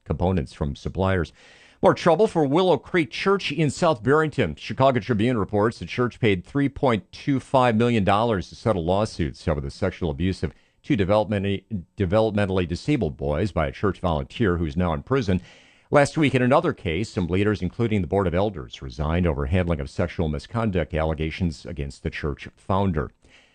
components from suppliers. More trouble for Willow Creek Church in South Barrington. Chicago Tribune reports the church paid $3.25 million to settle lawsuits over the sexual abuse of two developmentally disabled boys by a church volunteer who's now in prison. Last week, in another case, some leaders, including the Board of Elders, resigned over handling of sexual misconduct allegations against the church founder.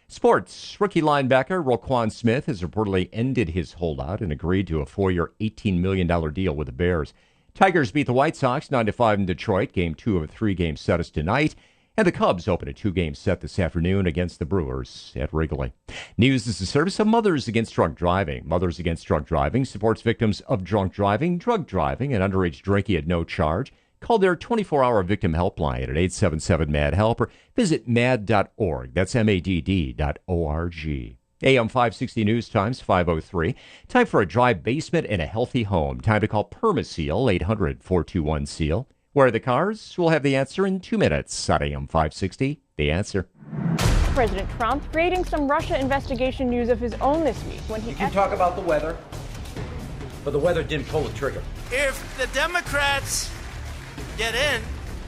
Sports. Rookie linebacker Roquan Smith has reportedly ended his holdout and agreed to a 4-year, $18 million deal with the Bears. Tigers beat the White Sox 9-5 in Detroit. Game 2 of a 3-game set is tonight. And the Cubs open a 2-game set this afternoon against the Brewers at Wrigley. News is the service of Mothers Against Drunk Driving. Mothers Against Drunk Driving supports victims of drunk driving, drug driving, and underage drinking at no charge. Call their 24-hour victim helpline at 877-MAD-HELP or visit mad.org. That's MADD.org. AM 560 News Times 5:03. Time for a dry basement and a healthy home. Time to call Permaseal, 800-421-SEAL. Where are the cars? We'll have the answer in 2 minutes at AM 560. The Answer. President Trump creating some Russia investigation news of his own this week when he... You can talk about the weather, but the weather didn't pull the trigger. If the Democrats get in,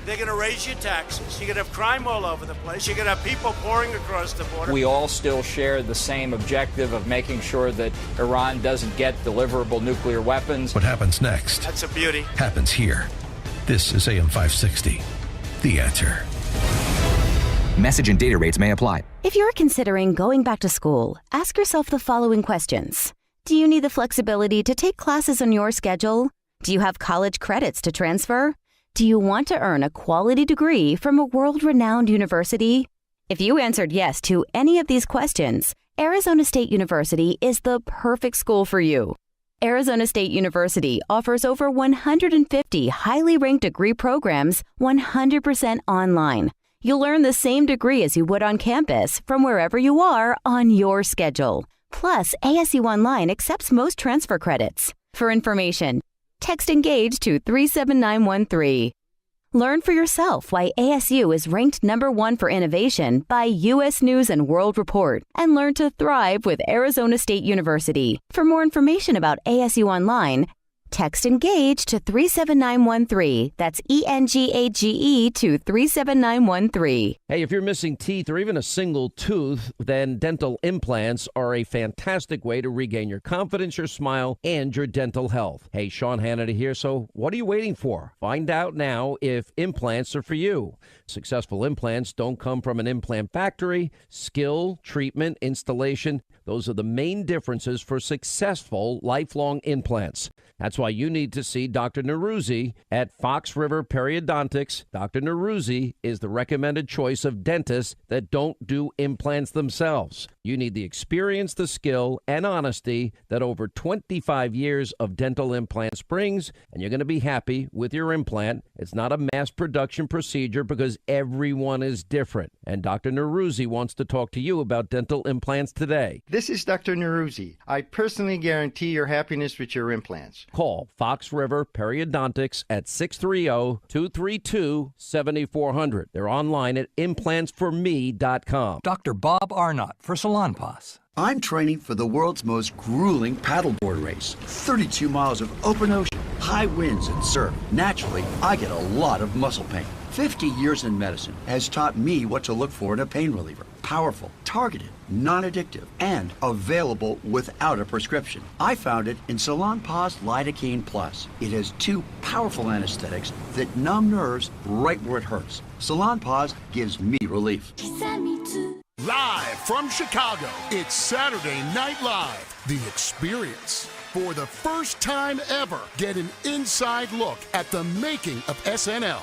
they're going to raise your taxes. You're going to have crime all over the place. You're going to have people pouring across the border. We all still share the same objective of making sure that Iran doesn't get deliverable nuclear weapons. What happens next? That's a beauty. Happens here. This is AM 560. The Answer. Message and data rates may apply. If you're considering going back to school, ask yourself the following questions. Do you need the flexibility to take classes on your schedule? Do you have college credits to transfer? Do you want to earn a quality degree from a world-renowned university? If you answered yes to any of these questions, Arizona State University is the perfect school for you. Arizona State University offers over 150 highly ranked degree programs 100% online. You'll earn the same degree as you would on campus from wherever you are on your schedule. Plus, ASU Online accepts most transfer credits. For information, text ENGAGE to 37913. Learn for yourself why ASU is ranked #1 for innovation by U.S. News and World Report, and learn to thrive with Arizona State University. For more information about ASU Online, text ENGAGE to 37913. That's ENGAGE to 37913. Hey, if you're missing teeth or even a single tooth, then dental implants are a fantastic way to regain your confidence, your smile, and your dental health. Hey, Sean Hannity here. So what are you waiting for? Find out now if implants are for you. Successful implants don't come from an implant factory. Skill, treatment, installation, those are the main differences for successful lifelong implants. That's why you need to see Dr. Neruzzi at Fox River Periodontics. Dr. Neruzzi is the recommended choice of dentists that don't do implants themselves. You need the experience, the skill, and honesty that over 25 years of dental implants brings, and you're going to be happy with your implant. It's not a mass production procedure because everyone is different. And Dr. Neruzzi wants to talk to you about dental implants today. This is Dr. Neruzzi. I personally guarantee your happiness with your implants. Call Fox River Periodontics at 630-232-7400. They're online at implantsforme.com. Dr. Bob Arnott for Salonpas. I'm training for the world's most grueling paddleboard race. 32 miles of open ocean, high winds and surf. Naturally, I get a lot of muscle pain. 50 years in medicine has taught me what to look for in a pain reliever. Powerful, targeted, non-addictive, and available without a prescription. I found it in Salonpas Lidocaine Plus. It has 2 powerful anesthetics that numb nerves right where it hurts. Salonpas gives me relief. Live from Chicago, it's Saturday Night Live, The Experience. For the first time ever, get an inside look at the making of SNL.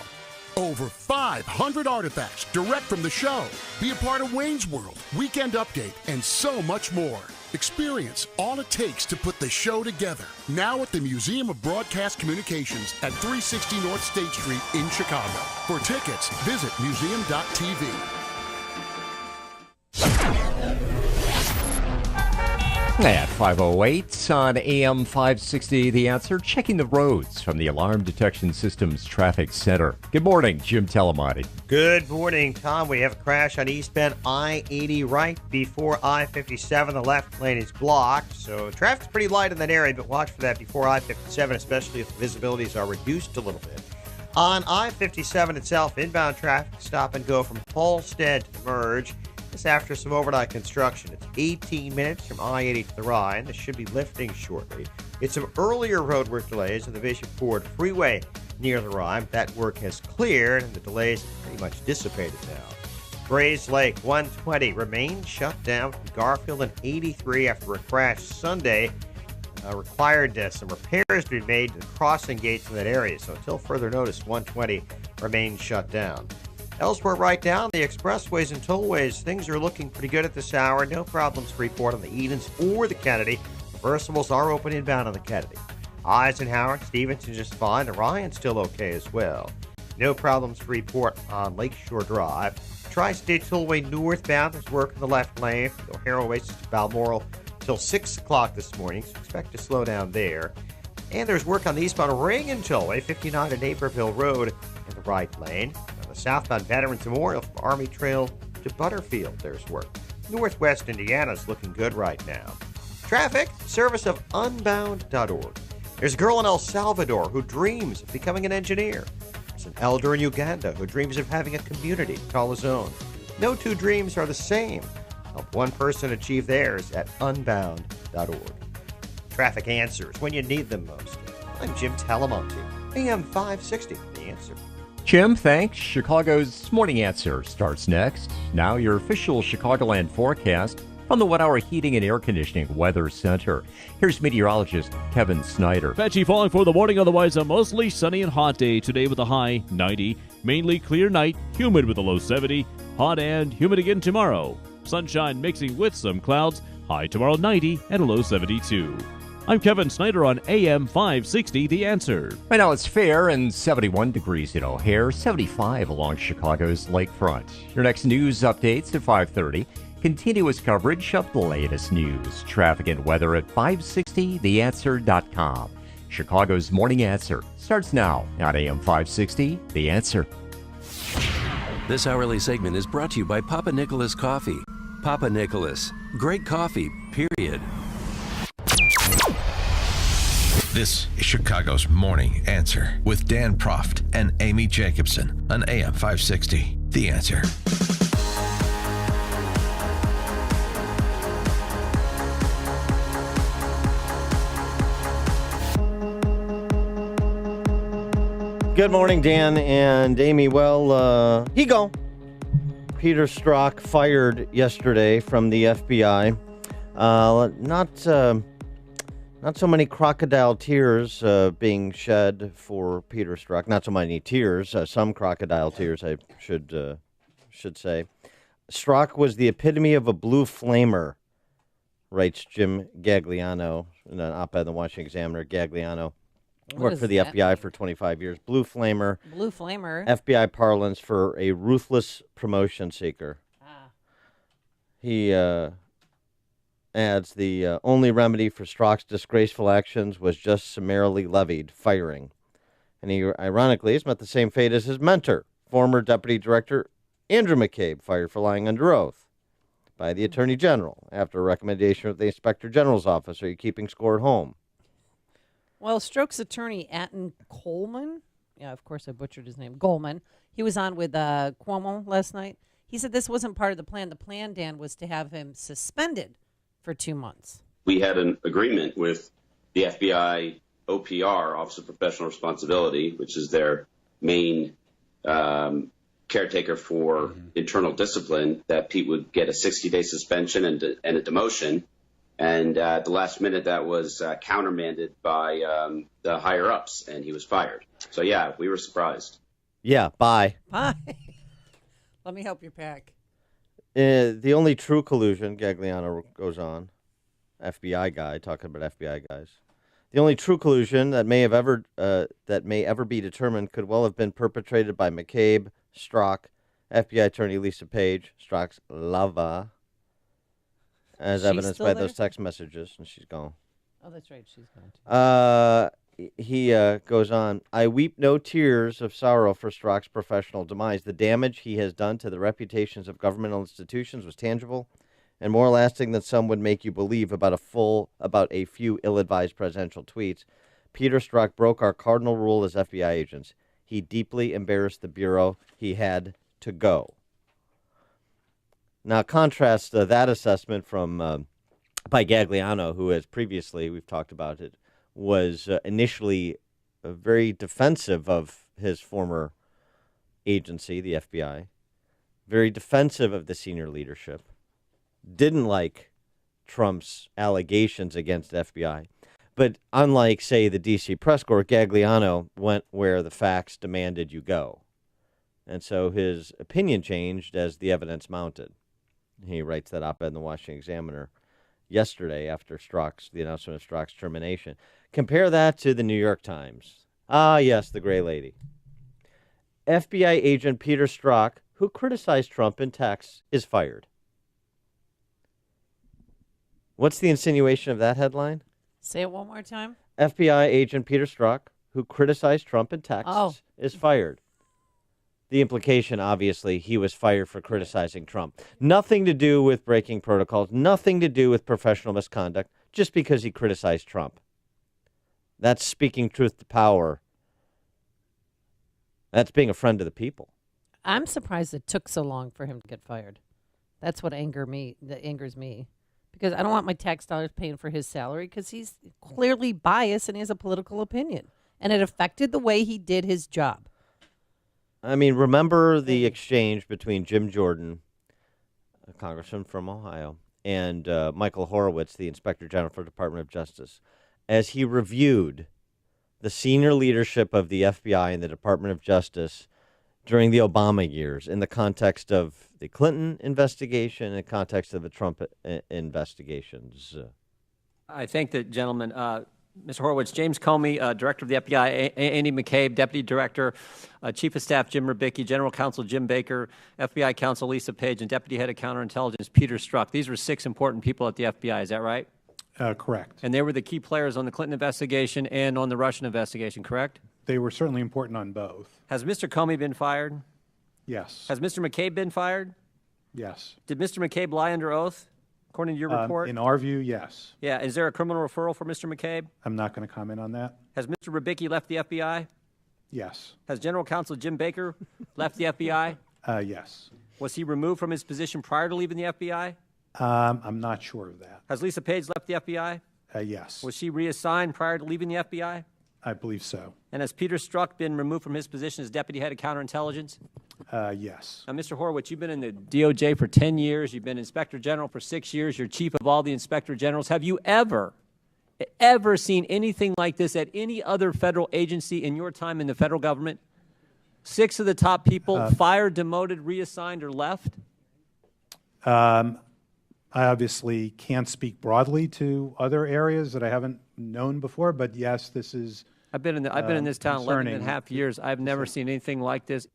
Over 500 artifacts direct from the show. Be a part of Wayne's World, Weekend Update, and so much more. Experience all it takes to put the show together. Now at the Museum of Broadcast Communications at 360 North State Street in Chicago. For tickets, visit museum.tv. At 5:08 on AM 560, The Answer, checking the roads from the Alarm Detection Systems Traffic Center. Good morning, Jim Telemonte. Good morning, Tom. We have a crash on eastbound I-80 right before I-57. The left lane is blocked, so traffic's pretty light in that area, but watch for that before I-57, especially if the visibilities are reduced a little bit. On I-57 itself, inbound traffic stop and go from Halstead to the Merge. This after some overnight construction. It's 18 minutes from I-80 to the Rhine. This should be lifting shortly. It's some earlier roadwork delays on the Bishop Ford Freeway near the Rhine. That work has cleared, and the delays have pretty much dissipated now. Grays Lake 120 remains shut down from Garfield and 83 after a crash Sunday. Required some repairs to be made to the crossing gates in that area. So until further notice, 120 remains shut down. Elsewhere right down the expressways and tollways, things are looking pretty good at this hour. No problems to report on the Edens or the Kennedy. Reversibles are open inbound on the Kennedy. Eisenhower, Stevenson just fine. Orion's still okay as well. No problems to report on Lakeshore Drive. Tri-State Tollway northbound, there's work in the left lane. O'Hare Oasis to Balmoral till 6 o'clock this morning, so expect to slow down there. And there's work on the eastbound Ring and Tollway, 59 to Naperville Road in the right lane. The southbound Veterans Memorial from Army Trail to Butterfield, there's work. Northwest Indiana's looking good right now. Traffic, service of unbound.org. There's a girl in El Salvador who dreams of becoming an engineer. There's an elder in Uganda who dreams of having a community to call his own. No two dreams are the same. Help one person achieve theirs at unbound.org. Traffic answers when you need them most. I'm Jim Telemonte, AM 560, The Answer. Jim, thanks. Chicago's Morning Answer starts next. Now your official Chicagoland forecast from the 1 Hour Heating and Air Conditioning Weather Center. Here's meteorologist Kevin Snyder. Patchy falling for the morning, otherwise a mostly sunny and hot day today with a high 90. Mainly clear night, humid with a low 70. Hot and humid again tomorrow. Sunshine mixing with some clouds. High tomorrow 90 and a low 72. I'm Kevin Snyder on AM 560, The Answer. Right now it's fair and 71 degrees in O'Hare, 75 along Chicago's lakefront. Your next news updates at 5:30. Continuous coverage of the latest news, traffic and weather at 560theanswer.com. Chicago's Morning Answer starts now on AM 560, The Answer. This hourly segment is brought to you by Papa Nicholas Coffee. Papa Nicholas, great coffee, period. This is Chicago's Morning Answer with Dan Proft and Amy Jacobson on AM 560. The Answer. Good morning, Dan and Amy. Well, Peter Strzok fired yesterday from the FBI. Not so many crocodile tears being shed for Peter Strzok. Not so many tears, some crocodile tears, I should say. Strzok was the epitome of a blue flamer, writes Jim Gagliano in an op-ed in the Washington Examiner. Gagliano worked for the FBI for 25 years. Blue flamer. Blue flamer. FBI parlance for a ruthless promotion seeker. He adds the only remedy for Strzok's disgraceful actions was just summarily levied firing. And he, ironically, has met the same fate as his mentor, former Deputy Director Andrew McCabe, fired for lying under oath by the Attorney General after a recommendation of the Inspector General's office. Are you keeping score at home? Well, Strzok's attorney, Atten Coleman, of course I butchered his name, Goldman, he was on with Cuomo last night. He said this wasn't part of the plan. The plan, Dan, was to have him suspended for 2 months. We had an agreement with the FBI OPR, Office of Professional Responsibility, which is their main caretaker for internal discipline, that Pete would get a 60-day suspension and a demotion. And at the last minute, that was countermanded by the higher-ups, and he was fired. So, yeah, we were surprised. Yeah, bye. Bye. Let me help you pack. The only true collusion, Gagliano goes on, FBI guy, talking about FBI guys. The only true collusion that may ever be determined could well have been perpetrated by McCabe, Strzok, FBI attorney Lisa Page, Strzok's lover, as She's evidenced still by there? those text messages, and she's gone. Oh, that's right. She's going to. He goes on, I weep no tears of sorrow for Strzok's professional demise. The damage he has done to the reputations of governmental institutions was tangible and more lasting than some would make you believe about a few ill-advised presidential tweets. Peter Strzok broke our cardinal rule as FBI agents. He deeply embarrassed the Bureau. He had to go. Now, contrast that assessment from by Gagliano, who has previously, we've talked about it, was initially very defensive of his former agency, the FBI, very defensive of the senior leadership, didn't like Trump's allegations against the FBI. But unlike, say, the D.C. press corps, Gagliano went where the facts demanded you go. And so his opinion changed as the evidence mounted. He writes that op-ed in the Washington Examiner yesterday after the announcement of Strzok's termination. Compare that to the New York Times. Ah, yes, the gray lady. FBI agent Peter Strzok, who criticized Trump in texts, is fired. What's the insinuation of that headline? Say it one more time. FBI agent Peter Strzok, who criticized Trump in texts, is fired. The implication, obviously, he was fired for criticizing Trump. Nothing to do with breaking protocols, nothing to do with professional misconduct, just because he criticized Trump. That's speaking truth to power. That's being a friend of the people. I'm surprised it took so long for him to get fired. That's what angers me. Because I don't want my tax dollars paying for his salary because he's clearly biased and he has a political opinion. And it affected the way he did his job. I mean, remember the exchange between Jim Jordan, a congressman from Ohio, and Michael Horowitz, the Inspector General for the Department of Justice, as he reviewed the senior leadership of the FBI and the Department of Justice during the Obama years in the context of the Clinton investigation, in the context of the Trump investigations. I thank the gentleman. Mr. Horowitz, James Comey, Director of the FBI, Andy McCabe, Deputy Director, Chief of Staff Jim Rubicki, General Counsel Jim Baker, FBI Counsel Lisa Page, and Deputy Head of Counterintelligence Peter Strzok. These were 6 important people at the FBI, is that right? Correct. And they were the key players on the Clinton investigation and on the Russian investigation, correct? They were certainly important on both. Has Mr. Comey been fired? Yes. Has Mr. McCabe been fired? Yes. Did Mr. McCabe lie under oath, according to your report? In our view, yes. Yeah. Is there a criminal referral for Mr. McCabe? I'm not going to comment on that. Has Mr. Rubicki left the FBI? Yes. Has General Counsel Jim Baker left the FBI? Yes. Was he removed from his position prior to leaving the FBI? I'm not sure of that. Has Lisa Page left the FBI? Yes. Was she reassigned prior to leaving the FBI? I believe so. And has Peter Strzok been removed from his position as Deputy Head of Counterintelligence? Yes. Now, Mr. Horowitz, you've been in the DOJ for 10 years. You've been Inspector General for 6 years. You're Chief of all the Inspector Generals. Have you ever seen anything like this at any other federal agency in your time in the federal government? 6 of the top people fired, demoted, reassigned, or left? I obviously can't speak broadly to other areas that I haven't known before, but yes, this is. I've been in this town 11 and a half years. I've never seen anything like this.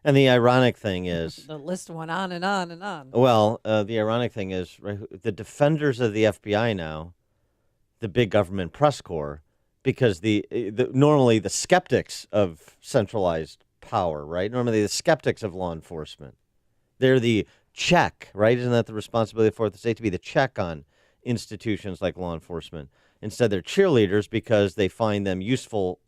And the ironic thing is, The list went on and on and on. well, the ironic thing is, right, the defenders of the FBI now, the big government press corps, because normally the skeptics of centralized power, right? Normally the skeptics of law enforcement, they're the check, right? Isn't that the responsibility for the state to be the check on institutions like law enforcement? Instead, they're cheerleaders because they find them useful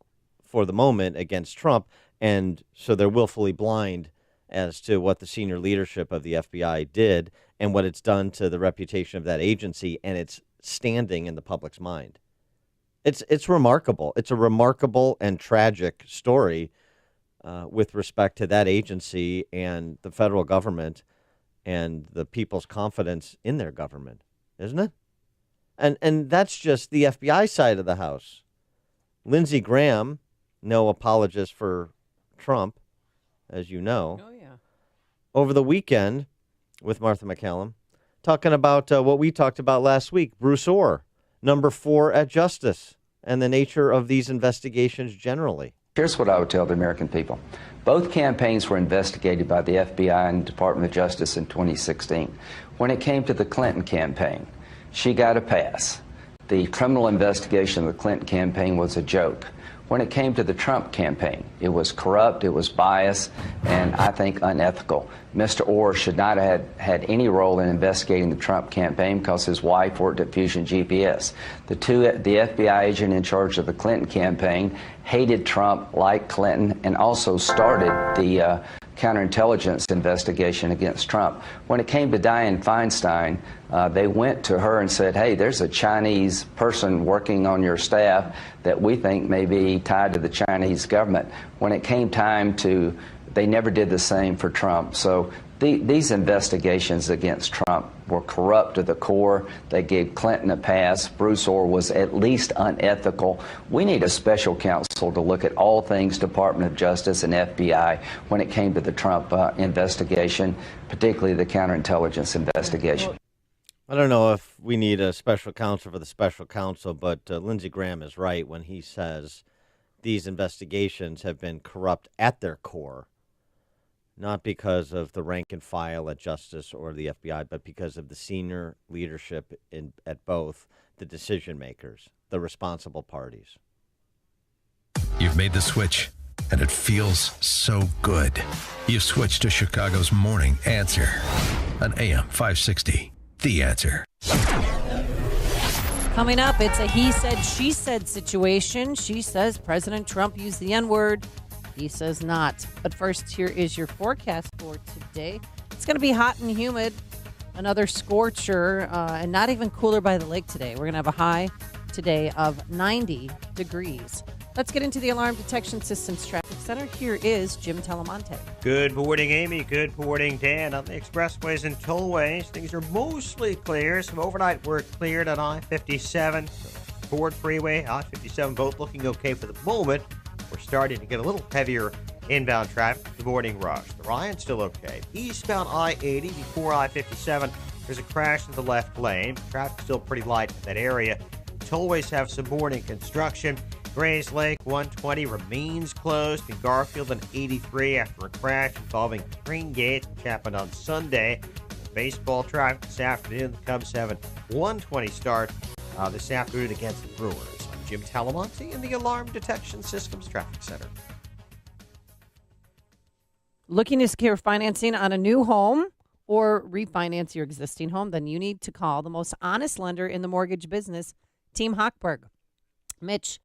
for the moment against Trump, and so they're willfully blind as to what the senior leadership of the FBI did and what it's done to the reputation of that agency and its standing in the public's mind. It's remarkable. It's a remarkable and tragic story with respect to that agency and the federal government and the people's confidence in their government, isn't it? And that's just the FBI side of the house. Lindsey Graham, no apologist for Trump, as you know, over the weekend with Martha McCallum, talking about what we talked about last week, Bruce Orr, number 4 at Justice, and the nature of these investigations generally. Here's what I would tell the American people. Both campaigns were investigated by the FBI and Department of Justice in 2016. When it came to the Clinton campaign, she got a pass. The criminal investigation of the Clinton campaign was a joke. When it came to the Trump campaign, it was corrupt, it was biased, and I think unethical. Mr. Orr should not have had any role in investigating the Trump campaign because his wife worked at Fusion GPS. The FBI agent in charge of the Clinton campaign hated Trump, liked Clinton, and also started the counterintelligence investigation against Trump. When it came to Dianne Feinstein, they went to her and said, hey, there's a Chinese person working on your staff that we think may be tied to the Chinese government. When it came time to, they never did the same for Trump. So these investigations against Trump were corrupt to the core. They gave Clinton a pass. Bruce Orr was at least unethical. We need a special counsel to look at all things Department of Justice and FBI when it came to the Trump investigation, particularly the counterintelligence investigation. I don't know if we need a special counsel for the special counsel, but Lindsey Graham is right when he says these investigations have been corrupt at their core. Not because of the rank and file at Justice or the FBI, but because of the senior leadership at both, the decision makers, the responsible parties. You've made the switch, and it feels so good. You've switched to Chicago's Morning Answer on AM 560. The Answer. Coming up, it's a he said, she said situation. She says President Trump used the N-word. He says not. But first, here is your forecast for today. It's going to be hot and humid. Another scorcher, and not even cooler by the lake today. We're going to have a high today of 90 degrees. Let's get into the Alarm Detection Systems Traffic Center. Here is Jim Talamonte. Good morning, Amy. Good morning, Dan. On the expressways and tollways, things are mostly clear. Some overnight work cleared on I-57. Ford Freeway, I-57, both looking okay for the moment. We're starting to get a little heavier inbound traffic. The morning rush. The Ryan's still okay. Eastbound I-80 before I-57, there's a crash in the left lane. Traffic's still pretty light in that area. Tollways have some morning construction. Grays Lake 120 remains closed in Garfield and 83 after a crash involving train gates, which happened on Sunday. Baseball traffic this afternoon. The Cubs have a 1:20 start this afternoon against the Brewers. I'm Jim Talamonte in the Alarm Detection Systems Traffic Center. Looking to secure financing on a new home or refinance your existing home? Then you need to call the most honest lender in the mortgage business, Team Hochberg. Mitch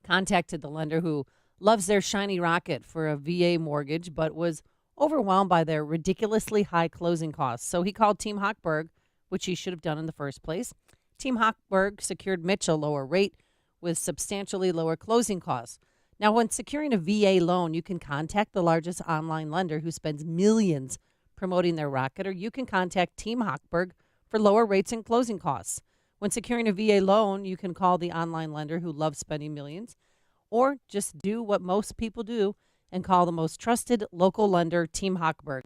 contacted the lender who loves their shiny rocket for a VA mortgage, but was overwhelmed by their ridiculously high closing costs. So he called Team Hochberg, which he should have done in the first place. Team Hochberg secured Mitch a lower rate with substantially lower closing costs. Now, when securing a VA loan, you can contact the largest online lender who spends millions promoting their rocket, or you can contact Team Hochberg for lower rates and closing costs. When securing a VA loan, you can call the online lender who loves spending millions, or just do what most people do and call the most trusted local lender, Team Hochberg,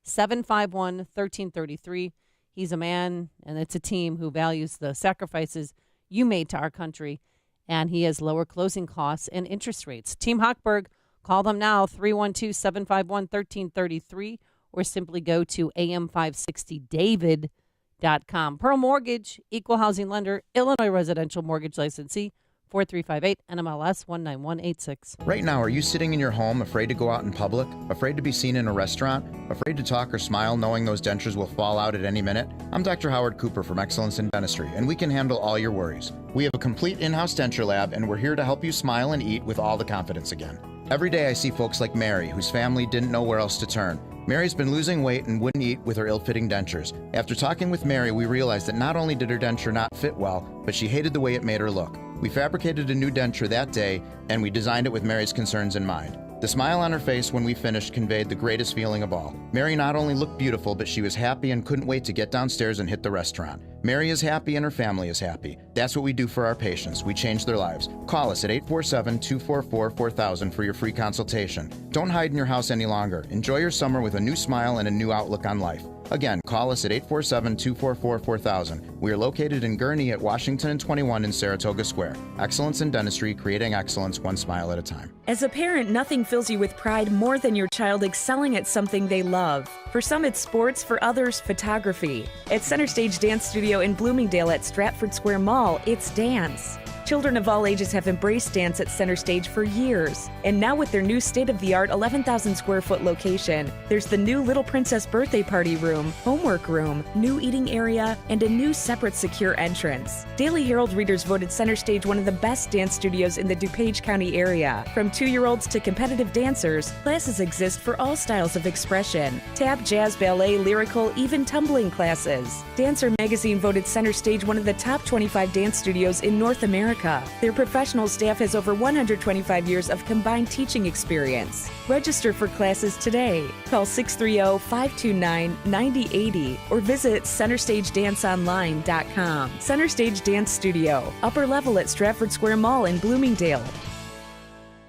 312-751-1333. He's a man, and it's a team who values the sacrifices you made to our country, and he has lower closing costs and interest rates. Team Hochberg, call them now, 312-751-1333, or simply go to am560david.com. Pearl Mortgage, equal housing lender, Illinois residential mortgage licensee, 4358 NMLS 19186. Right now, are you sitting in your home afraid to go out in public? Afraid to be seen in a restaurant? Afraid to talk or smile knowing those dentures will fall out at any minute? I'm Dr. Howard Cooper from Excellence in Dentistry, and we can handle all your worries. We have a complete in-house denture lab, and we're here to help you smile and eat with all the confidence again. Every day I see folks like Mary, whose family didn't know where else to turn. Mary's been losing weight and wouldn't eat with her ill-fitting dentures. After talking with Mary, we realized that not only did her denture not fit well, but she hated the way it made her look. We fabricated a new denture that day, and we designed it with Mary's concerns in mind. The smile on her face when we finished conveyed the greatest feeling of all. Mary not only looked beautiful, but she was happy and couldn't wait to get downstairs and hit the restaurant. Mary is happy and her family is happy. That's what we do for our patients. We change their lives. Call us at 847-244-4000 for your free consultation. Don't hide in your house any longer. Enjoy your summer with a new smile and a new outlook on life. Again, call us at 847-244-4000. We are located in Gurnee at Washington and 21 in Saratoga Square. Excellence in dentistry, creating excellence one smile at a time. As a parent, nothing fills you with pride more than your child excelling at something they love. For some, it's sports. For others, photography. At Center Stage Dance Studio in Bloomingdale at Stratford Square Mall, it's dance. Children of all ages have embraced dance at Center Stage for years. And now with their new state-of-the-art 11,000 square foot location, there's the new Little Princess birthday party room, homework room, new eating area, and a new separate secure entrance. Daily Herald readers voted Center Stage one of the best dance studios in the DuPage County area. From 2-year-olds to competitive dancers, classes exist for all styles of expression. Tap, jazz, ballet, lyrical, even tumbling classes. Dancer Magazine voted Center Stage one of the top 25 dance studios in North America. Their professional staff has over 125 years of combined teaching experience. Register for classes today. Call 630-529-9080 or visit CenterStageDanceOnline.com. Center Stage Dance Studio, upper level at Stratford Square Mall in Bloomingdale.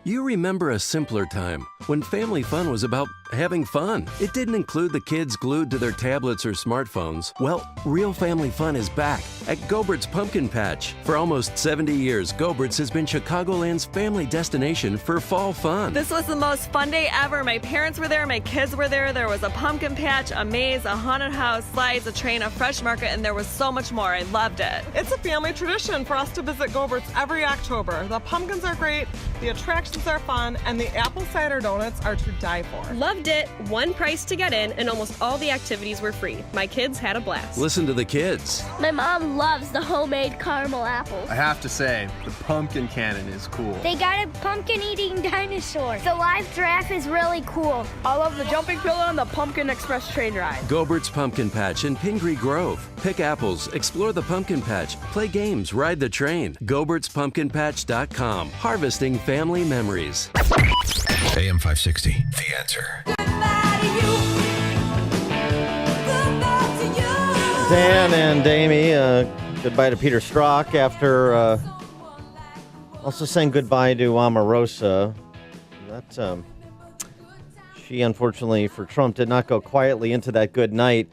You remember a simpler time when family fun was about having fun. It didn't include the kids glued to their tablets or smartphones. Well, real family fun is back at Gobert's Pumpkin Patch. For almost 70 years, Gobert's has been Chicagoland's family destination for fall fun. This was the most fun day ever. My parents were there, my kids were there. There was a pumpkin patch, a maze, a haunted house, slides, a train, a fresh market, and there was so much more. I loved it. It's a family tradition for us to visit Gobert's every October. The pumpkins are great, the attractions are fun, and the apple cider donuts are to die for. Loved it. One price to get in, and almost all the activities were free. My kids had a blast. Listen to the kids. My mom loves the homemade caramel apples. I have to say, the pumpkin cannon is cool. They got a pumpkin-eating dinosaur. The live giraffe is really cool. I love the jumping pillow and the Pumpkin Express train ride. Gobert's Pumpkin Patch in Pingree Grove. Pick apples, explore the pumpkin patch, play games, ride the train. Gobert'sPumpkinPatch.com. Harvesting family memories. AM 560, The Answer. Dan and Amy, goodbye to Peter Strzok after also saying goodbye to Omarosa. That she, unfortunately for Trump, did not go quietly into that good night.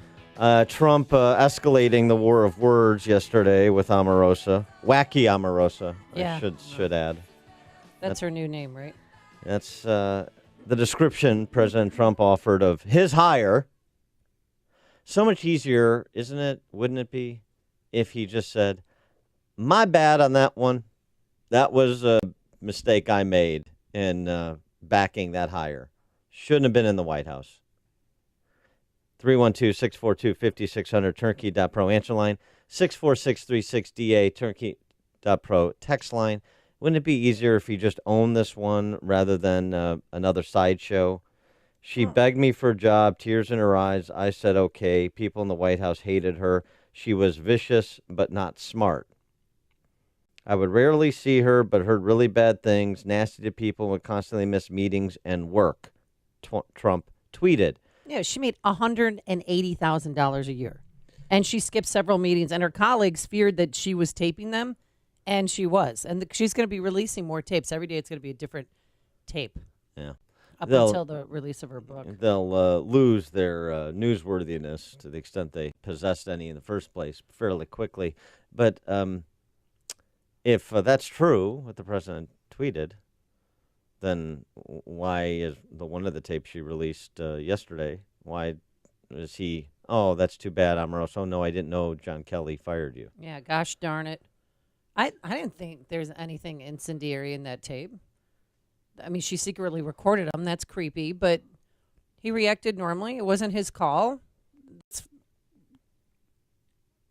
Trump escalating the war of words yesterday with Omarosa. Wacky Omarosa, Yeah. I should add. That's her new name, right? That's the description President Trump offered of his hire. So much easier, isn't it? Wouldn't it be if he just said, my bad on that one. That was a mistake I made in backing that hire. Shouldn't have been in the White House. 312-642-5600, turnkey.pro answer line, 64636DA, turnkey.pro text line. Wouldn't it be easier if he just owned this one rather than another sideshow? She begged me for a job, tears in her eyes. I said, okay. People in the White House hated her. She was vicious, but not smart. I would rarely see her, but heard really bad things, nasty to people, would constantly miss meetings and work, Trump tweeted. Yeah, she made $180,000 a year. And she skipped several meetings, and her colleagues feared that she was taping them, and she was. And she's going to be releasing more tapes. Every day it's going to be a different tape. Yeah. Up until the release of her book. They'll lose their newsworthiness to the extent they possessed any in the first place fairly quickly. But if that's true, what the president tweeted, then why is the one of the tapes she released yesterday, why is he, oh, that's too bad, Omarosa. Oh, no, I didn't know John Kelly fired you. Yeah, gosh darn it. I didn't think there's anything incendiary in that tape. I mean, she secretly recorded him. That's creepy, but he reacted normally. It wasn't his call.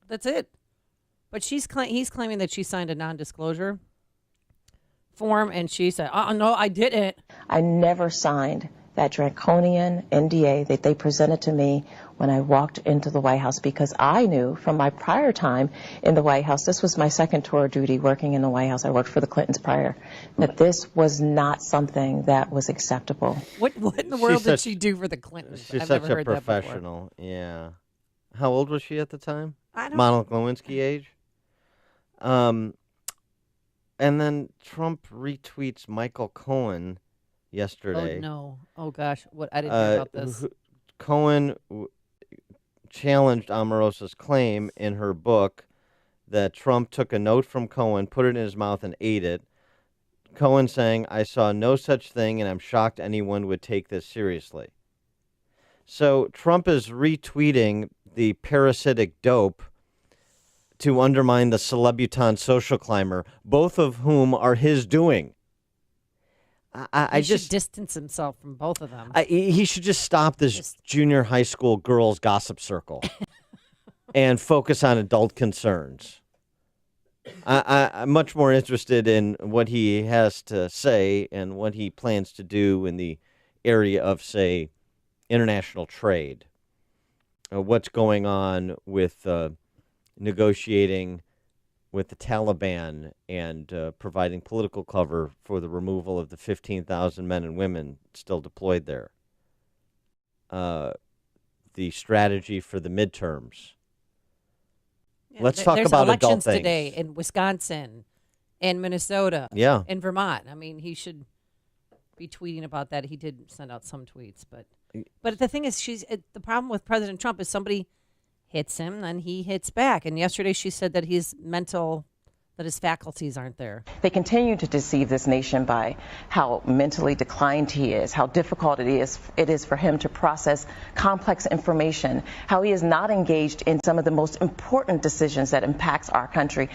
That's it. But he's claiming that she signed a non-disclosure form, and she said, "Oh no, I didn't. I never signed that draconian NDA that they presented to me when I walked into the White House, because I knew from my prior time in the White House, this was my second tour of duty working in the White House. I worked for the Clintons prior, that this was not something that was acceptable." What in the world did she do for the Clintons? She's I've such never a heard that before. professional. Yeah. How old was she at the time? I don't Monica Lewinsky age. And then Trump retweets Michael Cohen yesterday. Oh no! Oh gosh! What I didn't hear about this. Cohen challenged Omarosa's claim in her book that Trump took a note from Cohen, put it in his mouth, and ate it. Cohen saying, "I saw no such thing, and I'm shocked anyone would take this seriously." So Trump is retweeting the parasitic dope to undermine the Celebutant social climber, both of whom are his doing. He should distance himself from both of them. He should just stop this junior high school girls gossip circle and focus on adult concerns. I'm much more interested in what he has to say and what he plans to do in the area of, say, international trade. What's going on with negotiating with the Taliban and providing political cover for the removal of the 15,000 men and women still deployed there. The strategy for the midterms. Yeah, Let's talk there's about adult elections things. today in Wisconsin, in Minnesota, Yeah. in Vermont. I mean, he should be tweeting about that. He did send out some tweets, but the thing is, the problem with President Trump is somebody hits him, then he hits back. And yesterday she said that his faculties aren't there. They continue to deceive this nation by how mentally declined he is, how difficult it is for him to process complex information, how he is not engaged in some of the most important decisions that impacts our country.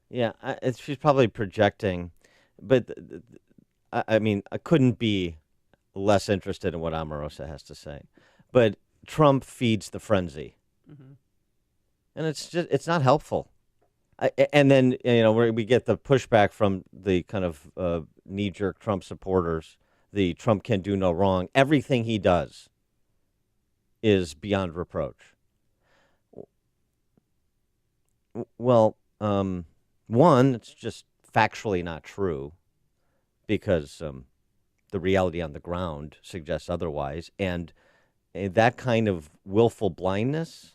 Yeah, she's probably projecting, but I mean, I couldn't be less interested in what Omarosa has to say. But Trump feeds the frenzy. Mm-hmm. And it's not helpful. And then, we get the pushback from the kind of knee-jerk Trump supporters, the Trump can do no wrong. Everything he does is beyond reproach. Well, one, it's just factually not true because the reality on the ground suggests otherwise. And that kind of willful blindness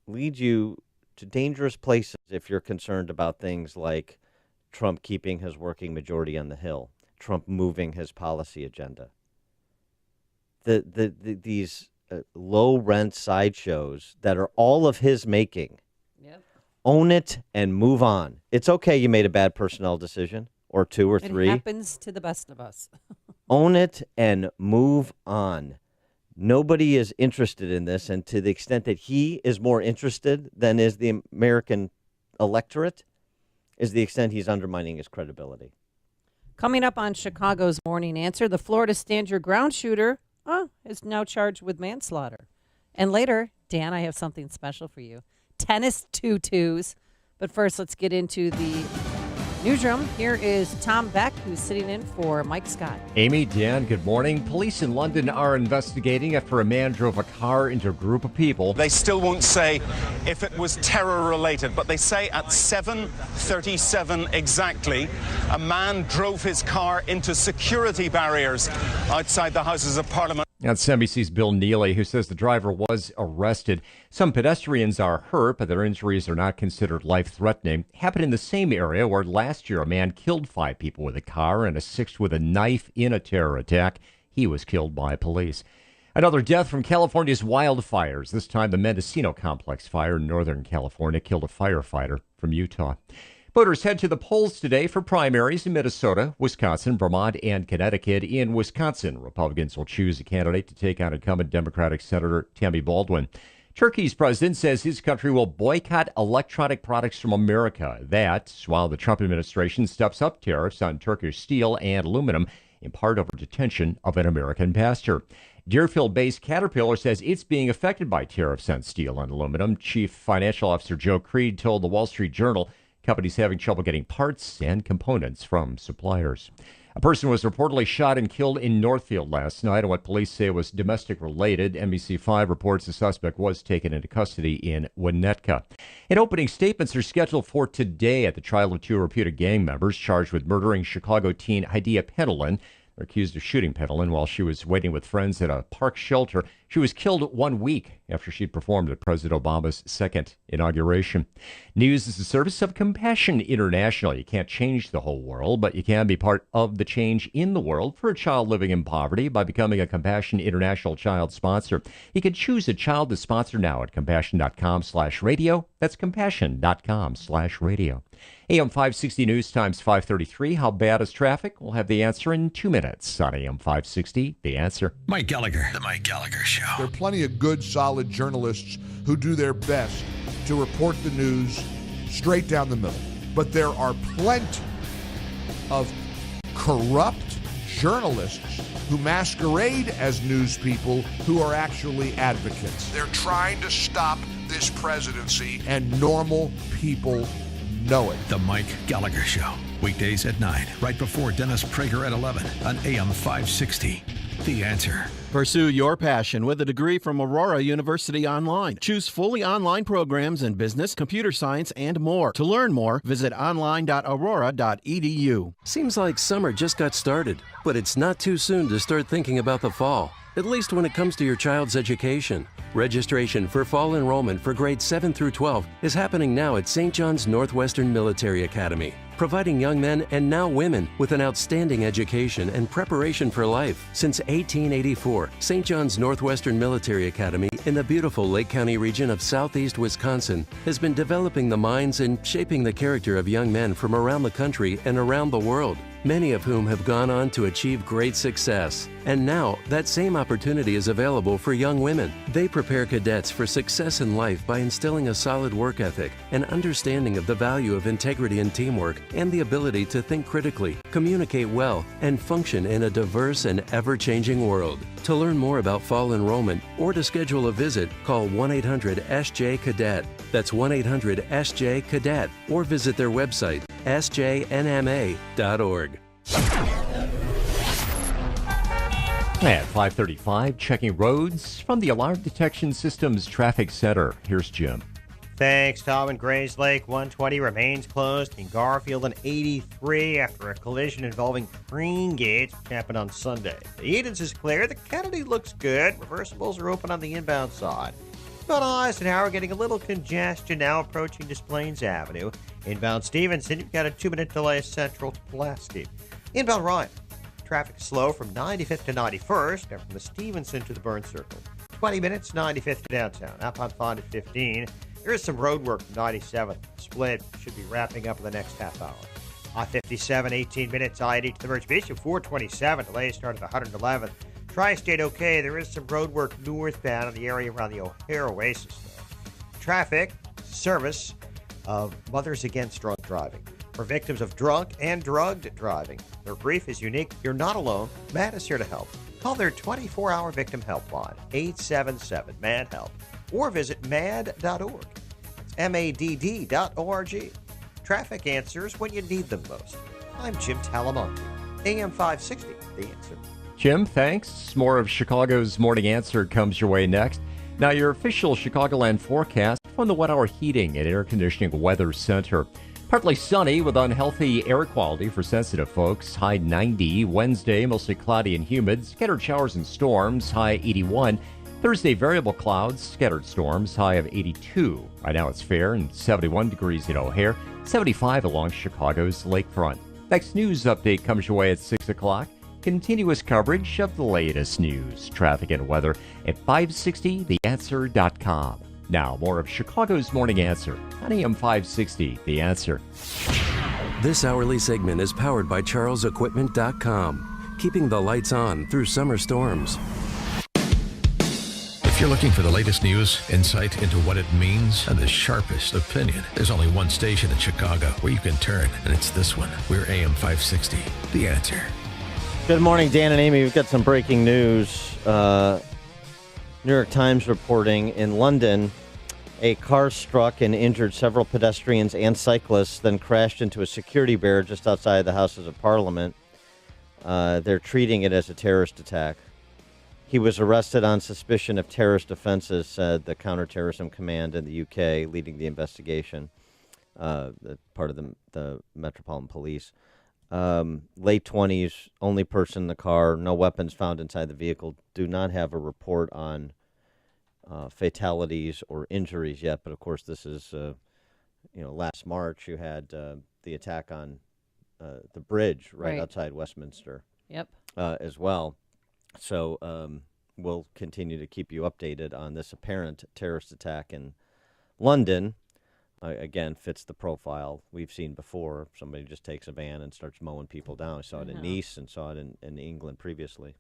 leads you to dangerous places if you're concerned about things like Trump keeping his working majority on the Hill, Trump moving his policy agenda. These low-rent sideshows that are all of his making. Yep. Own it and move on. It's okay you made a bad personnel decision, or two or three. It happens to the best of us. Own it and move on. Nobody is interested in this, and to the extent that he is more interested than is the American electorate, is the extent he's undermining his credibility. Coming up on Chicago's Morning Answer, the Florida Stand Your Ground shooter is now charged with manslaughter. And later, Dan, I have something special for you. Tennis tutus. But first, let's get into the newsroom. Here is Tom Beck, who's sitting in for Mike Scott. Amy, Dan, good morning. Police in London are investigating after a man drove a car into a group of people. They still won't say if it was terror-related, but they say at 7:37 exactly, a man drove his car into security barriers outside the Houses of Parliament. That's NBC's Bill Neely, who says the driver was arrested. Some pedestrians are hurt, but their injuries are not considered life-threatening. Happened in the same area where last year a man killed 5 people with a car and a 6th with a knife in a terror attack. He was killed by police. Another death from California's wildfires. This time the Mendocino Complex fire in Northern California killed a firefighter from Utah. Voters head to the polls today for primaries in Minnesota, Wisconsin, Vermont, and Connecticut. In Wisconsin, Republicans will choose a candidate to take on incumbent Democratic Senator Tammy Baldwin. Turkey's president says his country will boycott electronic products from America. That's while the Trump administration steps up tariffs on Turkish steel and aluminum, in part over detention of an American pastor. Deerfield-based Caterpillar says it's being affected by tariffs on steel and aluminum. Chief Financial Officer Joe Creed told the Wall Street Journal companies having trouble getting parts and components from suppliers. A person was reportedly shot and killed in Northfield last night, and what police say was domestic-related. NBC5 reports the suspect was taken into custody in Winnetka. And opening statements are scheduled for today at the trial of 2 reputed gang members charged with murdering Chicago teen Hadiya Penelon. They're accused of shooting Penelon while she was waiting with friends at a park shelter. She was killed 1 week after she'd performed at President Obama's second inauguration. News is the service of Compassion International. You can't change the whole world, but you can be part of the change in the world for a child living in poverty by becoming a Compassion International child sponsor. You can choose a child to sponsor now at compassion.com/radio. That's compassion.com/radio. AM 560 News Times 5:33. How bad is traffic? We'll have the answer in 2 minutes on AM 560. The Answer. Mike Gallagher, The Mike Gallagher Show. There are plenty of good, solid journalists who do their best to report the news straight down the middle. But there are plenty of corrupt journalists who masquerade as news people who are actually advocates. They're trying to stop this presidency, and normal people know it. The Mike Gallagher Show. Weekdays at 9, right before Dennis Prager at 11 on AM 560. The Answer. Pursue your passion with a degree from Aurora University Online. Choose fully online programs in business, computer science, and more. To learn more, visit online.aurora.edu. Seems like summer just got started, but it's not too soon to start thinking about the fall, at least when it comes to your child's education. Registration for fall enrollment for grades 7 through 12 is happening now at St. John's Northwestern Military Academy, providing young men and now women with an outstanding education and preparation for life. Since 1884, St. John's Northwestern Military Academy in the beautiful Lake County region of southeast Wisconsin has been developing the minds and shaping the character of young men from around the country and around the world, many of whom have gone on to achieve great success. And now, that same opportunity is available for young women. They prepare cadets for success in life by instilling a solid work ethic, an understanding of the value of integrity and teamwork, and the ability to think critically, communicate well, and function in a diverse and ever-changing world. To learn more about fall enrollment or to schedule a visit, call 1-800-SJ-CADET. That's 1-800-SJ-CADET, or visit their website, sjnma.org. At 5:35, checking roads from the Alarm Detection Systems Traffic Center. Here's Jim. Thanks, Tom. And Grays Lake 120 remains closed in Garfield and 83 after a collision involving crane gates, which happened on Sunday. The Edens is clear. The Kennedy looks good. Reversibles are open on the inbound side. Inbound Eisenhower getting a little congestion now approaching Des Plaines Avenue. Inbound Stevenson, you've got a 2-minute delay central to Pulaski. Inbound Ryan, traffic slow from 95th to 91st and from the Stevenson to the Burn Circle. 20 minutes, 95th to downtown. Outbound Pond at 15. There is some road work from 97th. Split should be wrapping up in the next half hour. I-57, 18 minutes. I-80 to the Merch Beach at 427. Delays start at 111th. Tri-State okay. There is some road work northbound in the area around the O'Hare Oasis. Traffic service of Mothers Against Drunk Driving for victims of drunk and drugged driving. Their brief is unique. You're not alone. MAD is here to help. Call their 24-hour victim helpline, 877-MAD-HELP, or visit mad.org. It's MADD.org. Traffic answers when you need them most. I'm Jim Talamonte, AM 560, The Answer. Jim, thanks. More of Chicago's Morning Answer comes your way next. Now, your official Chicagoland forecast from the 1 Hour Heating and Air Conditioning Weather Center. Partly sunny with unhealthy air quality for sensitive folks. High 90. Wednesday, mostly cloudy and humid. Scattered showers and storms. High 81. Thursday, variable clouds, scattered storms. High of 82. Right now it's fair and 71 degrees in O'Hare. 75 along Chicago's lakefront. Next news update comes your way at 6 o'clock. Continuous coverage of the latest news, traffic, and weather at 560theanswer.com. Now, more of Chicago's Morning Answer on AM 560, The Answer. This hourly segment is powered by CharlesEquipment.com, keeping the lights on through summer storms. If you're looking for the latest news, insight into what it means, and the sharpest opinion, there's only one station in Chicago where you can turn, and it's this one. We're AM 560, The Answer. Good morning, Dan and Amy. We've got some breaking news. New York Times reporting in London, a car struck and injured several pedestrians and cyclists, then crashed into a security barrier just outside the Houses of Parliament. They're treating it as a terrorist attack. He was arrested on suspicion of terrorist offenses, said the Counterterrorism Command in the UK, leading the investigation, part of the Metropolitan Police. Late 20s, only person in the car, no weapons found inside the vehicle, do not have a report on fatalities or injuries yet. But of course, this is last March you had the attack on the bridge right outside Westminster. Yep. As well. So we'll continue to keep you updated on this apparent terrorist attack in London. Again, fits the profile we've seen before. Somebody just takes a van and starts mowing people down. I saw it in Nice and saw it in England previously.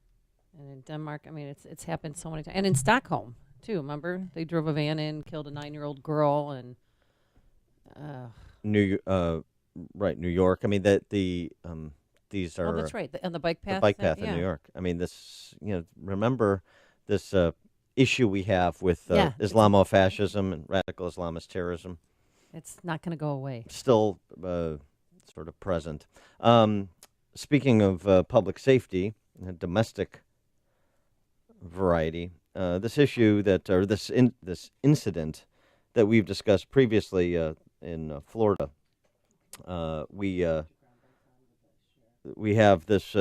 And in Denmark, I mean, it's happened so many times. And in Stockholm, too, remember? They drove a van in, killed a 9-year-old girl, and... New York. I mean, these are... Oh, that's right, on the bike path. The bike path in New York. I mean, this, remember this issue we have with Islamofascism and radical Islamist terrorism? It's not going to go away. Still sort of present. Speaking of public safety, domestic variety, this issue this incident that we've discussed previously in Florida, we have this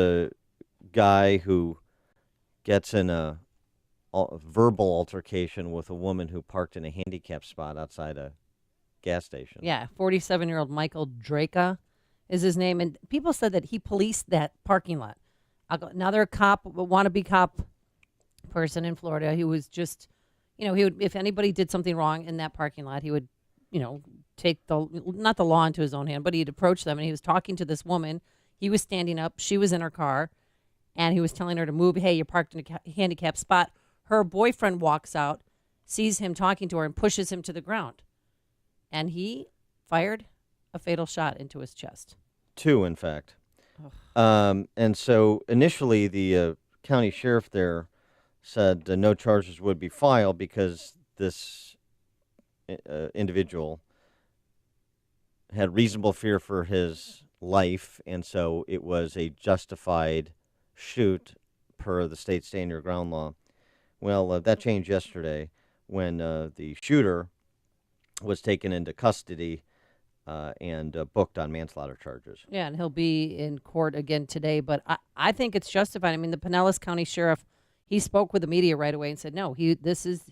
guy who gets in a verbal altercation with a woman who parked in a handicap spot outside a gas station. Yeah, 47-year-old Michael Draka is his name. And people said that he policed that parking lot. Another cop, a wannabe cop person in Florida, who was just, he would, if anybody did something wrong in that parking lot, he would, take not the law into his own hand, but he'd approach them, and he was talking to this woman. He was standing up. She was in her car, and he was telling her to move. Hey, you're parked in a handicapped spot. Her boyfriend walks out, sees him talking to her, and pushes him to the ground. And he fired a fatal shot into his chest. 2, in fact. And so initially the county sheriff there said no charges would be filed because this individual had reasonable fear for his life, and so it was a justified shoot per the state stand your ground law. Well, that changed yesterday when the shooter was taken into custody and booked on manslaughter charges. Yeah, and he'll be in court again today, but I think it's justified. I mean, the Pinellas County Sheriff, he spoke with the media right away and said, no, this is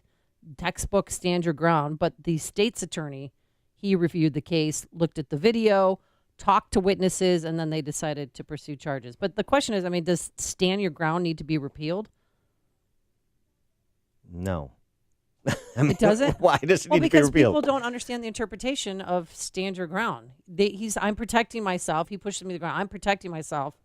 textbook stand your ground, but the state's attorney, he reviewed the case, looked at the video, talked to witnesses, and then they decided to pursue charges. But the question is, I mean, does stand your ground need to be repealed? No. I mean, it doesn't? Why does it need to be because repealed? People don't understand the interpretation of stand your ground. I'm protecting myself. He pushed me to the ground. I'm protecting myself,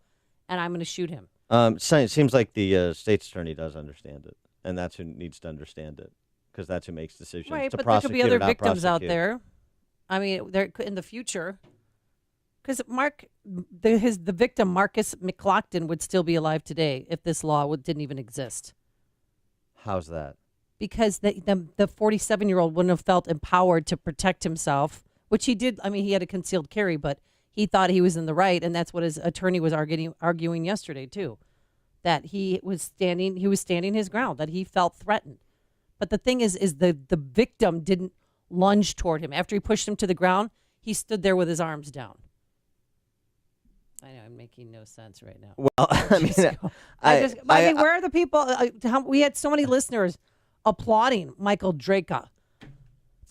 and I'm going to shoot him. So it seems like the state's attorney does understand it, and that's who needs to understand it, because that's who makes decisions right, to but prosecute there could be other or not victims out prosecute. there. I mean, there in the future, because the victim Marcus McLaughlin would still be alive today if this law didn't even exist. How's that? Because the 47-year-old wouldn't have felt empowered to protect himself, which he did. I mean, he had a concealed carry, but he thought he was in the right, and that's what his attorney was arguing yesterday too, that he was standing his ground, that he felt threatened. But the thing is the victim didn't lunge toward him. After he pushed him to the ground, he stood there with his arms down. I know I'm making no sense right now. Well, I mean, where are the people? We had so many listeners applauding Michael Draka.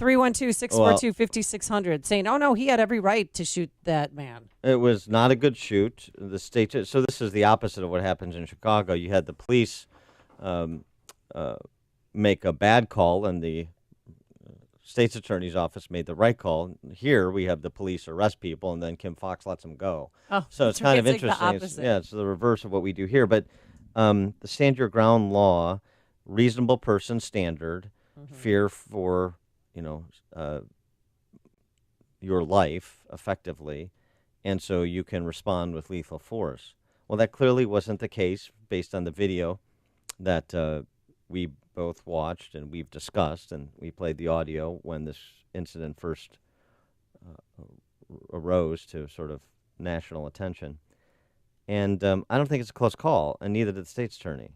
312-642-5600 saying, oh, no, he had every right to shoot that man. It was not a good shoot. The state. So this is the opposite of what happens in Chicago. You had the police make a bad call, and the state's attorney's office made the right call. Here we have the police arrest people, and then Kim Foxx lets them go. Oh, so it's kind of like interesting. It's the reverse of what we do here. But the stand your ground law, reasonable person standard, fear for your life effectively, and so you can respond with lethal force. Well, that clearly wasn't the case based on the video that we both watched and we've discussed, and we played the audio when this incident first arose to sort of national attention. And I don't think it's a close call, and neither did the state's attorney.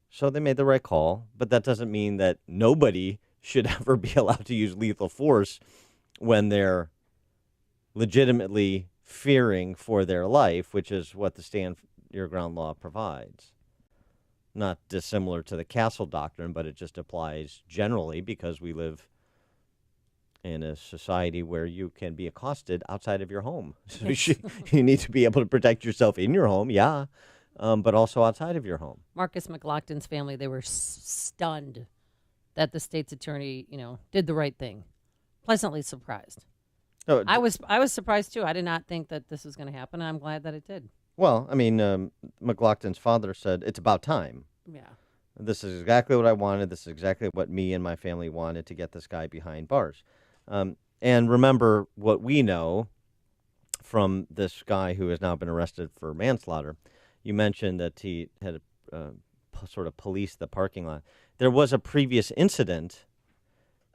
So they made the right call, but that doesn't mean that nobody should ever be allowed to use lethal force when they're legitimately fearing for their life, which is what the stand your ground law provides. not dissimilar to the castle doctrine, but it just applies generally because we live in a society where you can be accosted outside of your home. So you need to be able to protect yourself in your home, but also outside of your home. Marcus McLaughlin's family, they were stunned that the state's attorney, did the right thing. Pleasantly surprised. Oh, I was surprised too. I did not think that this was going to happen, and I'm glad that it did. Well, I mean, McLaughlin's father said, it's about time. Yeah. This is exactly what I wanted. This is exactly what me and my family wanted, to get this guy behind bars. And remember what we know from this guy who has now been arrested for manslaughter. You mentioned that he had sort of policed the parking lot. There was a previous incident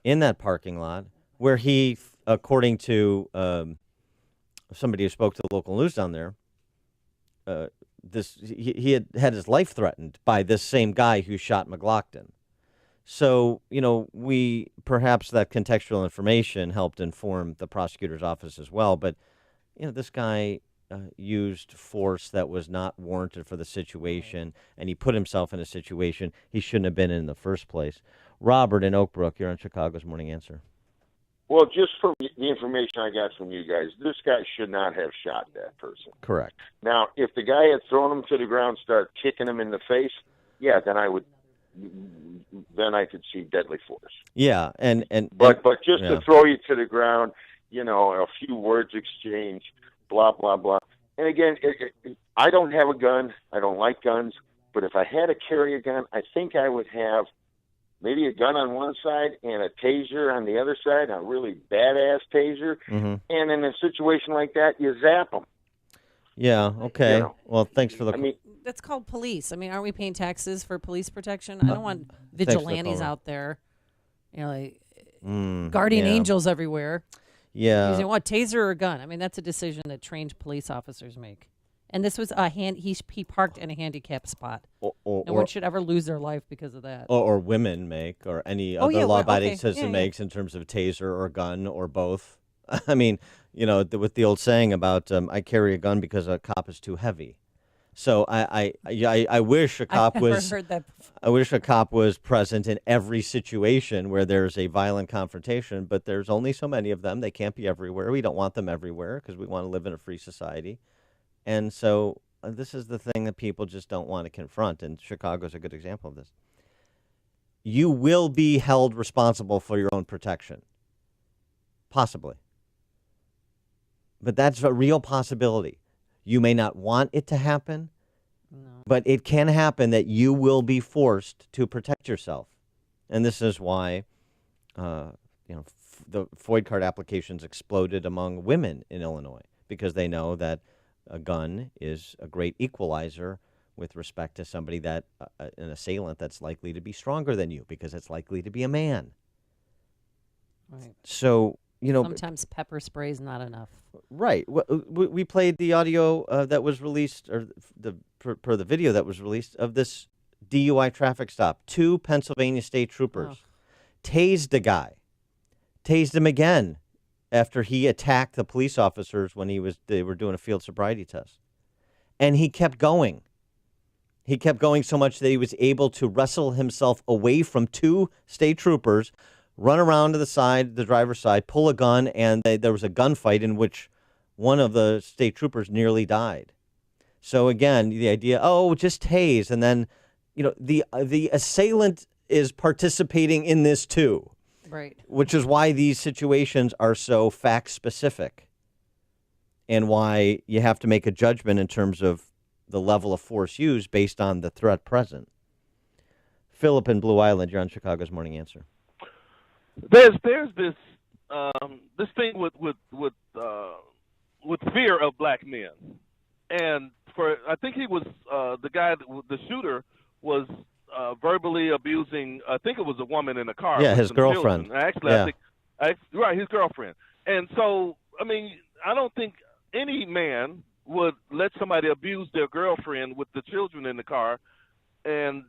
in that parking lot where he, according to somebody who spoke to the local news down there, he had his life threatened by this same guy who shot McLaughlin. So, perhaps that contextual information helped inform the prosecutor's office as well. But, this guy used force that was not warranted for the situation, and he put himself in a situation he shouldn't have been in the first place. Robert in Oak Brook, you're on Chicago's Morning Answer. Well, just from the information I got from you guys, this guy should not have shot that person. Correct. Now, if the guy had thrown him to the ground, started kicking him in the face, then I could see deadly force. Yeah, but just to throw you to the ground, a few words exchanged, blah blah blah. And again, I don't have a gun. I don't like guns. But if I had to carry a gun, I think I would have maybe a gun on one side and a taser on the other side, a really badass taser. Mm-hmm. And in a situation like that, you zap them. Yeah. Okay. Well, thanks for the. That's called police. I mean, aren't we paying taxes for police protection? I don't want vigilantes out there, guardian angels everywhere. Yeah. Using what, taser or gun? I mean, that's a decision that trained police officers make. And this was he parked in a handicapped spot. No one should ever lose their life because of that. Or women make, or any other law-abiding citizen makes in terms of taser or gun or both. I mean, with the old saying about I carry a gun because a cop is too heavy. So I wish a cop was. Heard that before. I wish a cop was present in every situation where there's a violent confrontation, but there's only so many of them. They can't be everywhere. We don't want them everywhere because we want to live in a free society. And so this is the thing that people just don't want to confront, and Chicago's a good example of this. You will be held responsible for your own protection, possibly. But that's a real possibility. You may not want it to happen, but it can happen that you will be forced to protect yourself. And this is why, the FOID card applications exploded among women in Illinois, because they know that a gun is a great equalizer with respect to somebody an assailant that's likely to be stronger than you, because it's likely to be a man. Right. So, sometimes pepper spray is not enough. Right. We played the audio that was released, or per the video that was released, of this DUI traffic stop. 2 Pennsylvania state troopers tased a guy, tased him again after he attacked the police officers when they were doing a field sobriety test. And he kept going. He kept going so much that he was able to wrestle himself away from 2 state troopers, run around to the driver's side, pull a gun, and there was a gunfight in which one of the state troopers nearly died. So again, the idea, just tase, and then, the assailant is participating in this too. Right. Which is why these situations are so fact-specific, and why you have to make a judgment in terms of the level of force used based on the threat present. Philip in Blue Island, you're on Chicago's Morning Answer. There's this this thing with fear of black men, and I think he was the shooter was verbally abusing. I think it was a woman in a car. Yeah, with his some girlfriend. children. Actually, Yeah. His girlfriend. And so, I don't think any man would let somebody abuse their girlfriend with the children in the car, and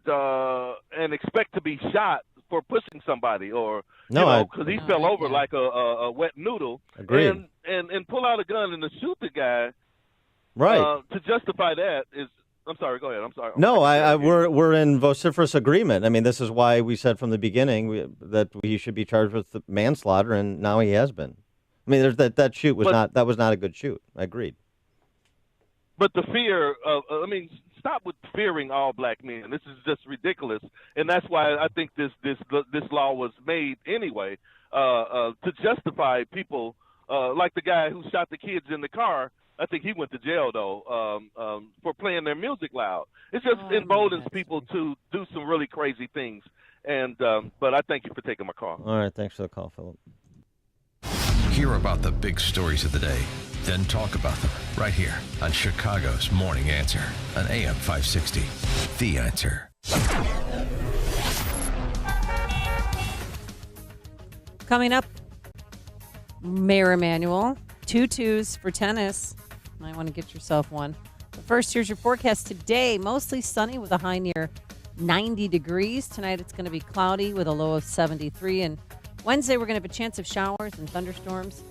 expect to be shot for pushing somebody, or because he fell over like a wet noodle. Agreed. And pull out a gun and to shoot the guy. Right. To justify that is I'm sorry. Go ahead. I'm sorry. No, we're in vociferous agreement. I mean, this is why we said from the beginning that he should be charged with manslaughter, and now he has been. I mean, that shoot was not a good shoot. I agreed. But the fear of, stop with fearing all black men. This is just ridiculous, and that's why I think this law was made anyway, to justify people like the guy who shot the kids in the car. I think he went to jail though for playing their music loud. It just emboldens people to do some really crazy things. And but I thank you for taking my call. All right, thanks for the call, Philip. Hear about the big stories of the day, then talk about them right here on Chicago's Morning Answer on AM 560. The Answer. Coming up, Mayor Emanuel, 2-2s for tennis. Might want to get yourself one. But first, here's your forecast today. Mostly sunny with a high near 90 degrees. Tonight, it's going to be cloudy with a low of 73. And Wednesday, we're going to have a chance of showers and thunderstorms.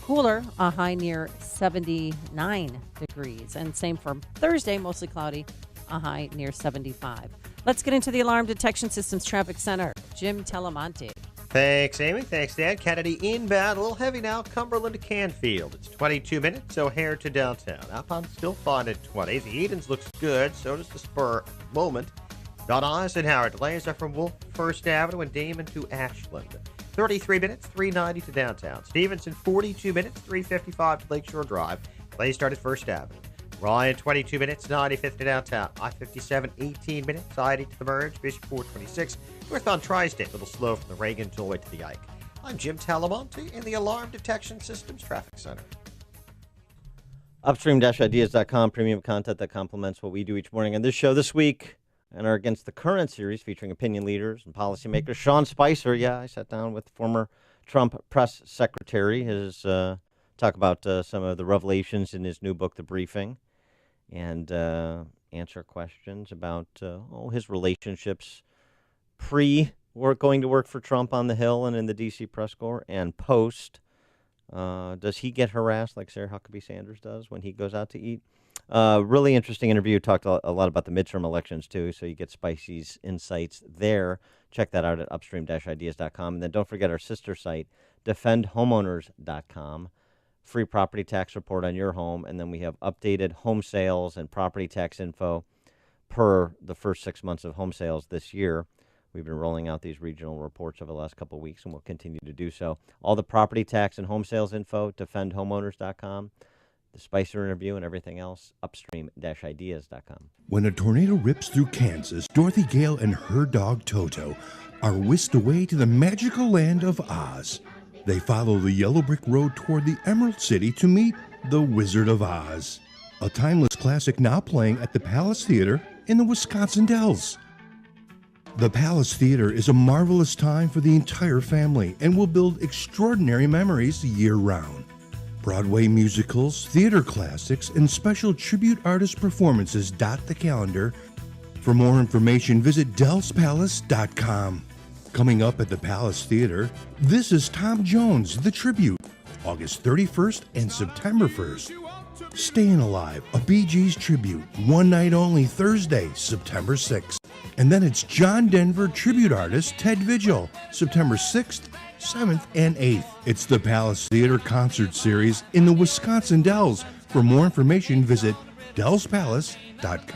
Cooler, a high near 79 degrees. And same for Thursday, mostly cloudy, a high near 75. Let's get into the Alarm Detection Systems Traffic Center. Jim Talamonte. Thanks, Amy. Thanks, Dan. Kennedy inbound. A little heavy now. Cumberland to Canfield. It's 22 minutes. O'Hare to downtown. Alpine still fine at 20. The Edens looks good. So does the Spur at the moment. Don Eisenhower. Delays are from Wolf First Avenue and Damon to Ashland. 33 minutes. 390 to downtown. Stevenson, 42 minutes. 355 to Lakeshore Drive. Delays start at First Avenue. Ryan, 22 minutes, 95th to downtown. I-57, 18 minutes, I-80 to the merge. Bishop, 426. Northbound Tri-State, a little slow from the Reagan tollway to the Ike. I'm Jim Talamonte in the Alarm Detection Systems Traffic Center. Upstream-ideas.com, premium content that complements what we do each morning on this show. This week, in our Against the Current series featuring opinion leaders and policymakers, Sean Spicer, I sat down with former Trump press secretary, talk about some of the revelations in his new book, The Briefing, and answer questions about his relationships going to work for Trump on the Hill and in the D.C. press corps, and post. Does he get harassed like Sarah Huckabee Sanders does when he goes out to eat? Really interesting interview. Talked a lot about the midterm elections, too, so you get Spicy's insights there. Check that out at upstream-ideas.com. And then don't forget our sister site, defendhomeowners.com. Free property tax report on your home, and then we have updated home sales and property tax info per the first 6 months of home sales this year. We've been rolling out these regional reports over the last couple of weeks, and we'll continue to do so. All the property tax and home sales info, defendhomeowners.com. The Spicer interview and everything else, upstream-ideas.com. When a tornado rips through Kansas, Dorothy Gale and her dog Toto are whisked away to the magical land of Oz. They follow the yellow brick road toward the Emerald City to meet the Wizard of Oz, a timeless classic now playing at the Palace Theater in the Wisconsin Dells. The Palace Theater is a marvelous time for the entire family and will build extraordinary memories year-round. Broadway musicals, theater classics, and special tribute artist performances dot the calendar. For more information, visit DellsPalace.com. Coming up at the Palace Theater, this is Tom Jones, The Tribute, August 31st and September 1st. Staying Alive, a Bee Gees tribute, one night only, Thursday, September 6th. And then it's John Denver tribute artist Ted Vigil, September 6th, 7th, and 8th. It's the Palace Theater Concert Series in the Wisconsin Dells. For more information, visit DellsPalace.com.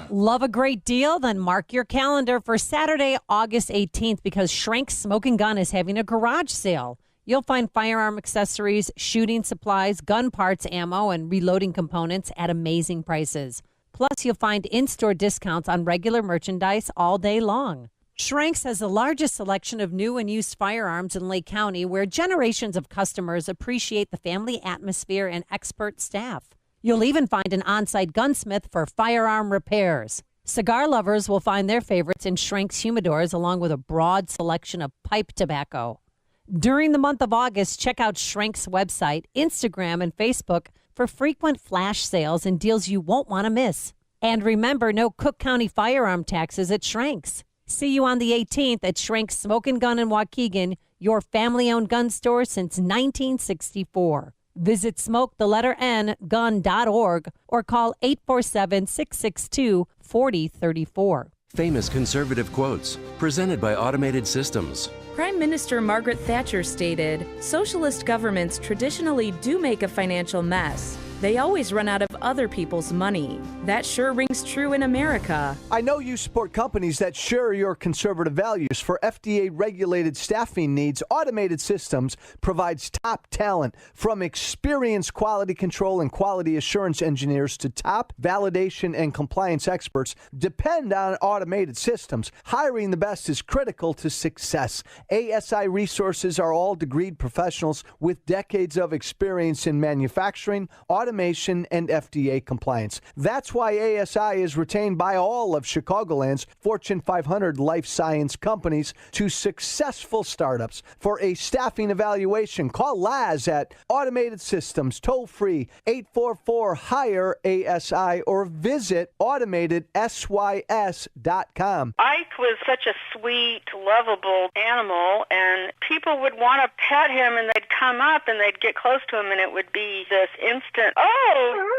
Love a great deal? Then mark your calendar for Saturday, August 18th, because Schrank's Smoke & Gun is having a garage sale. You'll find firearm accessories, shooting supplies, gun parts, ammo, and reloading components at amazing prices. Plus, you'll find in-store discounts on regular merchandise all day long. Schrank's has the largest selection of new and used firearms in Lake County, where generations of customers appreciate the family atmosphere and expert staff. You'll even find an on-site gunsmith for firearm repairs. Cigar lovers will find their favorites in Schrank's humidors, along with a broad selection of pipe tobacco. During the month of August, check out Schrank's website, Instagram, and Facebook for frequent flash sales and deals you won't want to miss. And remember, no Cook County firearm taxes at Schrank's. See you on the 18th at Schrank's Smoke & Gun in Waukegan, your family-owned gun store since 1964. Visit smokethelettern.gun.org or call 847-662-4034. Famous conservative quotes, presented by Automated Systems. Prime Minister Margaret Thatcher stated, "Socialist governments traditionally do make a financial mess. They always run out of other people's money. That sure rings true in America." I know you support companies that share your conservative values. For FDA-regulated staffing needs, Automated Systems provides top talent, from experienced quality control and quality assurance engineers to top validation and compliance experts. Depend on Automated Systems. Hiring the best is critical to success. ASI resources are all degreed professionals with decades of experience in manufacturing, automation, and FDA compliance. That's why ASI is retained by all of Chicagoland's Fortune 500 life science companies to successful startups. For a staffing evaluation, call Laz at Automated Systems, toll-free 844-HIRE-ASI, or visit AutomatedSYS.com. Ike was such a sweet, lovable animal, and people would want to pet him, and they'd come up and they'd get close to him, and it would be this instant, "Oh!"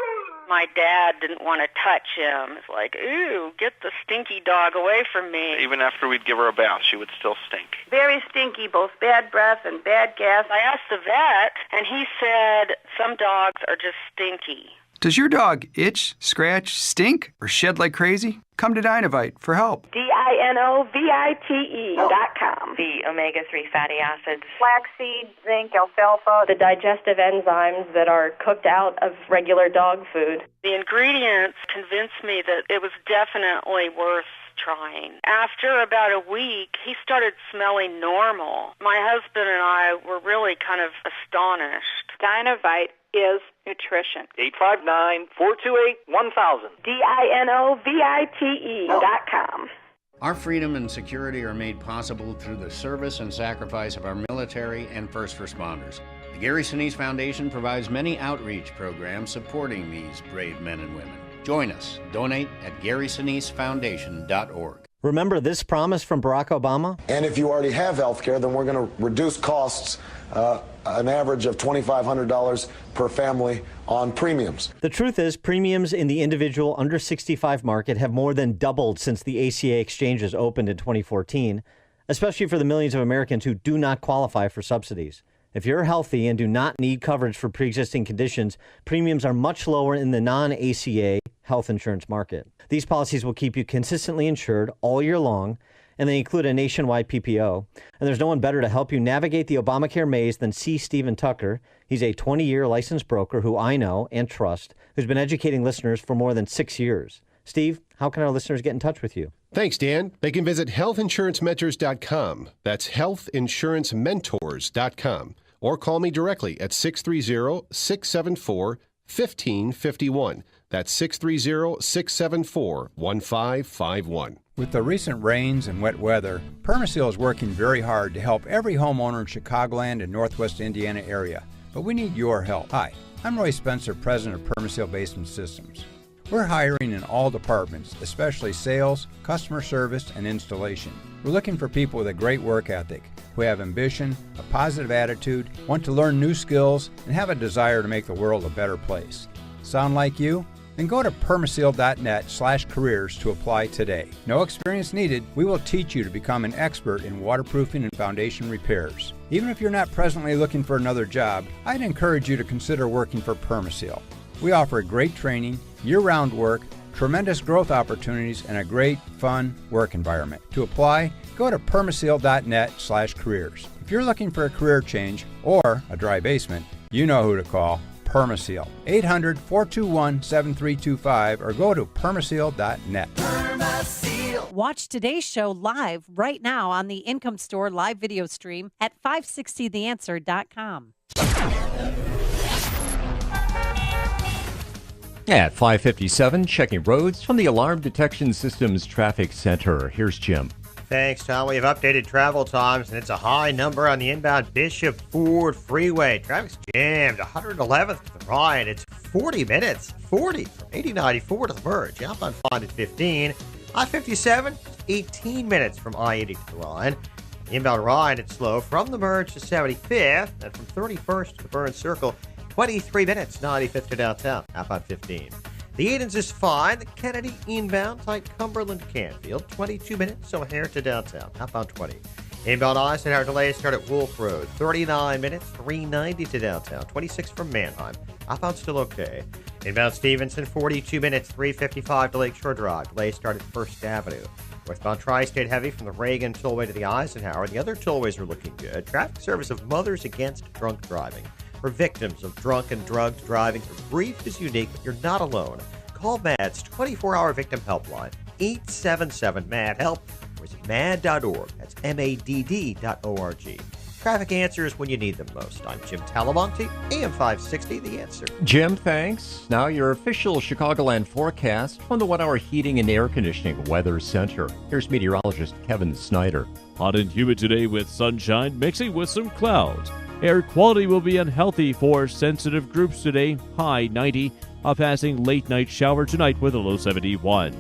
My dad didn't want to touch him. It's like, "Ooh, get the stinky dog away from me." Even after we'd give her a bath, she would still stink. Very stinky, both bad breath and bad gas. I asked the vet, and he said some dogs are just stinky. Does your dog itch, scratch, stink, or shed like crazy? Come to Dinovite for help. DINOVITE.com. The omega-3 fatty acids. Flaxseed, zinc, alfalfa, the digestive enzymes that are cooked out of regular dog food. The ingredients convinced me that it was definitely worth trying. After about a week, he started smelling normal. My husband and I were really kind of astonished. Dinovite is nutrition. 859-428-1000. DINOVITE.com. Our freedom and security are made possible through the service and sacrifice of our military and first responders. The Gary Sinise Foundation provides many outreach programs supporting these brave men and women. Join us. Donate at GarySiniseFoundation.org. Remember this promise from Barack Obama? And if you already have health care, then we're going to reduce costs an average of $2,500 per family on premiums. The truth is, premiums in the individual under 65 market have more than doubled since the ACA exchanges opened in 2014, especially for the millions of Americans who do not qualify for subsidies. If you're healthy and do not need coverage for pre-existing conditions, premiums are much lower in the non-ACA health insurance market. These policies will keep you consistently insured all year long, and they include a nationwide PPO. And there's no one better to help you navigate the Obamacare maze than C. Stephen Tucker. He's a 20-year licensed broker who I know and trust, who's been educating listeners for more than 6 years. Steve, how can our listeners get in touch with you? Thanks, Dan. They can visit healthinsurancementors.com. That's healthinsurancementors.com. Or call me directly at 630-674-1551. That's 630-674-1551. With the recent rains and wet weather, Permaseal is working very hard to help every homeowner in Chicagoland and Northwest Indiana area. But we need your help. Hi, I'm Roy Spencer, president of Permaseal Basement Systems. We're hiring in all departments, especially sales, customer service, and installation. We're looking for people with a great work ethic, who have ambition, a positive attitude, want to learn new skills, and have a desire to make the world a better place. Sound like you? Then go to permaseal.net/careers to apply today. No experience needed. We will teach you to become an expert in waterproofing and foundation repairs. Even if you're not presently looking for another job, I'd encourage you to consider working for Permaseal. We offer great training, year-round work, tremendous growth opportunities, and a great, fun work environment. To apply, go to permaseal.net/careers. If you're looking for a career change or a dry basement, you know who to call. Permaseal. 800-421-7325 or go to permaseal.net. Permaseal. Watch today's show live right now on the Income Store live video stream at 560theanswer.com. At 5:57, checking roads from the Alarm Detection Systems Traffic Center. Here's Jim. Thanks, Tom. We have updated travel times, and it's a high number on the inbound Bishop Ford Freeway. Traffic's jammed, 111th to the right. It's 40 minutes, 40 from 8094 to the merge. Outbound 5 at 15. I-57, 18 minutes from I-80 to the line. The inbound ride, it's slow from the merge to 75th, and from 31st to the Burn Circle. 23 minutes, 95th to downtown, outbound 15. The Edens is fine. The Kennedy inbound, tight Cumberland Canfield, 22 minutes, O'Hare to downtown, outbound 20. Inbound Eisenhower delays start at Wolf Road, 39 minutes, 390 to downtown, 26 from Manheim, outbound still okay. Inbound Stevenson, 42 minutes, 355 to Lakeshore Drive, delays start at First Avenue. Northbound Tri-State heavy from the Reagan tollway to the Eisenhower. The other tollways are looking good. Traffic service of Mothers Against Drunk Driving. For victims of drunk and drugged driving, your brief is unique, but you're not alone. Call MADD's 24-hour victim helpline, 877-MADD-HELP, or visit MADD.org. That's MADD.org. Traffic answers when you need them most. I'm Jim Talamonte, AM 560, The Answer. Jim, thanks. Now your official Chicagoland forecast from the 1 Hour Heating and Air Conditioning Weather Center. Here's meteorologist Kevin Snyder. Hot and humid today with sunshine mixing with some clouds. Air quality will be unhealthy for sensitive groups today, high 90. A passing late night shower tonight with a low 71.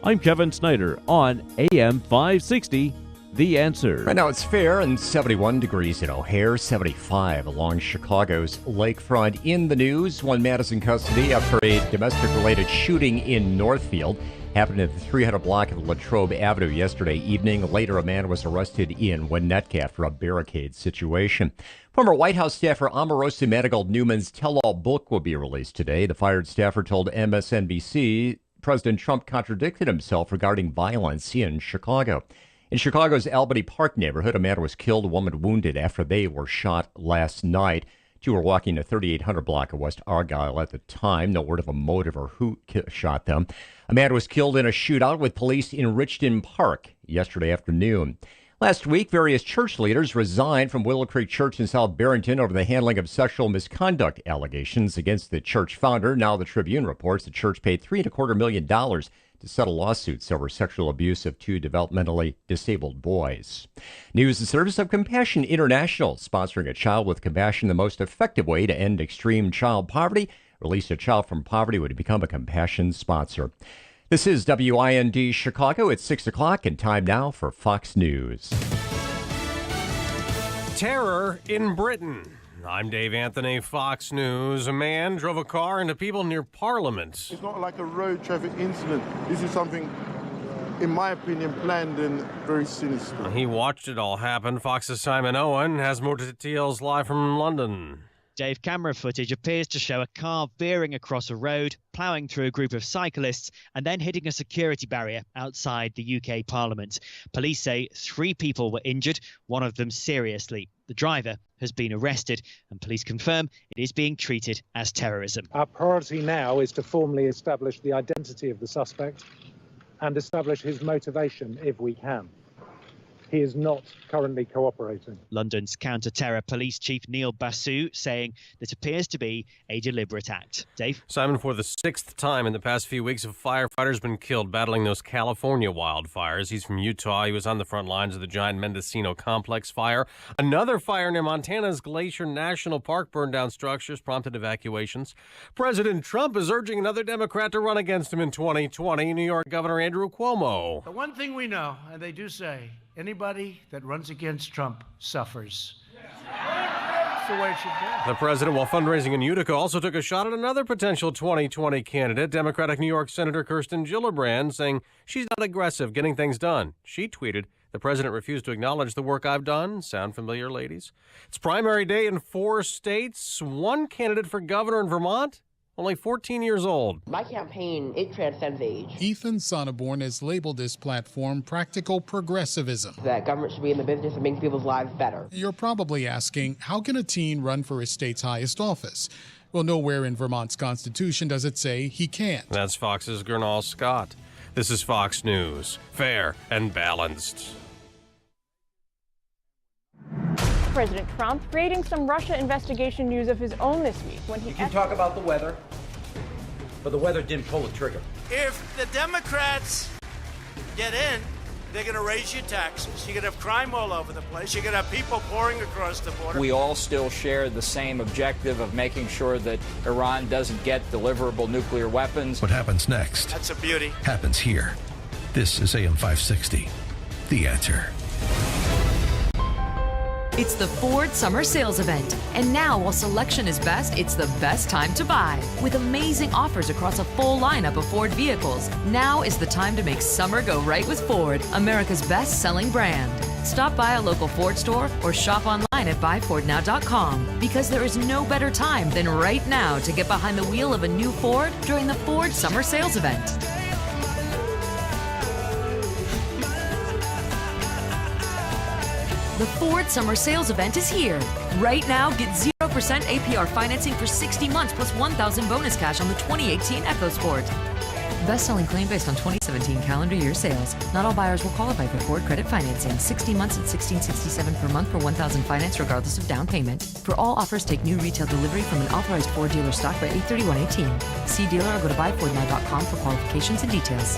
I'm Kevin Snyder on AM 560, The Answer. Right now it's fair and 71 degrees in O'Hare, 75 along Chicago's lakefront. In the news, one man is in custody after a domestic-related shooting in Northfield. Happened at the 300 block of Latrobe Avenue yesterday evening. Later, a man was arrested in Winnetka after a barricade situation. Former White House staffer Omarosa Manigault Newman's tell-all book will be released today. The fired staffer told MSNBC President Trump contradicted himself regarding violence in Chicago. In Chicago's Albany Park neighborhood, a man was killed, a woman wounded after they were shot last night. Two were walking the 3800 block of West Argyle at the time. No word of a motive or who shot them. A man was killed in a shootout with police in Richton Park yesterday afternoon. Last week, various church leaders resigned from Willow Creek Church in South Barrington over the handling of sexual misconduct allegations against the church founder. Now the Tribune reports the church paid $3.25 million to settle lawsuits over sexual abuse of two developmentally disabled boys. News and service of Compassion International, sponsoring a child with compassion, the most effective way to end extreme child poverty. Release a child from poverty would become a Compassion sponsor. This is WIND Chicago. It's 6 o'clock and time now for Fox News. Terror in Britain. I'm Dave Anthony, Fox News. A man drove a car into people near Parliament. It's not like a road traffic incident. This is something, in my opinion, planned and very sinister. He watched it all happen. Fox's Simon Owen has more details live from London. Dave, camera footage appears to show a car veering across a road, ploughing through a group of cyclists, and then hitting a security barrier outside the UK Parliament. Police say 3 people were injured, one of them seriously. The driver has been arrested, and police confirm it is being treated as terrorism. Our priority now is to formally establish the identity of the suspect and establish his motivation if we can. He is not currently cooperating. London's counter-terror police chief Neil Basu saying this appears to be a deliberate act. Dave? Simon, for the 6th time in the past few weeks, a firefighter's been killed battling those California wildfires. He's from Utah. He was on the front lines of the giant Mendocino Complex fire. Another fire near Montana's Glacier National Park burned down structures, prompted evacuations. President Trump is urging another Democrat to run against him in 2020. New York Governor Andrew Cuomo. The one thing we know, and they do say, anybody that runs against Trump suffers. That's the way it should be. The president, while fundraising in Utica, also took a shot at another potential 2020 candidate, Democratic New York Senator Kirsten Gillibrand, saying she's not aggressive getting things done. She tweeted, "The president refused to acknowledge the work I've done." Sound familiar, ladies? It's primary day in 4 states. One candidate for governor in Vermont, only 14 years old. My campaign, it transcends age. Ethan Sonneborn has labeled this platform practical progressivism. That government should be in the business of making people's lives better. You're probably asking, how can a teen run for his state's highest office? Well, nowhere in Vermont's constitution does it say he can't. That's Fox's Gernal Scott. This is Fox News, fair and balanced. President Trump creating some Russia investigation news of his own this week when he... You can talk about the weather, but the weather didn't pull the trigger. If the Democrats get in, they're going to raise your taxes. You're going to have crime all over the place. You're going to have people pouring across the border. We all still share the same objective of making sure that Iran doesn't get deliverable nuclear weapons. What happens next? That's a beauty. Happens here. This is AM 560, The Answer. It's the Ford Summer Sales Event. And now, while selection is best, it's the best time to buy. With amazing offers across a full lineup of Ford vehicles, now is the time to make summer go right with Ford, America's best-selling brand. Stop by a local Ford store or shop online at buyfordnow.com, because there is no better time than right now to get behind the wheel of a new Ford during the Ford Summer Sales Event. The Ford Summer Sales Event is here. Right now, get 0% APR financing for 60 months plus $1,000 bonus cash on the 2018 EcoSport. Best-selling claim based on 2017 calendar year sales. Not all buyers will qualify for Ford credit financing. 60 months at $1,667 per month for $1,000 finance regardless of down payment. For all offers, take new retail delivery from an authorized Ford dealer stock by 8/31/18. See dealer or go to buyfordnow.com for qualifications and details.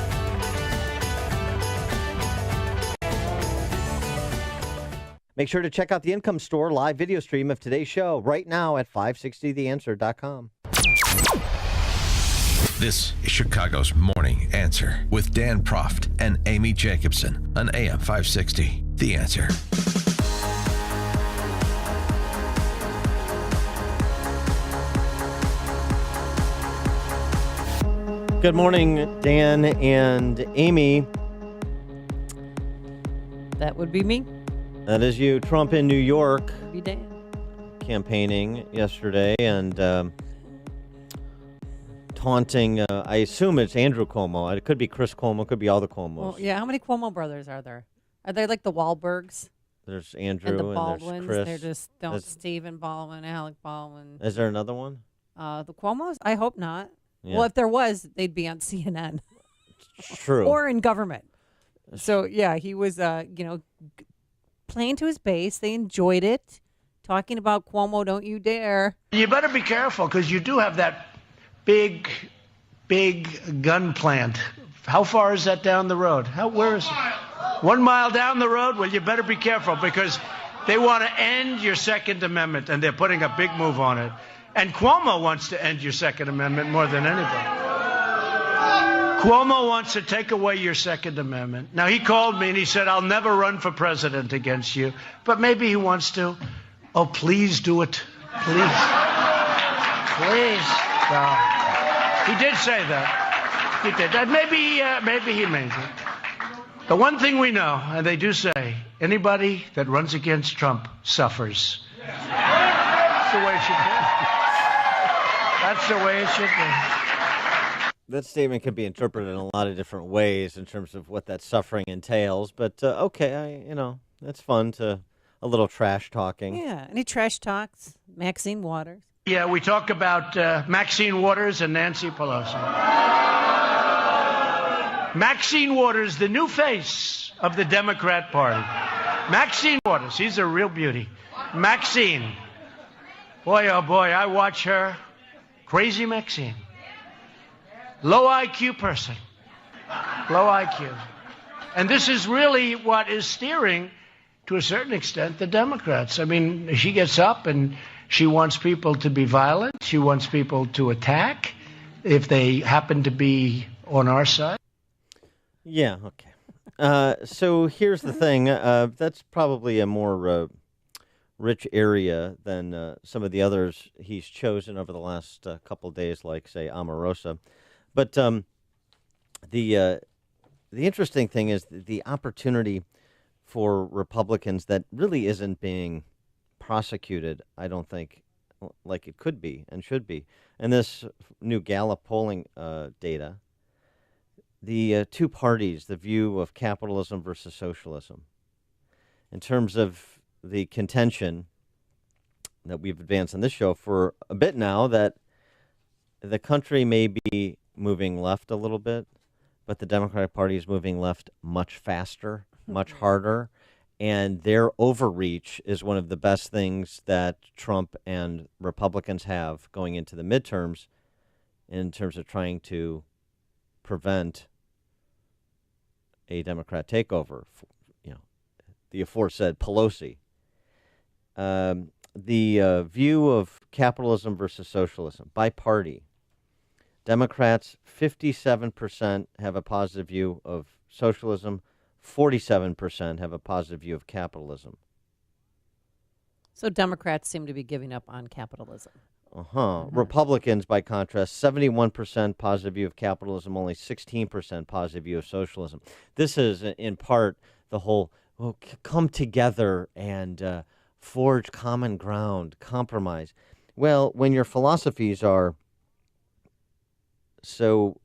Make sure to check out the Income Store live video stream of today's show right now at 560theanswer.com. This is Chicago's Morning Answer with Dan Proft and Amy Jacobson on AM 560. The Answer. Good morning, Dan and Amy. That would be me. That is you. Trump in New York. Be Dan. Campaigning yesterday and taunting, I assume it's Andrew Cuomo. It could be Chris Cuomo. It could be all the Cuomos. Well, yeah, how many Cuomo brothers are there? Are they like the Wahlbergs? There's Andrew and the and Baldwins. there's Chris. They're just Stephen Baldwin, Alec Baldwin. Is there another one? The Cuomos? I hope not. Yeah. Well, if there was, they'd be on CNN. True. Or in government. So, yeah, he was, playing to his base. They enjoyed it. Talking about Cuomo, don't you dare. You better be careful because you do have that big gun plant. How far is that down the road? Where is it? 1 mile down the road? Well, you better be careful because they want to end your Second Amendment and they're putting a big move on it. And Cuomo wants to end your Second Amendment more than anybody. Cuomo wants to take away your Second Amendment. Now, he called me and he said, I'll never run for president against you. But maybe he wants to. Oh, please do it. Please. Please. No. He did say that. He did that. Maybe he means it. The one thing we know, and they do say, anybody that runs against Trump suffers. That's the way it should be. That's the way it should be. That statement can be interpreted in a lot of different ways in terms of what that suffering entails. But, okay, that's fun to a little trash talking. Yeah, and he trash talks Maxine Waters. Yeah, we talk about Maxine Waters and Nancy Pelosi. Maxine Waters, the new face of the Democrat Party. Maxine Waters, she's a real beauty. Maxine. Boy, oh boy, I watch her. Crazy Maxine. Low IQ person. Low IQ. And this is really what is steering, to a certain extent, the Democrats. I mean, she gets up and she wants people to be violent. She wants people to attack if they happen to be on our side. Yeah, okay. So here's the thing. That's probably a more rich area than some of the others he's chosen over the last couple days, like, say, Omarosa. But the interesting thing is the opportunity for Republicans that really isn't being prosecuted, I don't think, like it could be and should be. And this new Gallup polling data, the two parties, the view of capitalism versus socialism, in terms of the contention that we've advanced on this show for a bit now, that the country may be moving left a little bit, but the Democratic Party is moving left much faster, much harder, and their overreach is one of the best things that Trump and Republicans have going into the midterms in terms of trying to prevent a Democrat takeover, the aforesaid Pelosi. The view of capitalism versus socialism by party. Democrats, 57% have a positive view of socialism. 47% have a positive view of capitalism. So Democrats seem to be giving up on capitalism. Republicans, by contrast, 71% positive view of capitalism, only 16% positive view of socialism. This is, in part, the whole come together and forge common ground, compromise. Well, when your philosophies are so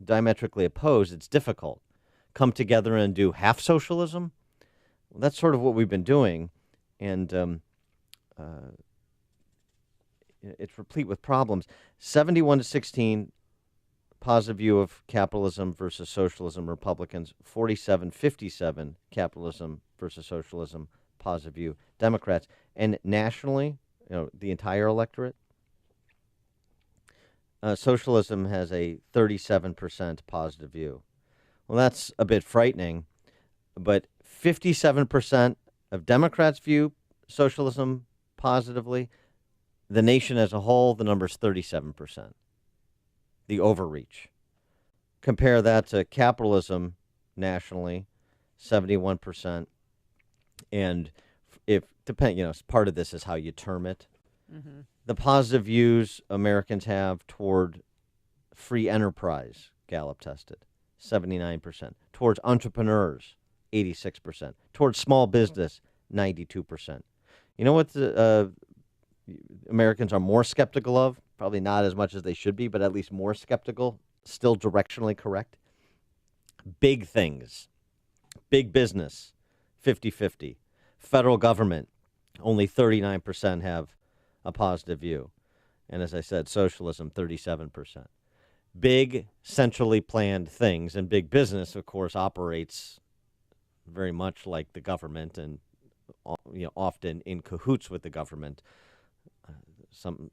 diametrically opposed, it's difficult. Come together and do half socialism? Well, that's sort of what we've been doing, and it's replete with problems. 71-16 positive view of capitalism versus socialism, Republicans. 47-57 capitalism versus socialism, positive view, Democrats. And nationally, the entire electorate, socialism has a 37% positive view. Well, that's a bit frightening, but 57% of Democrats view socialism positively. The nation as a whole, the number's 37%. The overreach. Compare that to capitalism nationally, 71%. And part of this is how you term it. Mm-hmm. The positive views Americans have toward free enterprise, Gallup tested, 79%. Towards entrepreneurs, 86%. Towards small business, 92%. You know what the Americans are more skeptical of? Probably not as much as they should be, but at least more skeptical, still directionally correct. Big things. Big business, 50-50. Federal government, only 39% have a positive view. And as I said, socialism, 37%. Big, centrally planned things, and big business, of course, operates very much like the government and often in cahoots with the government.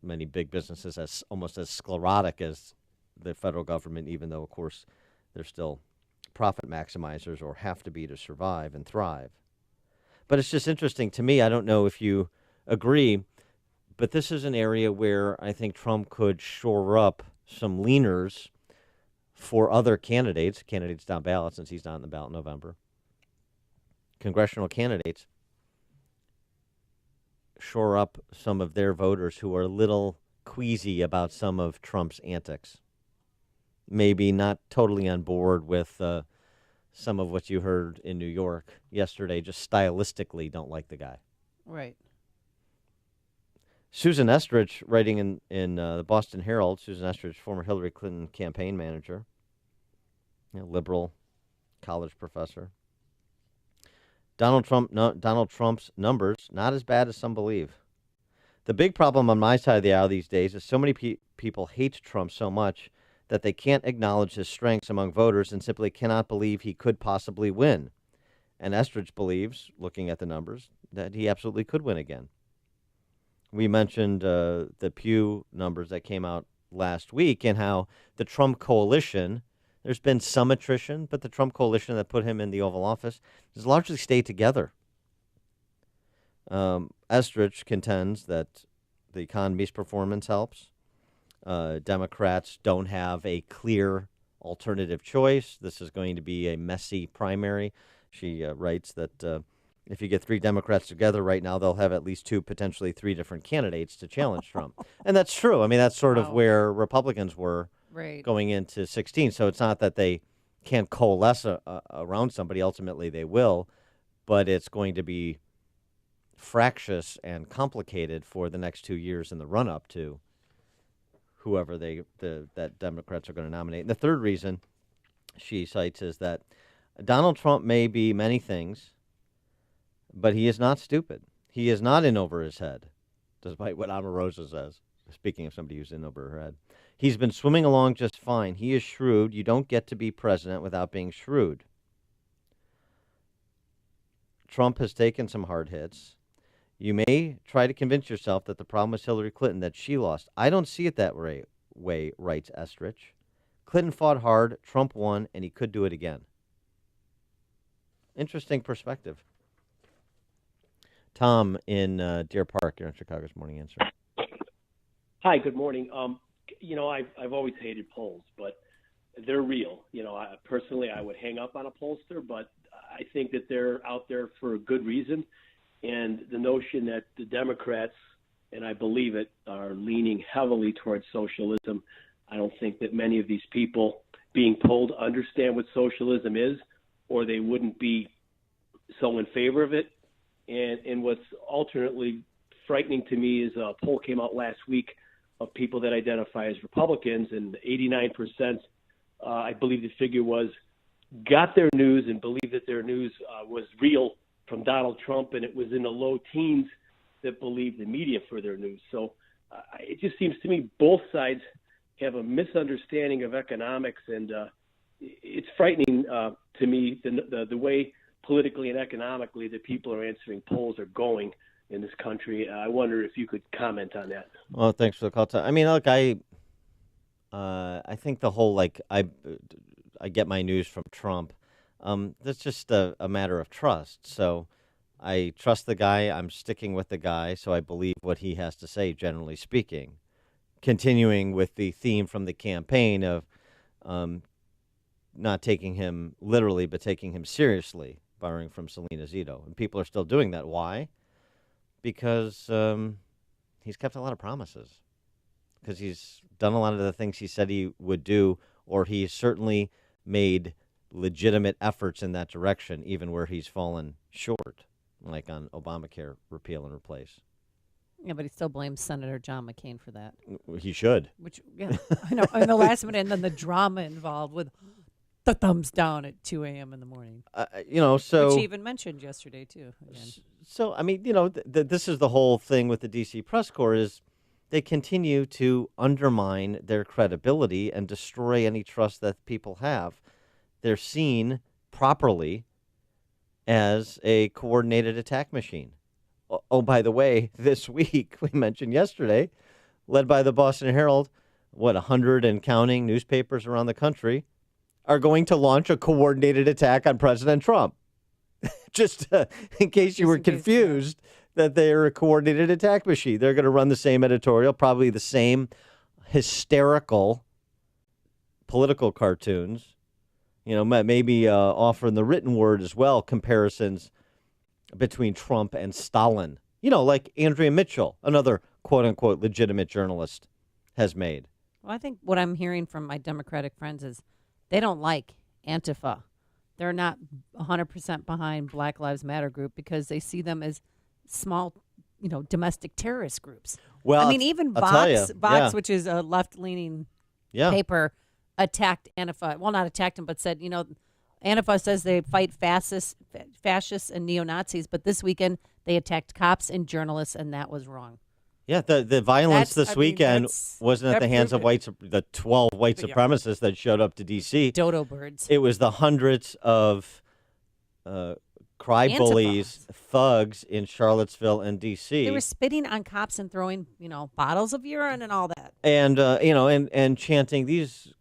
Many big businesses as almost as sclerotic as the federal government, even though, of course, they're still profit maximizers or have to be to survive and thrive. But it's just interesting to me. I don't know if you agree, but this is an area where I think Trump could shore up some leaners for other candidates down ballot, since he's not on the ballot in November. Congressional candidates shore up some of their voters who are a little queasy about some of Trump's antics. Maybe not totally on board with some of what you heard in New York yesterday, just stylistically don't like the guy. Right. Susan Estrich, writing in the Boston Herald, Susan Estrich, former Hillary Clinton campaign manager, liberal college professor. Donald Trump's numbers, not as bad as some believe. The big problem on my side of the aisle these days is so many people hate Trump so much that they can't acknowledge his strengths among voters and simply cannot believe he could possibly win. And Estrich believes, looking at the numbers, that he absolutely could win again. We mentioned the Pew numbers that came out last week and how the Trump coalition, there's been some attrition, but the Trump coalition that put him in the Oval Office has largely stayed together. Estrich contends that the economy's performance helps. Democrats don't have a clear alternative choice. This is going to be a messy primary. She writes that if you get three Democrats together right now, they'll have at least two, potentially three different candidates to challenge Trump. And that's true. I mean, that's sort of where Republicans were going into 16. So it's not that they can't coalesce around somebody. Ultimately, they will. But it's going to be fractious and complicated for the next 2 years in the run-up to whoever that Democrats are going to nominate. And the third reason she cites is that Donald Trump may be many things, but he is not stupid. He is not in over his head, despite what Omarosa says, speaking of somebody who's in over her head. He's been swimming along just fine. He is shrewd. You don't get to be president without being shrewd. Trump has taken some hard hits. You may try to convince yourself that the problem was Hillary Clinton, that she lost. I don't see it that way, writes Estrich. Clinton fought hard, Trump won, and he could do it again. Interesting perspective. Tom in Deer Park, you're on Chicago's Morning Answer. Hi, good morning. I've always hated polls, but they're real. Personally, I would hang up on a pollster, but I think that they're out there for a good reason. and the notion that the Democrats, and I believe it, are leaning heavily towards socialism. I don't think that many of these people being polled understand what socialism is, or they wouldn't be so in favor of it. And what's alternately frightening to me is a poll came out last week of people that identify as Republicans, and 89%, I believe the figure was, got their news and believed that their news was real from Donald Trump, and it was in the low teens that believed the media for their news. So it just seems to me both sides have a misunderstanding of economics, and it's frightening to me the way politically and economically that people are answering polls are going in this country. I wonder if you could comment on that. Well, thanks for the call, Tom. I mean, look, I think the whole, I get my news from Trump. That's just a matter of trust. So I trust the guy. I'm sticking with the guy. So I believe what he has to say, generally speaking. Continuing with the theme from the campaign of not taking him literally, but taking him seriously, borrowing from Selena Zito. And people are still doing that. Why? Because he's kept a lot of promises. Because he's done a lot of the things he said he would do, or he's certainly made legitimate efforts in that direction, even where he's fallen short, like on Obamacare repeal and replace. Yeah, but he still blames Senator John McCain for that. He should. Which, yeah, I know. In the last minute, and then the drama involved with the thumbs down at 2 a.m. in the morning. So... Which he even mentioned yesterday, too. Again. So, I mean, this is the whole thing with the D.C. press corps is they continue to undermine their credibility and destroy any trust that people have. They're seen properly as a coordinated attack machine. Oh, by the way, this week, we mentioned yesterday, led by the Boston Herald, 100 and counting newspapers around the country are going to launch a coordinated attack on President Trump. Just in case you were confused that they're a coordinated attack machine. They're going to run the same editorial, probably the same hysterical political cartoons. Maybe offer in the written word as well, comparisons between Trump and Stalin. Like Andrea Mitchell, another quote-unquote legitimate journalist, has made. Well, I think what I'm hearing from my Democratic friends is they don't like Antifa. They're not 100% behind Black Lives Matter group because they see them as small, domestic terrorist groups. Well, I mean, even Vox, which is a left-leaning paper, attacked Antifa. Well, not attacked him, but said, Antifa says they fight fascists and neo-Nazis, but this weekend they attacked cops and journalists, and that was wrong. Yeah, the violence this weekend wasn't at the hands of the 12 white supremacists that showed up to D.C. Dodo birds. It was the hundreds of cry bullies, thugs in Charlottesville and D.C. They were spitting on cops and throwing, bottles of urine and all that. And, and chanting these,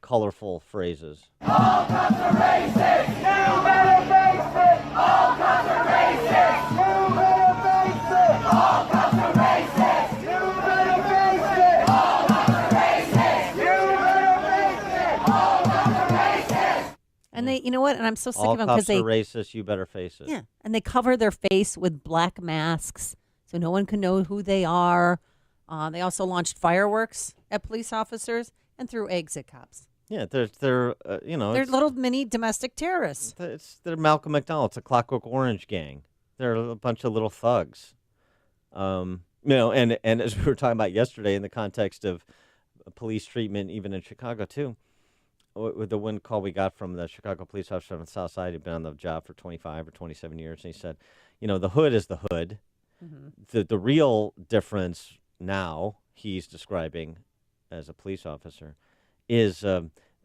colorful phrases. All cops are racist! You better face it! All cops are racist! You better face it! All cops are racist! You better face it! All cops are racist! You better face it! All cops are racist! And they, and I'm so sick All of them because cops are racist. You better face it. Yeah, and they cover their face with black masks so no one can know who they are. They also launched fireworks at police officers and threw eggs at cops. Yeah, they're little mini domestic terrorists. They're Malcolm McDowell. It's a Clockwork Orange gang. They're a bunch of little thugs. And as we were talking about yesterday in the context of police treatment, even in Chicago too, with the one call we got from the Chicago police officer on the South Side, who'd been on the job for 25 or 27 years, and he said, the hood is the hood. Mm-hmm. The real difference now he's describing as a police officer is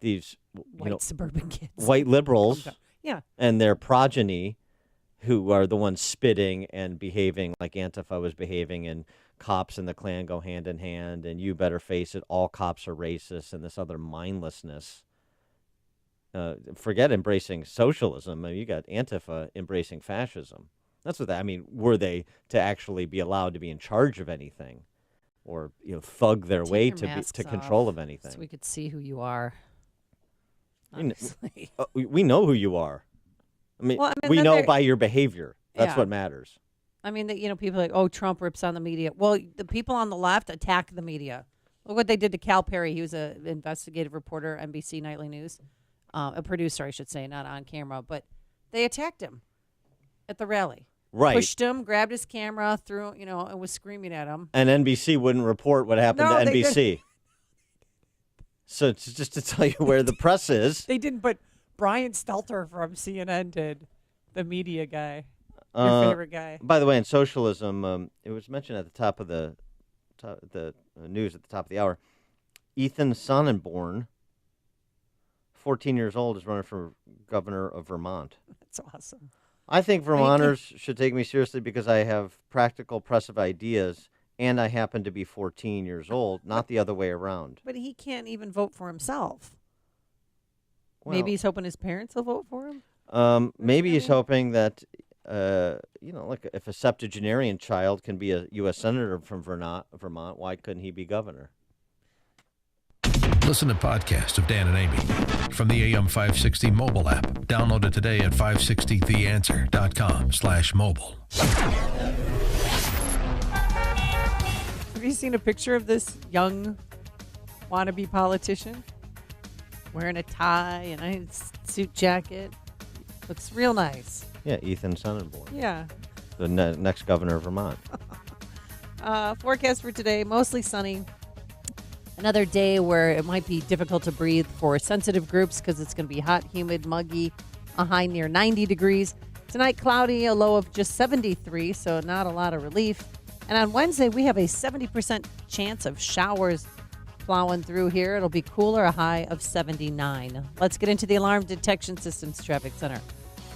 these white suburban kids, white liberals, yeah, and their progeny, who are the ones spitting and behaving like Antifa was behaving, and cops and the Klan go hand in hand, and you better face it, all cops are racist, and this other mindlessness. Forget embracing socialism. I mean, you got Antifa embracing fascism. That's what were they to actually be allowed to be in charge of anything, or thug their way to control of anything? So we could see who you are. We know who you are. We know by your behavior. That's Yeah. what matters. I mean, people are like, oh, Trump rips on the media. Well, the people on the left attack the media. Look what they did to Cal Perry. He was an investigative reporter, NBC Nightly News, a producer, I should say, not on camera. But they attacked him at the rally. Right. Pushed him, grabbed his camera, threw, and was screaming at him. And NBC wouldn't report what happened No, to they NBC. So it's just to tell you where the press is. They didn't, but Brian Stelter from CNN did, the media guy, your favorite guy. By the way, in socialism, it was mentioned at the top of the news at the top of the hour. Ethan Sonnenborn, 14 years old, is running for governor of Vermont. That's awesome. I think Vermonters should take me seriously because I have practical, impressive ideas, and I happen to be 14 years old, not the other way around. But he can't even vote for himself. Well, maybe he's hoping his parents will vote for him? Maybe he's hoping that, like if a septuagenarian child can be a U.S. Senator from Vermont, why couldn't he be governor? Listen to podcasts of Dan and Amy from the AM 560 mobile app. Download it today at 560theanswer.com/mobile. Have you seen a picture of this young wannabe politician wearing a tie and a suit jacket? Looks real nice. Yeah, Ethan Sonnenborn. Yeah. The next governor of Vermont. Forecast for today, mostly sunny. Another day where it might be difficult to breathe for sensitive groups because it's going to be hot, humid, muggy, a high near 90 degrees. Tonight, cloudy, a low of just 73, so not a lot of relief. And on Wednesday, we have a 70% chance of showers plowing through here. It'll be cooler, a high of 79. Let's get into the Alarm Detection Systems Traffic Center.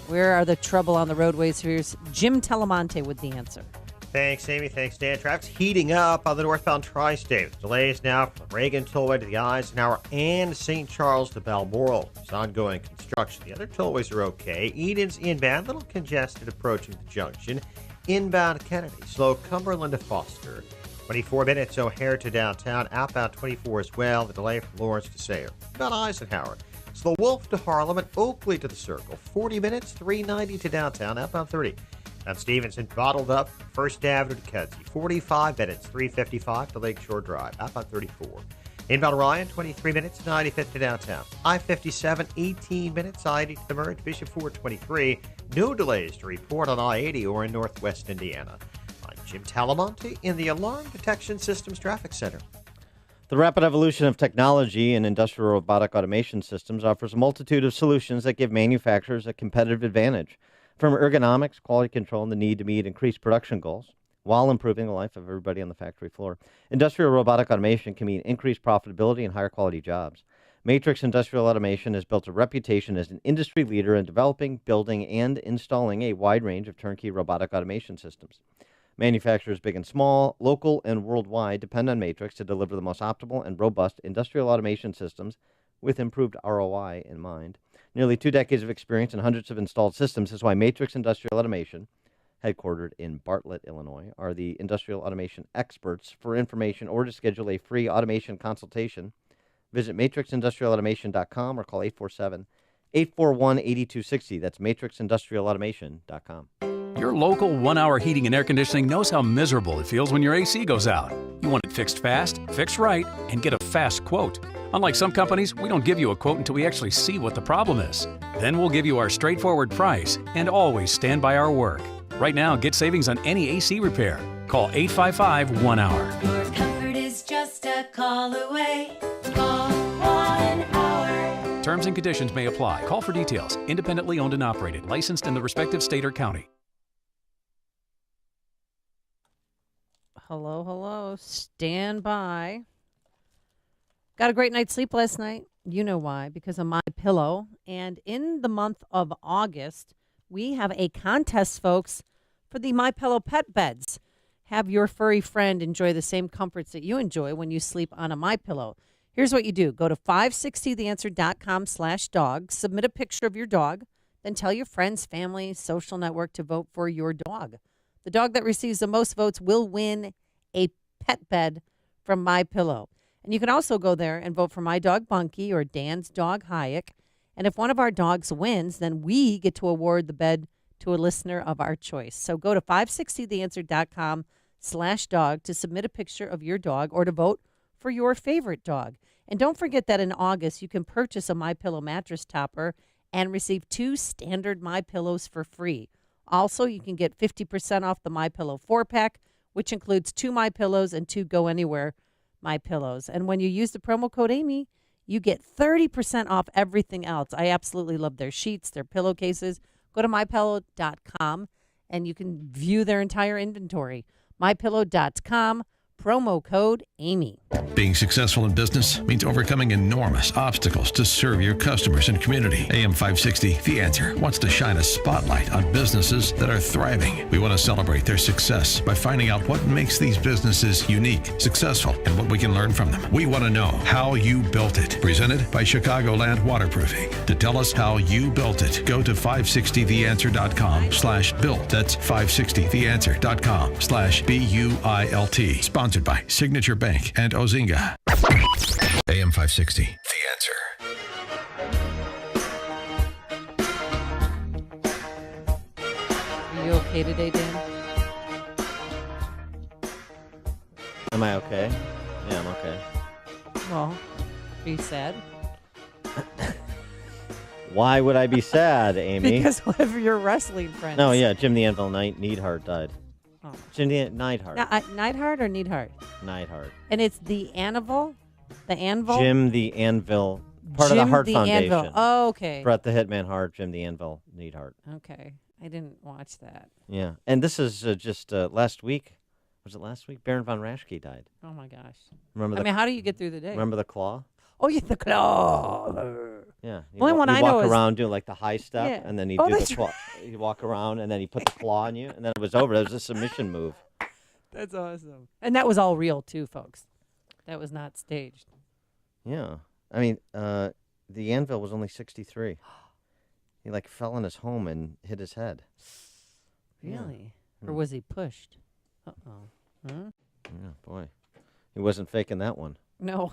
Where are the trouble on the roadways? Here's Jim Telemonte with the answer. Thanks, Amy. Thanks, Dan. Traffic's heating up on the northbound tri-state. Delays now from Reagan Tollway to the Eisenhower and St. Charles to Balmoral. There's ongoing construction. The other tollways are okay. Eden's inbound, a little congested approaching the junction. Inbound Kennedy, slow Cumberland to Foster. 24 minutes O'Hare to downtown. Outbound 24 as well. The delay from Lawrence to Sayre. About Eisenhower. Slow Wolf to Harlem and Oakley to the Circle. 40 minutes, 390 to downtown. Outbound 30. Now Stevenson bottled up First Avenue to Kedzie. 45 minutes, 355 to Lakeshore Drive. Outbound 34. Inbound Ryan, 23 minutes, 95th to downtown. I-57, 18 minutes, I-80 to the Merge. Bishop Ford, 23. No delays to report on I-80 or in Northwest Indiana. I'm Jim Talamonte in the Alarm Detection Systems Traffic Center. The rapid evolution of technology and industrial robotic automation systems offers a multitude of solutions that give manufacturers a competitive advantage. From ergonomics, quality control, and the need to meet increased production goals, while improving the life of everybody on the factory floor, industrial robotic automation can mean increased profitability and higher quality jobs. Matrix Industrial Automation has built a reputation as an industry leader in developing, building, and installing a wide range of turnkey robotic automation systems. Manufacturers big and small, local and worldwide, depend on Matrix to deliver the most optimal and robust industrial automation systems with improved ROI in mind. Nearly 2 decades of experience and hundreds of installed systems is why Matrix Industrial Automation, headquartered in Bartlett, Illinois, are the industrial automation experts. For information or to schedule a free automation consultation, visit matrixindustrialautomation.com or call 847-841-8260. That's matrixindustrialautomation.com. Your local 1-hour heating and air conditioning knows how miserable it feels when your AC goes out. You want it fixed fast, fixed right, and get a fast quote. Unlike some companies, we don't give you a quote until we actually see what the problem is. Then we'll give you our straightforward price and always stand by our work. Right now, get savings on any AC repair. Call 855-1-HOUR. Your comfort is just a call away. Call 1-HOUR. Terms and conditions may apply. Call for details. Independently owned and operated. Licensed in the respective state or county. Hello, hello. Stand by. Got a great night's sleep last night. You know why, because of MyPillow. And in the month of August, we have a contest, folks, for the MyPillow pet beds. Have your furry friend enjoy the same comforts that you enjoy when you sleep on a MyPillow. Here's what you do. Go to 560theanswer.com/dog. Submit a picture of your dog. Then tell your friends, family, social network to vote for your dog. The dog that receives the most votes will win a pet bed from MyPillow. And you can also go there and vote for my dog, Bunky, or Dan's dog, Hayek. And if one of our dogs wins, then we get to award the bed to a listener of our choice. So go to 560theanswer.com/dog to submit a picture of your dog or to vote for your favorite dog. And don't forget that in August, you can purchase a MyPillow mattress topper and receive 2 standard MyPillows for free. Also, you can get 50% off the MyPillow 4-pack, which includes 2 MyPillows and 2 Go Anywhere MyPillows. And when you use the promo code Amy, you get 30% off everything else. I absolutely love their sheets, their pillowcases. Go to MyPillow.com, and you can view their entire inventory. MyPillow.com, promo code Amy. Being successful in business means overcoming enormous obstacles to serve your customers and community. AM 560, The Answer, wants to shine a spotlight on businesses that are thriving. We want to celebrate their success by finding out what makes these businesses unique, successful, and what we can learn from them. We want to know how you built it. Presented by Chicagoland Waterproofing. To tell us how you built it, go to 560theanswer.com/built. That's 560theanswer.com/BUILT. Sponsored by Signature Bank and Ozinga. AM 560, The Answer. Are you okay today, Dan? Am I okay? Yeah, I'm okay. Well, are you sad? Why would I be sad, Amy? Because one of your wrestling friends. No, yeah, Jim the Anvil Neidhart died. Oh. Jim the Neidhart. Neidhart or Neidhart? Neidhart. And it's the Anvil? The Anvil? Jim the Anvil. Part of the Hart Foundation. Anvil. Oh, okay. Bret the Hitman Hart, Jim the Anvil Neidhart. Okay. I didn't watch that. Yeah. And this is just last week. Was it last week? Baron von Raschke died. Oh, my gosh. Remember how do you get through the day? Remember the claw? Oh, yeah, the claw. Yeah. The only one I know walk is... around doing like the high step, Yeah. and then he'd do the claw. He'd walk around, and then he'd put the claw on you, and then it was over. It was a submission move. That's awesome. And that was all real, too, folks. That was not staged. Yeah. I mean, the Anvil was only 63. He, fell in his home and hit his head. Really? Yeah. Or was he pushed? Uh-oh. Huh? Yeah, boy. He wasn't faking that one. No.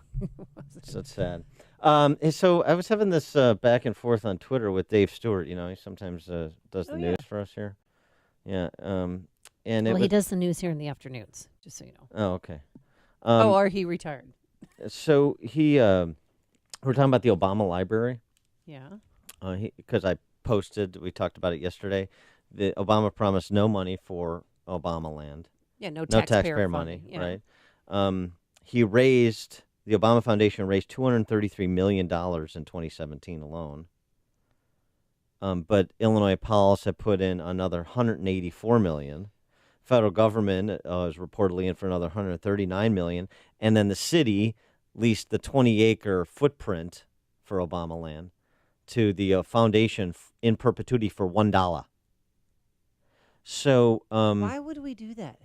That's sad. So I was having this back and forth on Twitter with Dave Stewart. You know, he sometimes does the news for us here. Yeah. He does the news here in the afternoons, just so you know. Oh, okay. Or he retired. So we're talking about the Obama Library. Yeah. Because we talked about it yesterday. The Obama promised no money for Obama land. Yeah, no taxpayer money, right? The Obama Foundation raised $233 million in 2017 alone. But Illinois Pulse had put in another $184 million. Federal government is reportedly in for another $139 million. And then the city leased the 20-acre footprint for Obama land to the foundation in perpetuity for $1. So why would we do that?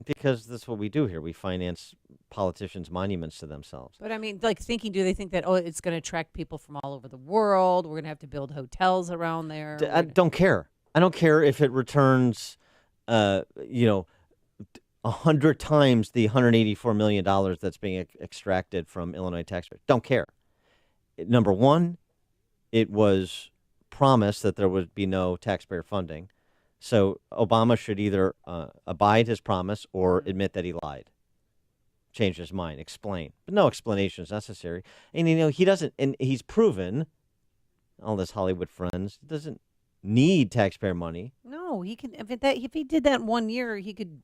Because that's what we do here. We finance politicians' monuments to themselves. But I mean, do they think that, it's going to attract people from all over the world? We're going to have to build hotels around there. I don't care. I don't care if it returns, 100 times the $184 million that's being extracted from Illinois taxpayers. Don't care. Number one, it was promised that there would be no taxpayer funding. So Obama should either abide his promise or admit that he lied, change his mind, explain. But no explanation is necessary. And, he doesn't, and he's proven, all this Hollywood friends, he doesn't need taxpayer money. No, he can. If he did that in 1 year, he could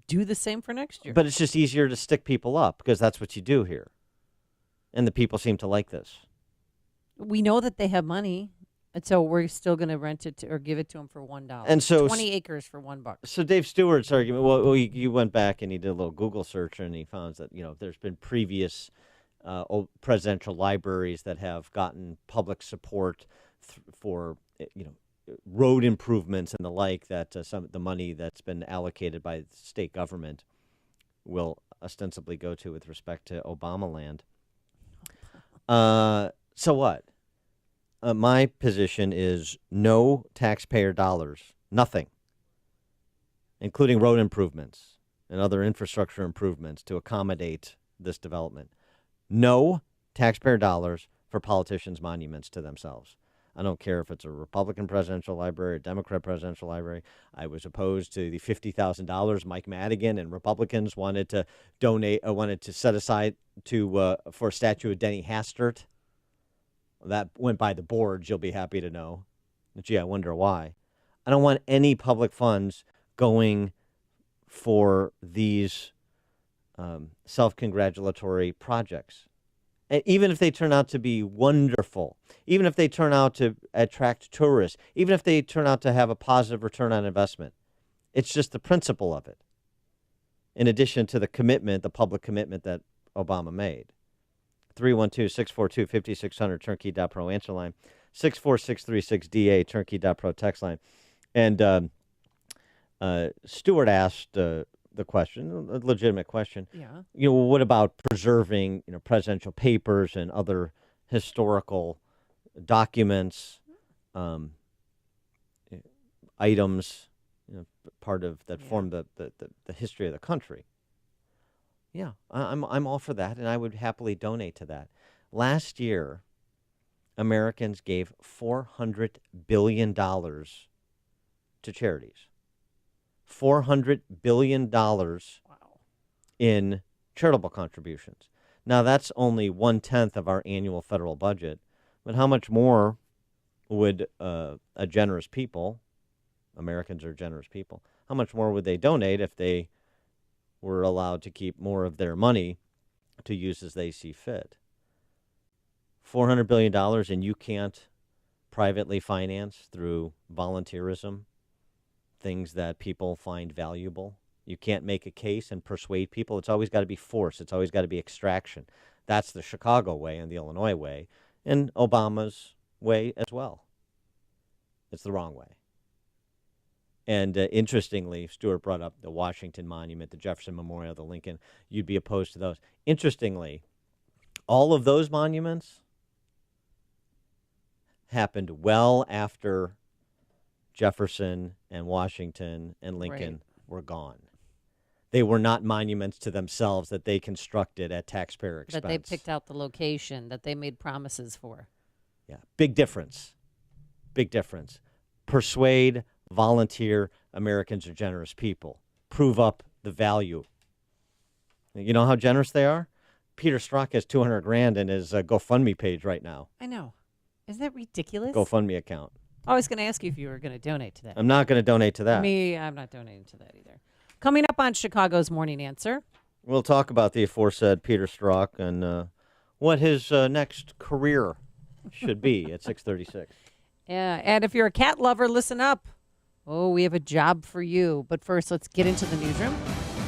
do the same for next year. But it's just easier to stick people up because that's what you do here. And the people seem to like this. We know that they have money. And so we're still going to rent it or give it to him for $1. And so 20 acres for $1. So Dave Stewart's argument, he went back and he did a little Google search and he found that, there's been previous presidential libraries that have gotten public support for, road improvements and the like, that some of the money that's been allocated by the state government will ostensibly go to with respect to Obama land. So what? My position is no taxpayer dollars, nothing, including road improvements and other infrastructure improvements to accommodate this development. No taxpayer dollars for politicians' monuments to themselves. I don't care if it's a Republican presidential library or Democrat presidential library. I was opposed to the $50,000 Mike Madigan and Republicans wanted to wanted to set aside for a statue of Denny Hastert. That went by the boards, you'll be happy to know. Gee, I wonder why. I don't want any public funds going for these self-congratulatory projects. And even if they turn out to be wonderful, even if they turn out to attract tourists, even if they turn out to have a positive return on investment, it's just the principle of it. In addition to the commitment, the public commitment that Obama made. 312-642-5600, turnkey.pro answer line. 64636DA, turnkey.pro text line. And Stuart asked the question, a legitimate question. Yeah. What about preserving, presidential papers and other historical documents, items, part of that form the history of the country? Yeah, I'm all for that, and I would happily donate to that. Last year, Americans gave $400 billion to charities. $400 billion in charitable contributions. Now, that's only 1/10 of our annual federal budget, but how much more would a generous people, Americans are generous people, how much more would they donate if they were allowed to keep more of their money to use as they see fit? $400 billion, and you can't privately finance through volunteerism things that people find valuable. You can't make a case and persuade people. It's always got to be force. It's always got to be extraction. That's the Chicago way and the Illinois way, and Obama's way as well. It's the wrong way. And interestingly, Stuart brought up the Washington Monument, the Jefferson Memorial, the Lincoln. You'd be opposed to those. Interestingly, all of those monuments happened well after Jefferson and Washington and Lincoln were gone. They were not monuments to themselves that they constructed at taxpayer expense. That they picked out the location, that they made promises for. Yeah, big difference. Big difference. Persuade, volunteer, Americans are generous people. Prove up the value. You know how generous they are? Peter Strzok has $200,000 in his GoFundMe page right now. I know. Isn't that ridiculous? GoFundMe account. I was going to ask you if you were going to donate to that. I'm not going to donate to that. I'm not donating to that either. Coming up on Chicago's Morning Answer. We'll talk about the aforesaid Peter Strzok and what his next career should be at 6:36. Yeah, and if you're a cat lover, listen up. Oh, we have a job for you. But first, let's get into the newsroom.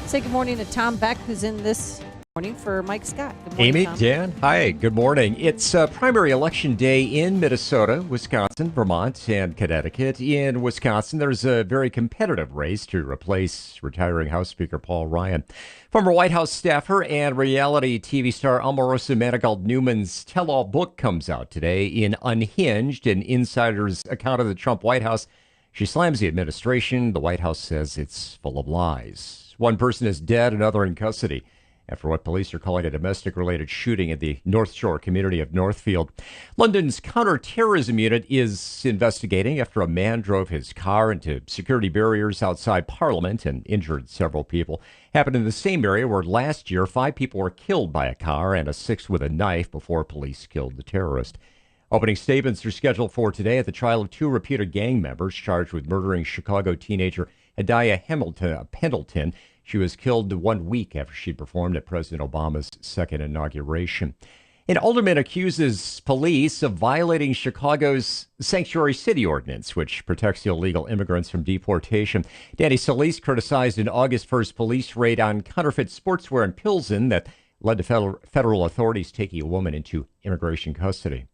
Say good morning to Tom Beck, who's in this morning for Mike Scott. Good morning, Amy, Tom. Dan, hi, good morning. It's primary election day in Minnesota, Wisconsin, Vermont, and Connecticut. In Wisconsin, there's a very competitive race to replace retiring House Speaker Paul Ryan. Former White House staffer and reality TV star Omarosa Manigault-Newman's tell-all book comes out today in Unhinged, an insider's account of the Trump White House. She slams the administration. The White House says it's full of lies. One person is dead, another in custody after what police are calling a domestic-related shooting at the North Shore community of Northfield. London's counter-terrorism unit is investigating after a man drove his car into security barriers outside Parliament and injured several people. Happened in the same area where last year 5 people were killed by a car and a 6th with a knife before police killed the terrorist. Opening statements are scheduled for today at the trial of 2 reputed gang members charged with murdering Chicago teenager Adiah Pendleton. She was killed 1 week after she performed at President Obama's second inauguration. An alderman accuses police of violating Chicago's Sanctuary City Ordinance, which protects illegal immigrants from deportation. Danny Solis criticized an August 1st police raid on counterfeit sportswear in Pilsen that led to federal authorities taking a woman into immigration custody.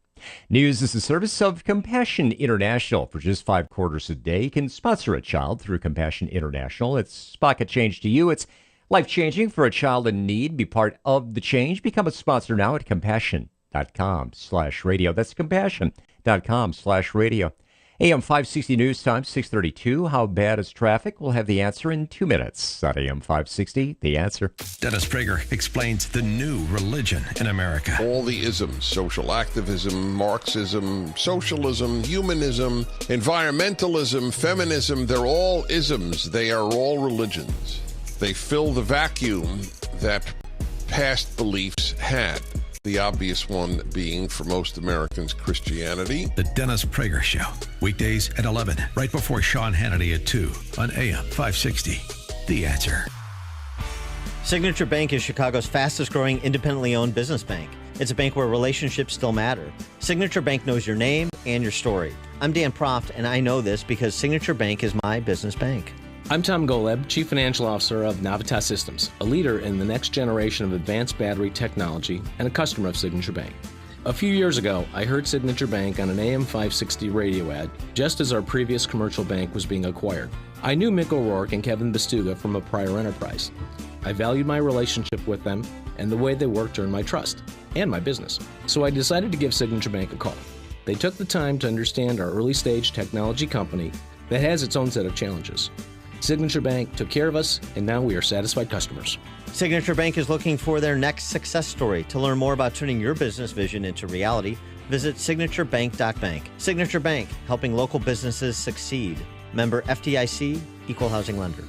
News is the service of Compassion International. For just $5 a day, you can sponsor a child through Compassion International. It's pocket change to you. It's life-changing for a child in need. Be part of the change. Become a sponsor now at compassion.com/radio. That's compassion.com/radio. AM 560 news time, 6:32. How bad is traffic? We'll have the answer in 2 minutes on AM 560. The answer. Dennis Prager explains the new religion in America. All the isms, social activism, Marxism, socialism, humanism, environmentalism, feminism, they're all isms. They are all religions. They fill the vacuum that past beliefs had. The obvious one being, for most Americans, Christianity. The Dennis Prager Show. Weekdays at 11, right before Sean Hannity at 2 on AM 560. The Answer. Signature Bank is Chicago's fastest growing independently owned business bank. It's a bank where relationships still matter. Signature Bank knows your name and your story. I'm Dan Proft, and I know this because Signature Bank is my business bank. I'm Tom Goleb, Chief Financial Officer of Navitas Systems, a leader in the next generation of advanced battery technology and a customer of Signature Bank. A few years ago, I heard Signature Bank on an AM 560 radio ad, just as our previous commercial bank was being acquired. I knew Mick O'Rourke and Kevin Bastuga from a prior enterprise. I valued my relationship with them and the way they worked to earn my trust and my business. So I decided to give Signature Bank a call. They took the time to understand our early stage technology company that has its own set of challenges. Signature Bank took care of us, and now we are satisfied customers. Signature Bank is looking for their next success story. To learn more about turning your business vision into reality, visit signaturebank.bank. Signature Bank, helping local businesses succeed. Member FDIC, Equal Housing Lender.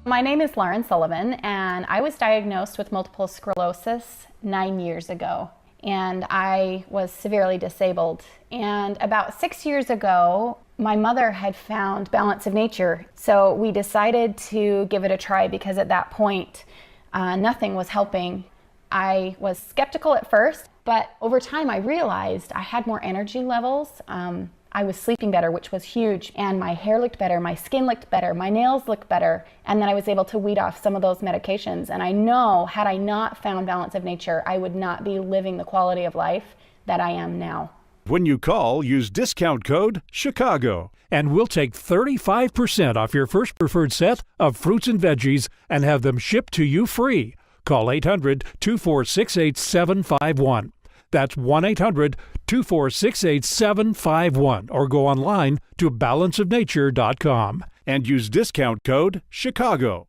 My name is Lauren Sullivan, and I was diagnosed with multiple sclerosis 9 years ago, and I was severely disabled. And about 6 years ago, my mother had found Balance of Nature, so we decided to give it a try because at that point, nothing was helping. I was skeptical at first, but over time I realized I had more energy levels. I was sleeping better, which was huge, and my hair looked better, my skin looked better, my nails looked better, and then I was able to weed off some of those medications. And I know, had I not found Balance of Nature, I would not be living the quality of life that I am now. When you call, use discount code CHICAGO, and we'll take 35% off your first preferred set of fruits and veggies and have them shipped to you free. Call 800-246-8751. That's 1-800-246-8751, or go online to balanceofnature.com and use discount code CHICAGO.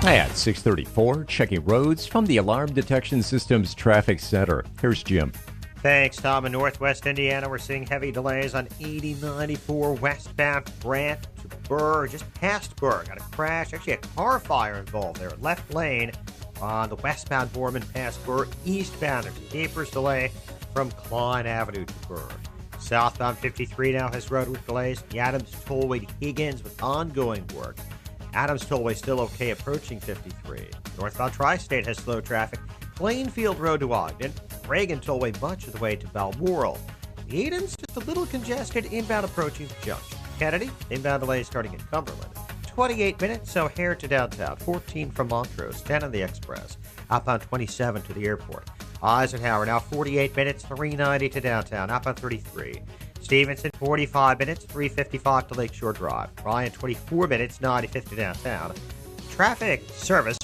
At 6:34, checking roads from the Alarm Detection Systems Traffic Center. Here's Jim. Thanks, Tom. In northwest Indiana, we're seeing heavy delays on 8094 westbound Grant to Burr, just past Burr. Got a crash, actually a car fire involved there. Left lane on the westbound Borman past Burr. Eastbound, there's a Capers delay from Klein Avenue to Burr. Southbound 53 now has roadway delays. The Adams Tollway to Higgins with ongoing work. Adams Tollway still okay approaching 53. Northbound Tri-State has slow traffic. Plainfield Road to Ogden. Reagan Tollway much of the way to Balmoral. Eden's just a little congested inbound approaching the junction. Kennedy, inbound delay starting in Cumberland. 28 minutes, O'Hare to downtown. 14 from Montrose. 10 on the Express. Outbound 27 to the airport. Eisenhower now 48 minutes. 390 to downtown. Outbound 33. Stevenson, 45 minutes, 355 to Lakeshore Drive. Ryan, 24 minutes, 95 to downtown. Traffic service,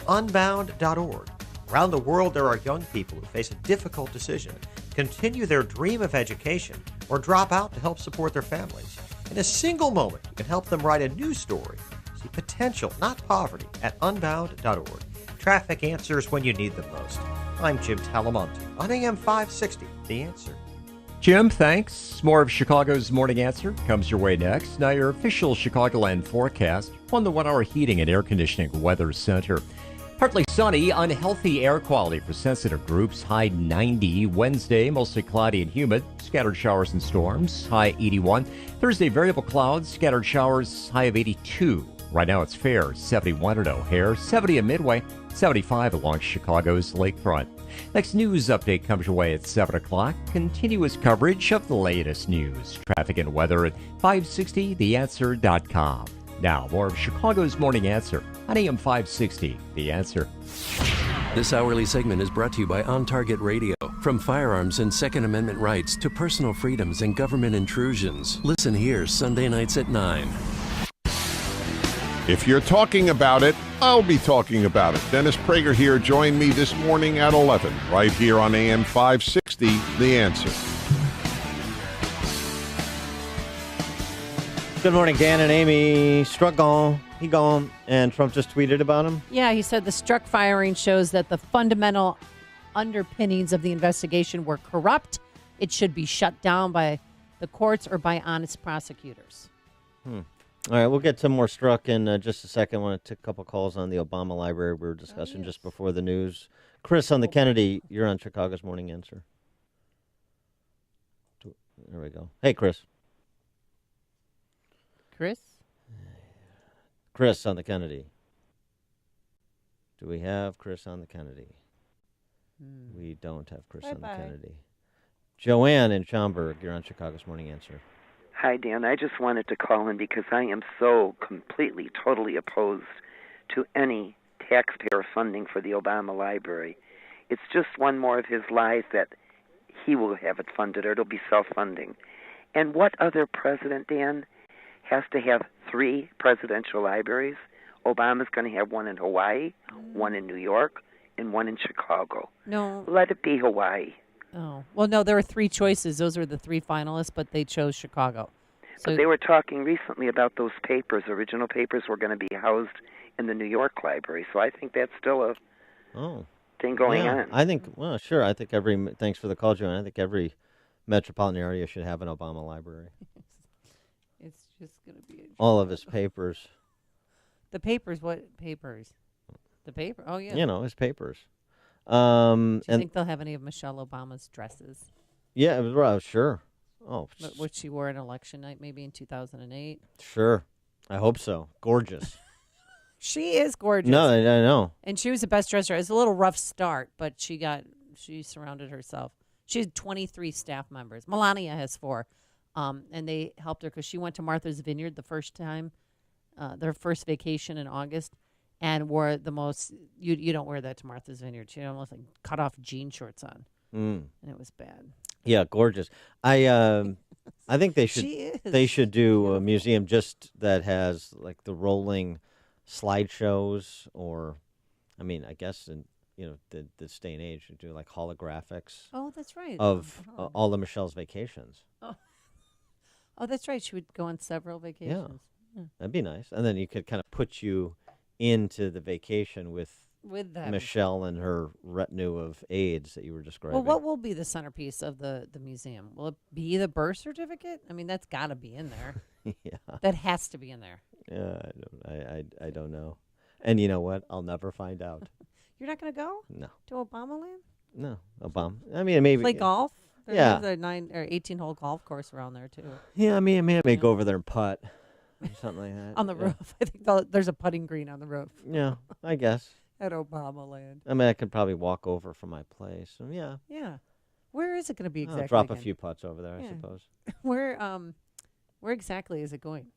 unbound.org. Around the world, there are young people who face a difficult decision: continue their dream of education or drop out to help support their families. In a single moment, you can help them write a new story. See potential, not poverty, at unbound.org. Traffic answers when you need them most. I'm Jim Talamonte on AM 560, The Answer. Jim, thanks. More of Chicago's Morning Answer comes your way next. Now your official Chicagoland forecast on the 1-hour heating and air conditioning weather center. Partly sunny, unhealthy air quality for sensitive groups. High 90. Wednesday, mostly cloudy and humid. Scattered showers and storms. High 81. Thursday, variable clouds. Scattered showers. High of 82. Right now it's fair. 71 at O'Hare. 70 at Midway. 75 along Chicago's lakefront. Next news update comes your way at 7 o'clock. Continuous coverage of the latest news, traffic, and weather at 560theanswer.com. Now, more of Chicago's Morning Answer on AM 560, The Answer. This hourly segment is brought to you by On Target Radio. From firearms and Second Amendment rights to personal freedoms and government intrusions. Listen here Sunday nights at 9. If you're talking about it, I'll be talking about it. Dennis Prager here. Join me this morning at 11, right here on AM 560, The Answer. Good morning, Dan and Amy. Struck gone. He gone. And Trump just tweeted about him. Yeah, he said the Strzok firing shows that the fundamental underpinnings of the investigation were corrupt. It should be shut down by the courts or by honest prosecutors. All right, we'll get to more Strzok in just a second. I want to take a couple calls on the Obama Library we were discussing just before the news. Chris on the Kennedy, you're on Chicago's Morning Answer. There we go. Hey, Chris. Chris on the Kennedy. Do we have Chris on the Kennedy? We don't have Chris on the Kennedy. Joanne in Schaumburg, you're on Chicago's Morning Answer. Hi, Dan. I just wanted to call in because I am so completely, totally opposed to any taxpayer funding for the Obama Library. It's just one more of his lies that he will have it funded or it'll be self-funding. And what other president, Dan, has to have 3 presidential libraries? Obama's going to have one in Hawaii, one in New York, and one in Chicago. No. Let it be Hawaii. Oh. Well, no, there were 3 choices. Those were the 3 finalists, but they chose Chicago. But they were talking recently about those papers. Original papers were going to be housed in the New York Library. So I think that's still a thing going on. I think, well, sure. I think thanks for the call, Joanne. I think every metropolitan area should have an Obama Library. It's just going to be all of his papers. The papers? What papers? The paper? Oh, yeah. You know, his papers. Do you think they'll have any of Michelle Obama's dresses? Yeah, well, sure. Oh, what she wore on election night, maybe in 2008. Sure, I hope so. Gorgeous. She is gorgeous. No, I know. And she was the best dresser. It was a little rough start, but she surrounded herself. She had 23 staff members. Melania has 4, and they helped her because she went to Martha's Vineyard the first time, their first vacation in August. And wore the most, you don't wear that to Martha's Vineyard. She had almost like cut off jean shorts on. And it was bad. Yeah, gorgeous. I think they should do a museum just that has like the rolling slideshows, or I mean, I guess in this day and age, you do like holographics. Oh, that's right. Of all of Michelle's vacations. Oh, that's right. She would go on several vacations. Yeah. That'd be nice. And then you could kind of put you into the vacation with them. Michelle and her retinue of aides that you were describing. Well, what will be the centerpiece of the museum? Will it be the birth certificate? I mean, that's got to be in there. Yeah. That has to be in there. Yeah, I don't know. And you know what? I'll never find out. You're not going to go? No. To Obama Land? No, Obama. I mean, maybe play golf. There's a 9 or 18-hole golf course around there too. Yeah, I may go over there and putt or something like that. On the roof. I think there's a putting green on the roof. Yeah, I guess. At Obama Land. I mean, I could probably walk over from my place. So, yeah. Yeah. Where is it going to be exactly? I'll drop again? a few putts over there, I suppose. Where exactly is it going?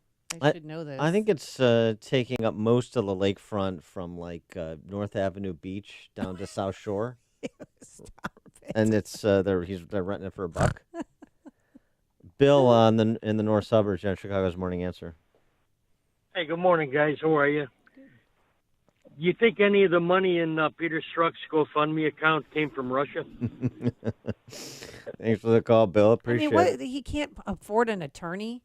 I should know this. I think it's taking up most of the lakefront from like North Avenue Beach down to South Shore. Stop it. And it's they're renting it for $1. Bill in the north suburbs, Chicago's Morning Answer. Hey, good morning, guys. How are you? You think any of the money in Peter Strzok's GoFundMe account came from Russia? Thanks for the call, Bill. Appreciate it. He can't afford an attorney?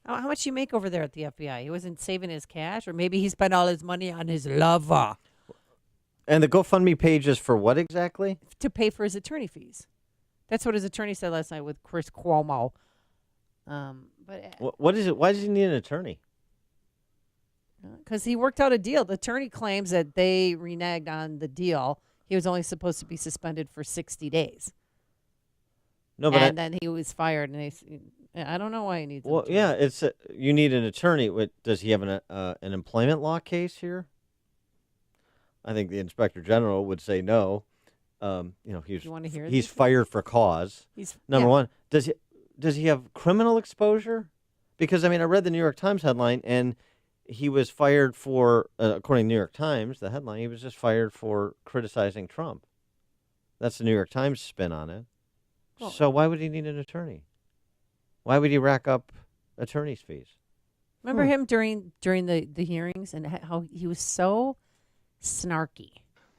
How much you make over there at the FBI? He wasn't saving his cash, or maybe he spent all his money on his lover. And the GoFundMe page is for what exactly? To pay for his attorney fees. That's what his attorney said last night with Chris Cuomo. What is it? Why does he need an attorney? Because he worked out a deal. The attorney claims that they reneged on the deal. He was only supposed to be suspended for 60 days. No, but then he was fired, and I don't know why he needs. Well, yeah, you need an attorney. Does he have an employment law case here? I think the Inspector General would say no. He's fired for cause. Number one. Does he have criminal exposure? Because I read the New York Times headline, and he was fired for, according to the New York Times, the headline, he was just fired for criticizing Trump. That's the New York Times spin on it. Well, so why would he need an attorney? Why would he rack up attorney's fees? Remember him during the hearings and how he was so snarky.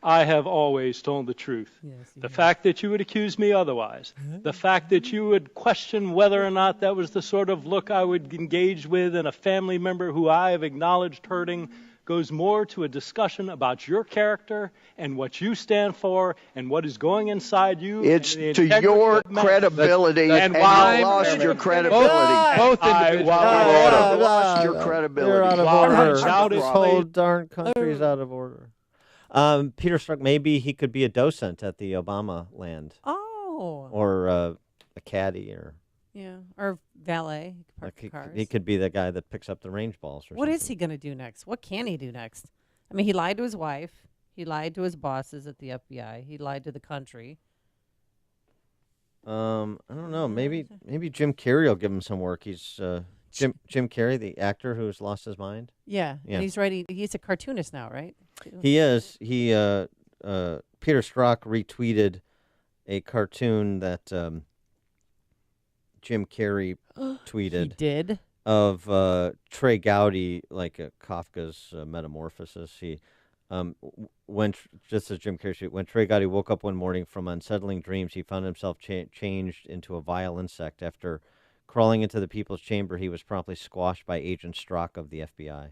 I have always told the truth. The fact that you would accuse me otherwise, the fact that you would question whether or not that was the sort of look I would engage with in a family member who I have acknowledged hurting, goes more to a discussion about your character and what you stand for and what is going inside you. It's to your credibility, and you lost your credibility. Both individuals lost your credibility. You're out of order. This whole darn country's out of order. Peter Strzok, maybe he could be a docent at the Obama land. Oh. Or a caddy, or or valet. He could be the guy that picks up the range balls. Or what something. is he going to do next? What can he do next? I mean, he lied to his wife. He lied to his bosses at the FBI. He lied to the country. I don't know. Maybe Jim Carrey will give him some work. He's Jim Carrey, the actor who's lost his mind. Yeah. And he's writing. He's a cartoonist now, right? He is. Peter Strzok retweeted a cartoon that Jim Carrey tweeted. He did? Of Trey Gowdy, like Kafka's Metamorphosis. He, just as Jim Carrey, when Trey Gowdy woke up one morning from unsettling dreams, he found himself changed into a vile insect. After crawling into the people's chamber, he was promptly squashed by Agent Strzok of the FBI.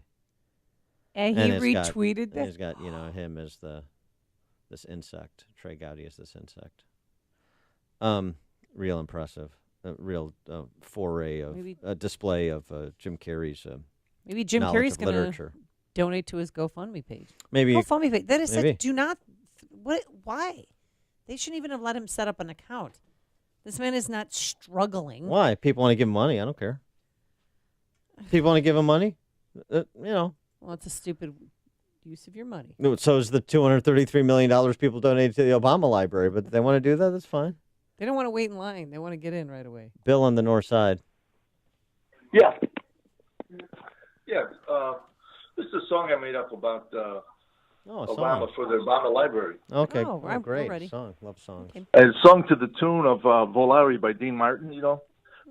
And he retweeted that? And he's got, him as this insect. Trey Gowdy is this insect. Real impressive. A real foray of a display of Jim Carrey's maybe Jim Carrey's going to donate to his GoFundMe page. Maybe GoFundMe page. That is such, do not. What? Why? They shouldn't even have let him set up an account. This man is not struggling. Why? People want to give him money. I don't care. People want to give him money. Well, it's a stupid use of your money. So is the $233 million people donated to the Obama Library, but they want to do that. That's fine. They don't want to wait in line. They want to get in right away. Bill on the north side. Yeah. This is a song I made up about Obama for the Obama Library. Okay, great. Ready. Song. Love songs. Okay. And it's sung to the tune of Volare by Dean Martin,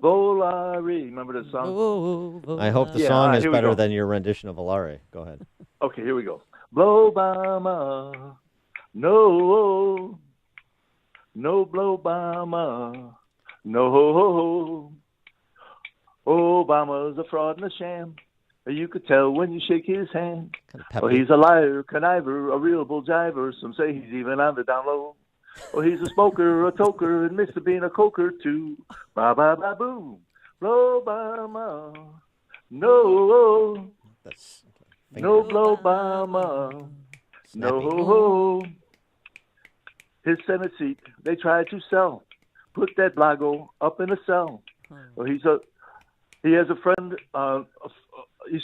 Volare, remember the song? I hope the song is better than your rendition of Volare. Go ahead. Okay, here we go. Obama, no. No Obama, no. Obama's a fraud and a sham. You could tell when you shake his hand. Oh, he's a liar, conniver, a real bulljiver. Some say he's even on the down low. Oh, he's a smoker, a toker, and Mr. Bean a coker too. Ba ba ba boom. Obama, no. No Obama, no. His Senate seat, they tried to sell. Put that Blago up in a cell. Well, he has a friend. He's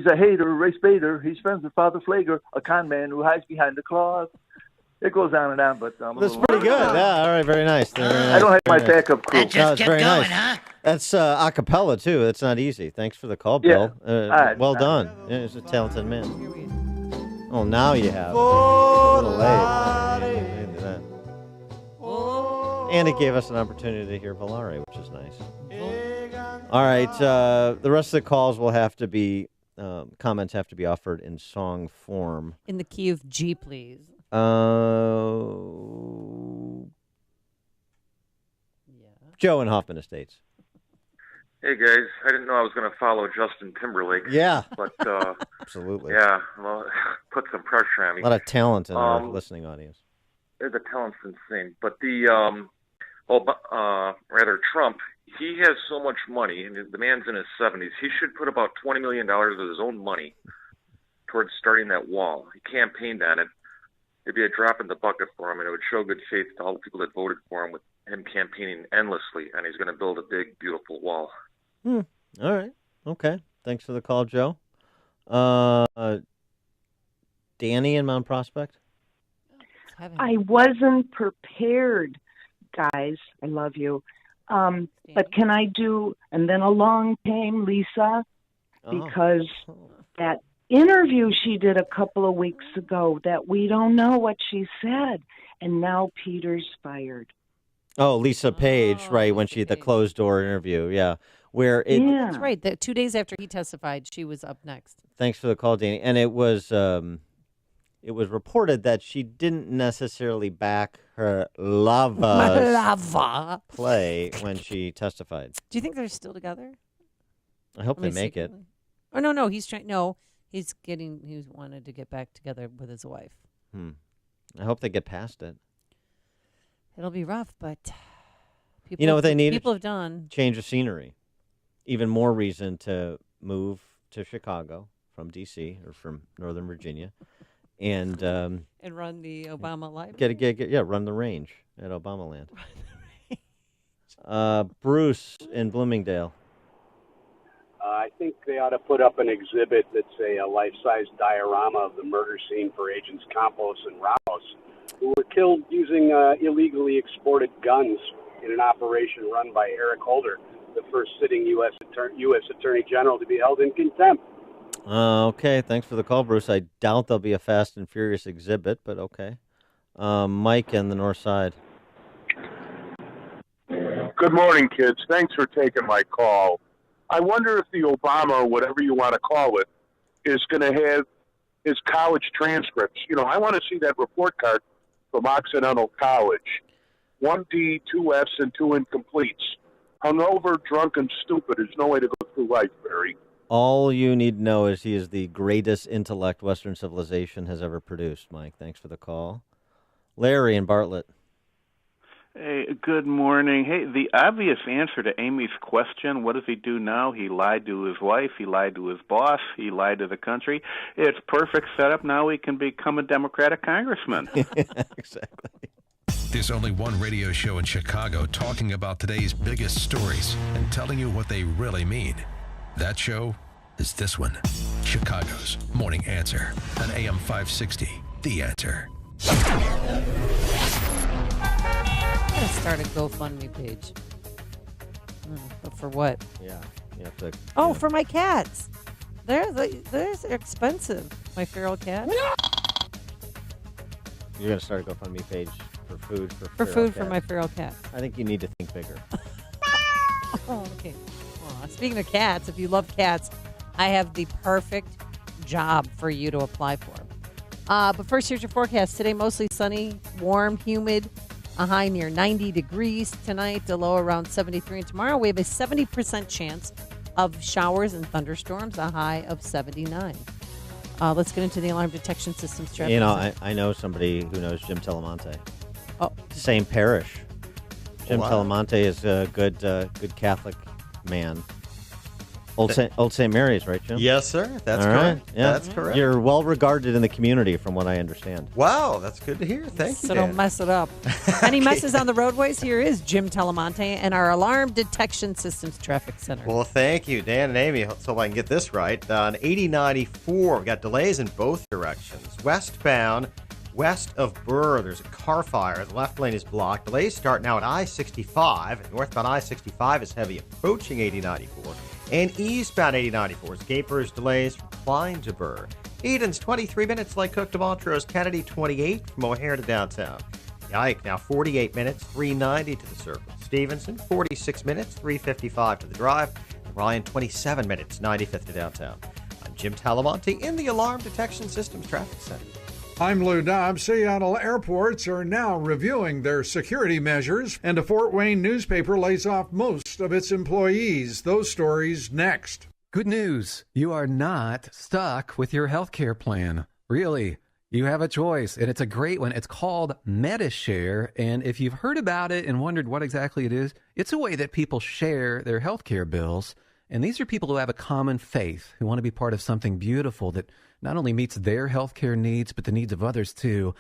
a hater, race baiter. He's friends with Father Flager, a con man who hides behind the cloth. It goes on and on, but that's pretty good. Yeah, all right, very nice. I don't have my backup crew. It's very nice. Huh? That's a cappella too. That's not easy. Thanks for the call, Bill. Well done. Yeah, he's a talented man. Oh, now you have. A little late. And it gave us an opportunity to hear Volare, which is nice. All right, the rest of the calls will have to be, comments have to be offered in song form. In the key of G, please. Joe in Hoffman Estates. Hey, guys. I didn't know I was going to follow Justin Timberlake. Yeah. But, absolutely. Yeah, well, put some pressure on me. A lot of talent in our listening audience. The talent's insane. But Trump, he has so much money, and the man's in his 70s. He should put about $20 million of his own money towards starting that wall. He campaigned on it. It'd be a drop in the bucket for him, and it would show good faith to all the people that voted for him with him campaigning endlessly, and he's going to build a big, beautiful wall. All right. Okay. Thanks for the call, Joe. Danny in Mount Prospect? I wasn't prepared, guys. I love you. But can I do, and then along came Lisa, because that interview she did a couple of weeks ago that we don't know what she said, and now Peter's fired. Oh, Lisa Page, right, when the closed door interview, yeah. That's right. 2 days after he testified, she was up next. Thanks for the call, Danny. And it was it was reported that she didn't necessarily back her lava play when she testified. Do you think they're still together? I hope they make it. Oh, no, he's trying. No, he wanted to get back together with his wife. I hope they get past it. It'll be rough, but you know what they need? People have done. Change of scenery. Even more reason to move to Chicago from D.C. or from Northern Virginia. And run the Obama Library. Run the range at Obama Land. Bruce in Bloomingdale. I think they ought to put up an exhibit that's a life-size diorama of the murder scene for Agents Campos and Ramos, who were killed using illegally exported guns in an operation run by Eric Holder, the first sitting U.S. Attorney General to be held in contempt. Okay, thanks for the call, Bruce. I doubt there'll be a Fast and Furious exhibit, but okay. Mike in the north side. Good morning, kids. Thanks for taking my call. I wonder if the Obama, whatever you want to call it, is going to have his college transcripts. You know, I want to see that report card from Occidental College. 1 D, 2 Fs, and 2 incompletes. Hungover, drunk, and stupid is no way to go through life, Barry. All you need to know is he is the greatest intellect Western civilization has ever produced, Mike. Thanks for the call. Larry in Bartlett. Hey, good morning. Hey, the obvious answer to Amy's question, what does he do now? He lied to his wife, he lied to his boss, he lied to the country. It's perfect setup. Now he can become a Democratic congressman. Exactly. There's only one radio show in Chicago talking about today's biggest stories and telling you what they really mean. That show is this one, Chicago's Morning Answer on AM 560, The Answer. I'm going to start a GoFundMe page. But for what? Yeah. You have to, for my cats. They're expensive. My feral cat. You're going to start a GoFundMe page for food for my feral cat. I think you need to think bigger. Oh, okay. Speaking of cats, if you love cats, I have the perfect job for you to apply for. But first, here's your forecast. Today, mostly sunny, warm, humid, a high near 90 degrees tonight, a low around 73. And tomorrow, we have a 70% chance of showers and thunderstorms, a high of 79. Let's get into the alarm detection systems. You know, I know somebody who knows Jim Telemonte. Oh. Same parish. Jim Telemonte is a good Catholic man. Old St. Mary's, right, Jim? Yes, sir. That's All correct. Right. Yeah. That's correct. You're well regarded in the community, from what I understand. Wow, that's good to hear. Thank you, So Dan. don't mess it up. Any messes on the roadways? Here is Jim Telemonte and our Alarm Detection Systems Traffic Center. Well, thank you, Dan and Amy. So I can get this right. On 8094, we've got delays in both directions. Westbound, west of Burr, there's a car fire. The left lane is blocked. Delays start now at I-65. And northbound I-65 is heavy approaching 8094. And eastbound 8094 is Gapers delays from Klein to Burr. Eden's 23 minutes, Lake Cook to Montrose, Kennedy 28 from O'Hare to downtown. The Ike now 48 minutes, 390 to the Circle. Stevenson 46 minutes, 355 to the Drive. And Ryan 27 minutes, 95th to downtown. I'm Jim Talamonte in the Alarm Detection Systems Traffic Center. I'm Lou Dobbs. Seattle airports are now reviewing their security measures, and a Fort Wayne newspaper lays off most of its employees. Those stories next. Good news. You are not stuck with your healthcare plan. Really. You have a choice, and it's a great one. It's called Medi-Share, and if you've heard about it and wondered what exactly it is, it's a way that people share their healthcare bills. And these are people who have a common faith, who want to be part of something beautiful that not only meets their healthcare needs, but the needs of others too.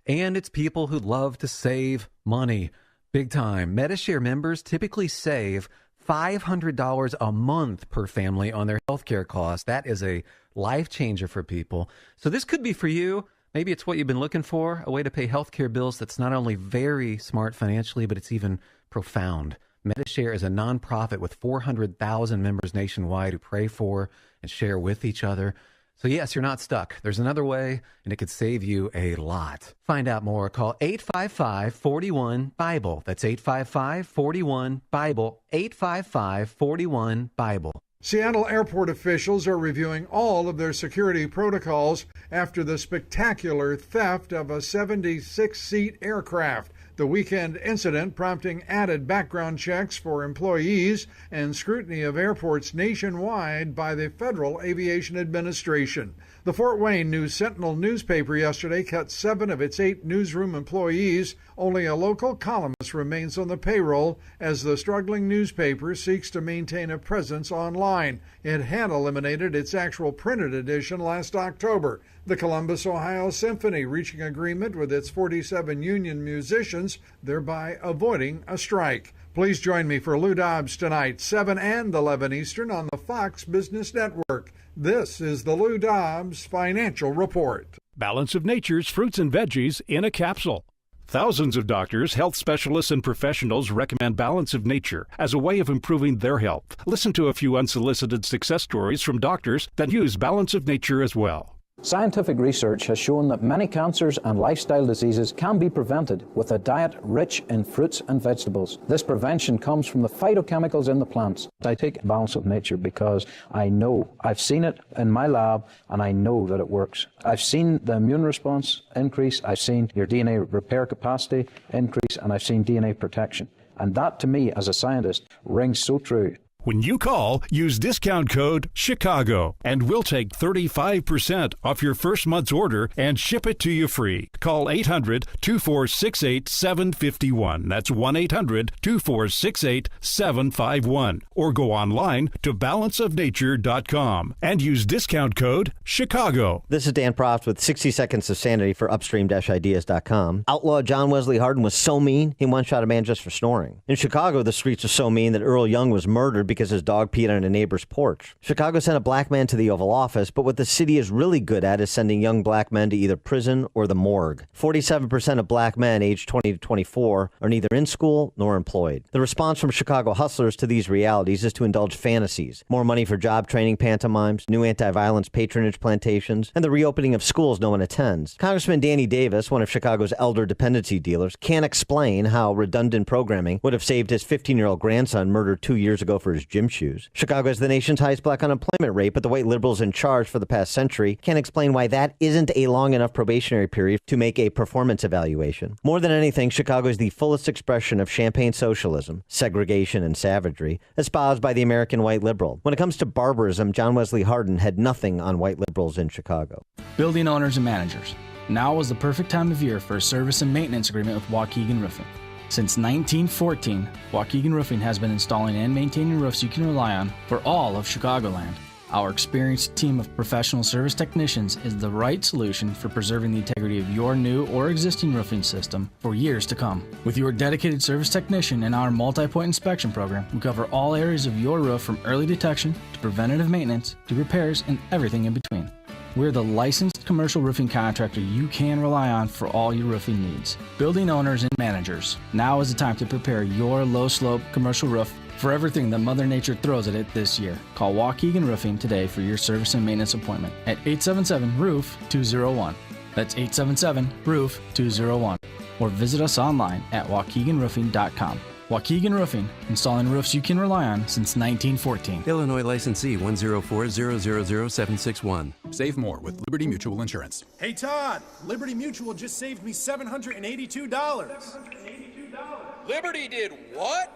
And it's people who love to save money. Big time. Medi-Share members typically save $500 a month per family on their healthcare costs. That is a life changer for people. So this could be for you. Maybe it's what you've been looking for, a way to pay healthcare bills that's not only very smart financially, but it's even profound. Medi-Share is a nonprofit with 400,000 members nationwide who pray for and share with each other. So yes, you're not stuck. There's another way, and it could save you a lot. Find out more. Call 855-41-BIBLE. That's 855-41-BIBLE, 855-41-BIBLE. Seattle airport officials are reviewing all of their security protocols after the spectacular theft of a 76-seat aircraft. The weekend incident prompting added background checks for employees and scrutiny of airports nationwide by the Federal Aviation Administration. The Fort Wayne News-Sentinel newspaper yesterday cut 7 of its 8 newsroom employees. Only a local columnist remains on the payroll as the struggling newspaper seeks to maintain a presence online. It had eliminated its actual printed edition last October. The Columbus, Ohio Symphony reaching agreement with its 47 union musicians, thereby avoiding a strike. Please join me for Lou Dobbs tonight, 7 and 11 Eastern on the Fox Business Network. This is the Lou Dobbs Financial Report. Balance of Nature's fruits and veggies in a capsule. Thousands of doctors, health specialists, and professionals recommend Balance of Nature as a way of improving their health. Listen to a few unsolicited success stories from doctors that use Balance of Nature as well. Scientific research has shown that many cancers and lifestyle diseases can be prevented with a diet rich in fruits and vegetables. This prevention comes from the phytochemicals in the plants. I take Balance of Nature because I know, I've seen it in my lab, and I know that it works. I've seen the immune response increase, I've seen your DNA repair capacity increase, and I've seen DNA protection. And that, to me, as a scientist, rings so true. When you call, use discount code CHICAGO, and we'll take 35% off your first month's order and ship it to you free. Call 800-2468-751. That's 1-800-2468-751. Or go online to balanceofnature.com and use discount code CHICAGO. This is Dan Proft with 60 Seconds of Sanity for Upstream-Ideas.com. Outlaw John Wesley Hardin was so mean, he one-shot a man just for snoring. In Chicago, the streets are so mean that Earl Young was murdered because his dog peed on a neighbor's porch. Chicago sent a black man to the Oval Office, but what the city is really good at is sending young black men to either prison or the morgue. 47% of black men aged 20 to 24 are neither in school nor employed. The response from Chicago hustlers to these realities is to indulge fantasies. More money for job training pantomimes, new anti-violence patronage plantations, and the reopening of schools no one attends. Congressman Danny Davis, one of Chicago's elder dependency dealers, can't explain how redundant programming would have saved his 15-year-old grandson murdered 2 years ago for his gym shoes. Chicago has the nation's highest black unemployment rate, but the white liberals in charge for the past century can't explain why that isn't a long enough probationary period to make a performance evaluation. More than anything, Chicago is the fullest expression of champagne socialism, segregation, and savagery, espoused by the American white liberal. When it comes to barbarism, John Wesley Hardin had nothing on white liberals in Chicago. Building owners and managers. Now is the perfect time of year for a service and maintenance agreement with Waukegan Roofing. Since 1914, Waukegan Roofing has been installing and maintaining roofs you can rely on for all of Chicagoland. Our experienced team of professional service technicians is the right solution for preserving the integrity of your new or existing roofing system for years to come. With your dedicated service technician and our multi-point inspection program, we cover all areas of your roof from early detection to preventative maintenance to repairs and everything in between. We're the licensed commercial roofing contractor you can rely on for all your roofing needs. Building owners and managers, now is the time to prepare your low-slope commercial roof for everything that Mother Nature throws at it this year. Call Waukegan Roofing today for your service and maintenance appointment at 877-ROOF-201. That's 877-ROOF-201. Or visit us online at waukeganroofing.com. Waukegan Roofing, installing roofs you can rely on since 1914. Illinois licensee 104000761. Save more with Liberty Mutual Insurance. Hey Todd, Liberty Mutual just saved me $782. Liberty did what?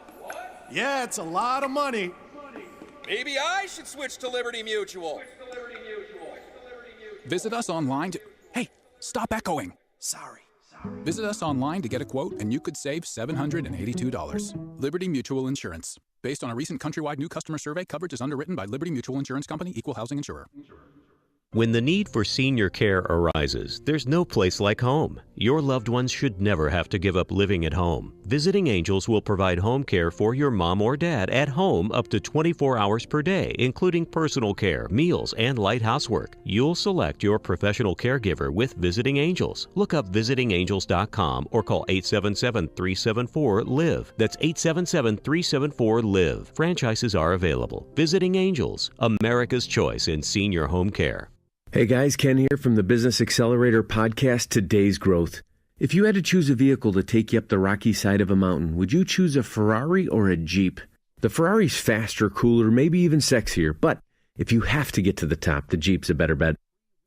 Yeah, it's a lot of money. Maybe I should switch to Liberty Mutual. Visit us online to... Hey, stop echoing. Sorry. Visit us online to get a quote, and you could save $782. Liberty Mutual Insurance. Based on a recent countrywide new customer survey, coverage is underwritten by Liberty Mutual Insurance Company, Equal Housing Insurer. When the need for senior care arises, there's no place like home. Your loved ones should never have to give up living at home. Visiting Angels will provide home care for your mom or dad at home up to 24 hours per day, including personal care, meals, and light housework. You'll select your professional caregiver with Visiting Angels. Look up visitingangels.com or call 877-374-LIVE. That's 877-374-LIVE. Franchises are available. Visiting Angels, America's choice in senior home care. Hey guys, Ken here from the Business Accelerator podcast, Today's Growth. If you had to choose a vehicle to take you up the rocky side of a mountain, would you choose a Ferrari or a Jeep? The Ferrari's faster, cooler, maybe even sexier, but if you have to get to the top, the Jeep's a better bet.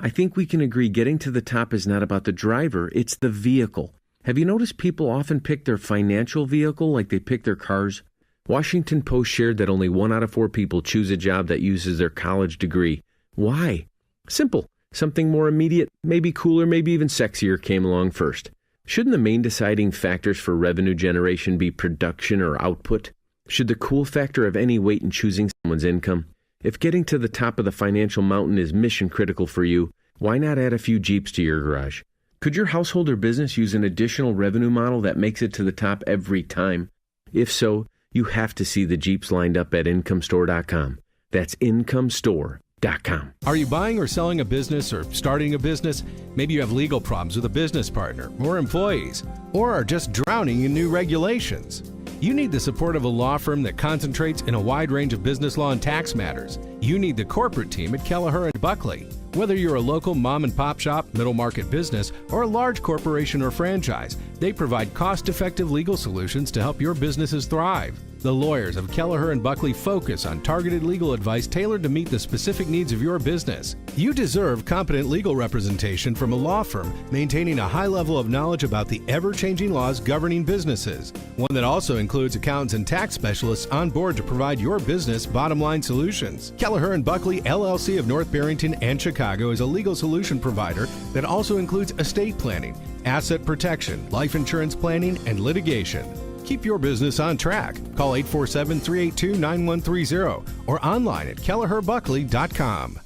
I think we can agree getting to the top is not about the driver, it's the vehicle. Have you noticed people often pick their financial vehicle like they pick their cars? Washington Post shared that only 1 out of 4 people choose a job that uses their college degree. Why? Simple. Something more immediate, maybe cooler, maybe even sexier came along first. Shouldn't the main deciding factors for revenue generation be production or output? Should the cool factor have any weight in choosing someone's income? If getting to the top of the financial mountain is mission critical for you, why not add a few Jeeps to your garage? Could your household or business use an additional revenue model that makes it to the top every time? If so, you have to see the Jeeps lined up at IncomeStore.com. That's IncomeStore.com. Are you buying or selling a business or starting a business? Maybe you have legal problems with a business partner or employees, or are just drowning in new regulations. You need the support of a law firm that concentrates in a wide range of business law and tax matters. You need the corporate team at Kelleher & Buckley. Whether you're a local mom and pop shop, middle market business, or a large corporation or franchise, they provide cost-effective legal solutions to help your businesses thrive. The lawyers of Kelleher & Buckley focus on targeted legal advice tailored to meet the specific needs of your business. You deserve competent legal representation from a law firm maintaining a high level of knowledge about the ever-changing laws governing businesses. One that also includes accountants and tax specialists on board to provide your business bottom-line solutions. Kelleher & Buckley, LLC of North Barrington and Chicago is a legal solution provider that also includes estate planning, asset protection, life insurance planning, and litigation. Keep your business on track. Call 847-382-9130 or online at kelleherbuckley.com.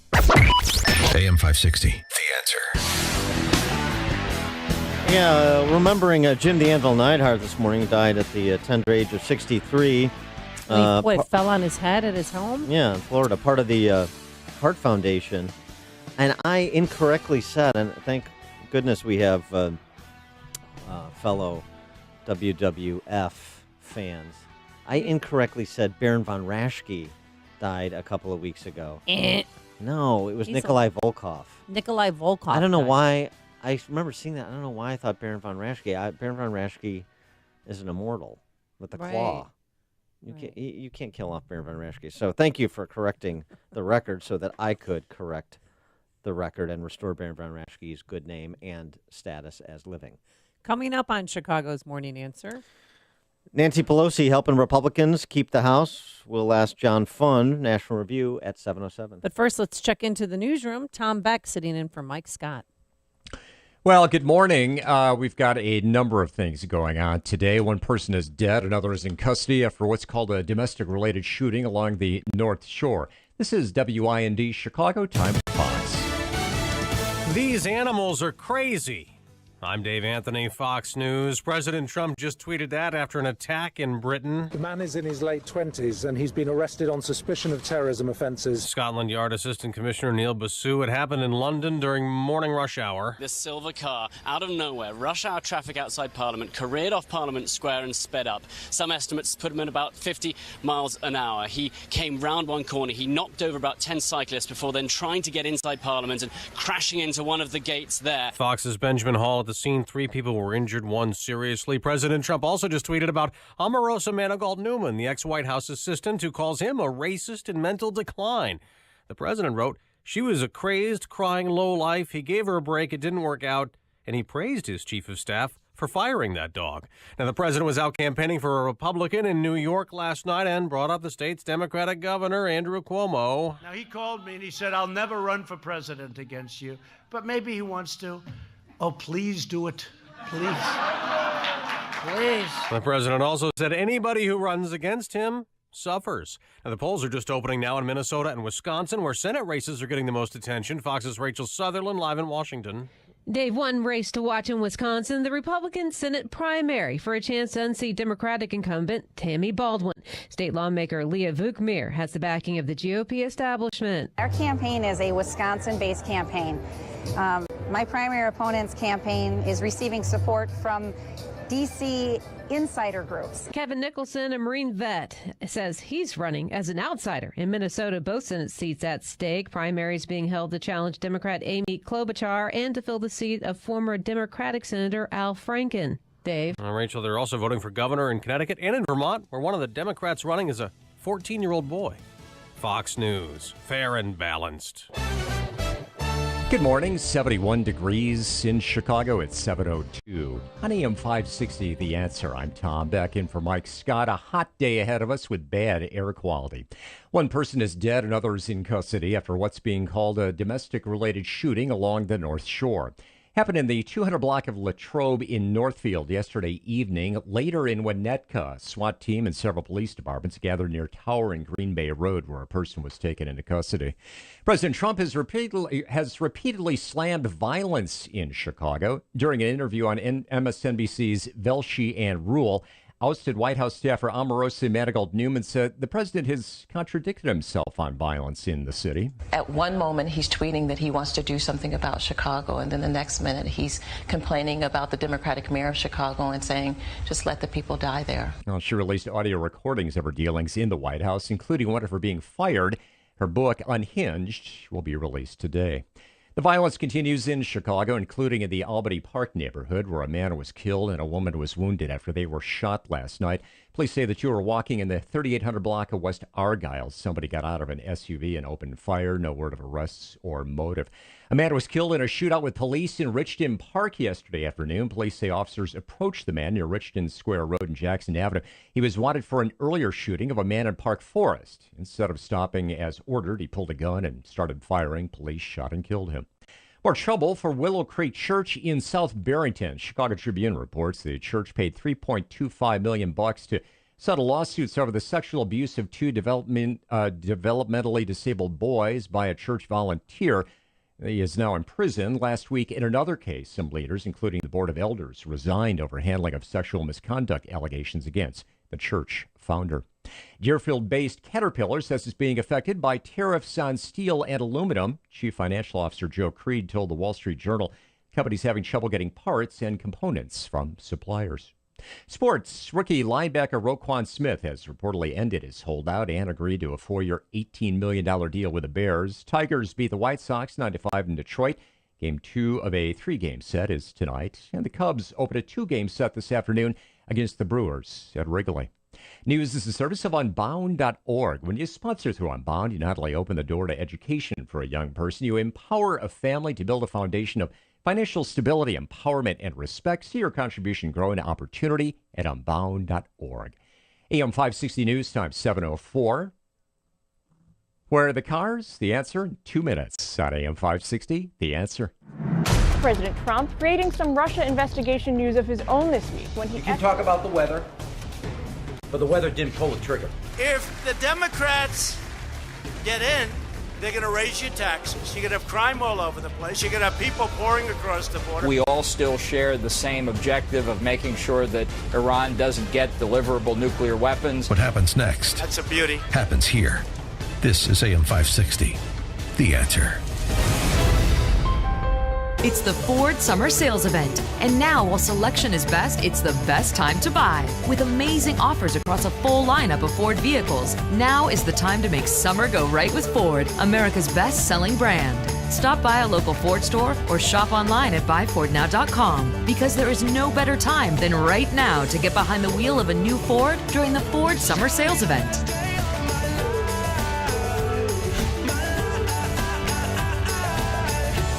AM 560, The Answer. Yeah, remembering Jim the Anvil Neidhart this morning, died at the tender age of 63. Fell on his head at his home? Yeah, in Florida, part of the Heart Foundation. And I incorrectly said, and thank goodness we have fellow WWF fans. I incorrectly said Baron von Raschke died a couple of weeks ago. No, it was Nikolai Volkov. Nikolai Volkov. I don't know why. I remember seeing that. I don't know why I thought Baron von Raschke. Baron von Raschke is an immortal with the claw. You can't kill off Baron von Raschke. So thank you for correcting the record so that I could correct the record and restore Baron von Raschke's good name and status as living. Coming up on Chicago's Morning Answer. Nancy Pelosi helping Republicans keep the House. We'll ask John Fund, National Review, at 7:07. But first, let's check into the newsroom. Tom Beck sitting in for Mike Scott. Well, good morning. We've got a number of things going on today. One person is dead. Another is in custody after what's called a domestic-related shooting along the North Shore. This is WIND Chicago. Time for Fox. These animals are crazy. I'm Dave Anthony, Fox News. President Trump just tweeted that after an attack in Britain. The man is in his late 20s and he's been arrested on suspicion of terrorism offences. Scotland Yard Assistant Commissioner Neil Basu. It happened in London during morning rush hour. This silver car, out of nowhere, rush hour traffic outside Parliament, careered off Parliament Square and sped up. Some estimates put him at about 50 miles an hour. He came round one corner. He knocked over about 10 cyclists before then trying to get inside Parliament and crashing into one of the gates there. Fox's Benjamin Hall at the scene. 3 people were injured, 1 seriously. President Trump also just tweeted about Omarosa Manigault Newman, the ex-White House assistant, who calls him a racist in mental decline. The president wrote, she was a crazed, crying lowlife. He gave her a break. It didn't work out. And he praised his chief of staff for firing that dog. Now, the president was out campaigning for a Republican in New York last night and brought up the state's Democratic governor, Andrew Cuomo. Now, he called me and he said, I'll never run for president against you, but maybe he wants to. Oh, please do it. Please. Please. The president also said anybody who runs against him suffers. Now, the polls are just opening now in Minnesota and Wisconsin, where Senate races are getting the most attention. Fox's Rachel Sutherland live in Washington. Dave, one race to watch in Wisconsin, the Republican Senate primary for a chance to unseat Democratic incumbent Tammy Baldwin. State lawmaker Leah Vukmir has the backing of the GOP establishment. Our campaign is a Wisconsin-based campaign. My primary opponent's campaign is receiving support from D.C. insider groups. Kevin Nicholson, a Marine vet, says he's running as an outsider in Minnesota. Both Senate seats at stake. Primaries being held to challenge Democrat Amy Klobuchar and to fill the seat of former Democratic Senator Al Franken. Dave. Rachel, they're also voting for governor in Connecticut and in Vermont, where one of the Democrats running is a 14-year-old boy. Fox News, fair and balanced. Good morning, 71 degrees in Chicago. It's 7:02. On AM 560, The Answer. I'm Tom, back in for Mike Scott. A hot day ahead of us with bad air quality. One person is dead and others in custody after what's being called a domestic-related shooting along the North Shore. Happened in the 200 block of Latrobe in Northfield yesterday evening. Later in Winnetka, a SWAT team and several police departments gathered near Tower and Green Bay Road, where a person was taken into custody. President Trump has repeatedly slammed violence in Chicago. During an interview on MSNBC's Velshi and Rule, ousted White House staffer Omarosa Manigault Newman said the president has contradicted himself on violence in the city. At one moment, he's tweeting that he wants to do something about Chicago, and then the next minute, he's complaining about the Democratic mayor of Chicago and saying, just let the people die there. Well, she released audio recordings of her dealings in the White House, including one of her being fired. Her book, Unhinged, will be released today. The violence continues in Chicago, including in the Albany Park neighborhood, where a man was killed and a woman was wounded after they were shot last night. Police say that you were walking in the 3800 block of West Argyle. Somebody got out of an SUV and opened fire. No word of arrests or motive. A man was killed in a shootout with police in Richton Park yesterday afternoon. Police say officers approached the man near Richton Square Road and Jackson Avenue. He was wanted for an earlier shooting of a man in Park Forest. Instead of stopping as ordered, he pulled a gun and started firing. Police shot and killed him. More trouble for Willow Creek Church in South Barrington. Chicago Tribune reports the church paid $3.25 million to settle lawsuits over the sexual abuse of two developmentally disabled boys by a church volunteer. He is now in prison. Last week, in another case, some leaders, including the Board of Elders, resigned over handling of sexual misconduct allegations against the church founder. Deerfield-based Caterpillar says it's being affected by tariffs on steel and aluminum. Chief Financial Officer Joe Creed told the Wall Street Journal the company's having trouble getting parts and components from suppliers. Sports. Rookie linebacker Roquan Smith has reportedly ended his holdout and agreed to a 4-year, $18 million deal with the Bears. Tigers beat the White Sox 9-5 in Detroit. Game 2 of a 3-game set is tonight. And the Cubs open a 2-game set this afternoon against the Brewers at Wrigley. News is a service of Unbound.org. When you sponsor through Unbound, you not only open the door to education for a young person, you empower a family to build a foundation of financial stability, empowerment, and respect. See your contribution grow into opportunity at Unbound.org. AM 560 News Time, 7:04. Where are the cars? The answer in 2 minutes on AM 560. The Answer. President Trump creating some Russia investigation news of his own this week when he... You can talk about the weather, but the weather didn't pull the trigger. If the Democrats get in, they're going to raise your taxes. You're going to have crime all over the place. You're going to have people pouring across the border. We all still share the same objective of making sure that Iran doesn't get deliverable nuclear weapons. What happens next? That's a beauty. Happens here. This is AM 560. The Answer. It's the Ford Summer Sales Event. And now, while selection is best, it's the best time to buy. With amazing offers across a full lineup of Ford vehicles, now is the time to make summer go right with Ford, America's best-selling brand. Stop by a local Ford store or shop online at buyfordnow.com, because there is no better time than right now to get behind the wheel of a new Ford during the Ford Summer Sales Event.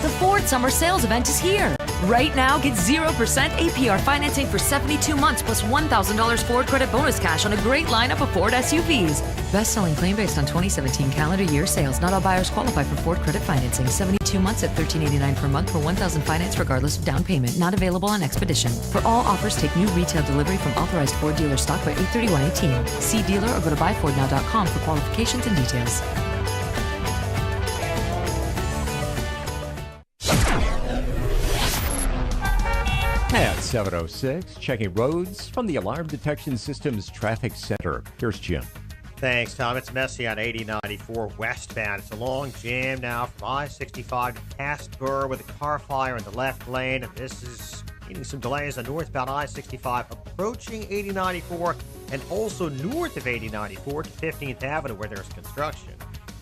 The Ford Summer Sales Event is here. Right now, get 0% APR financing for 72 months plus $1,000 Ford credit bonus cash on a great lineup of Ford SUVs. Best-selling claim based on 2017 calendar year sales. Not all buyers qualify for Ford credit financing. 72 months at $1,389 per month for $1,000 finance regardless of down payment. Not available on Expedition. For all offers, take new retail delivery from authorized Ford dealer stock by 8/31/18. See dealer or go to buyfordnow.com for qualifications and details. At 7:06, checking roads from the Alarm Detection Systems Traffic Center. Here's Jim. Thanks, Tom. It's messy on 8094 westbound. It's a long jam now from I-65 to Casper with a car fire in the left lane. This is getting some delays on northbound I-65 approaching 8094 and also north of 8094 to 15th Avenue where there's construction.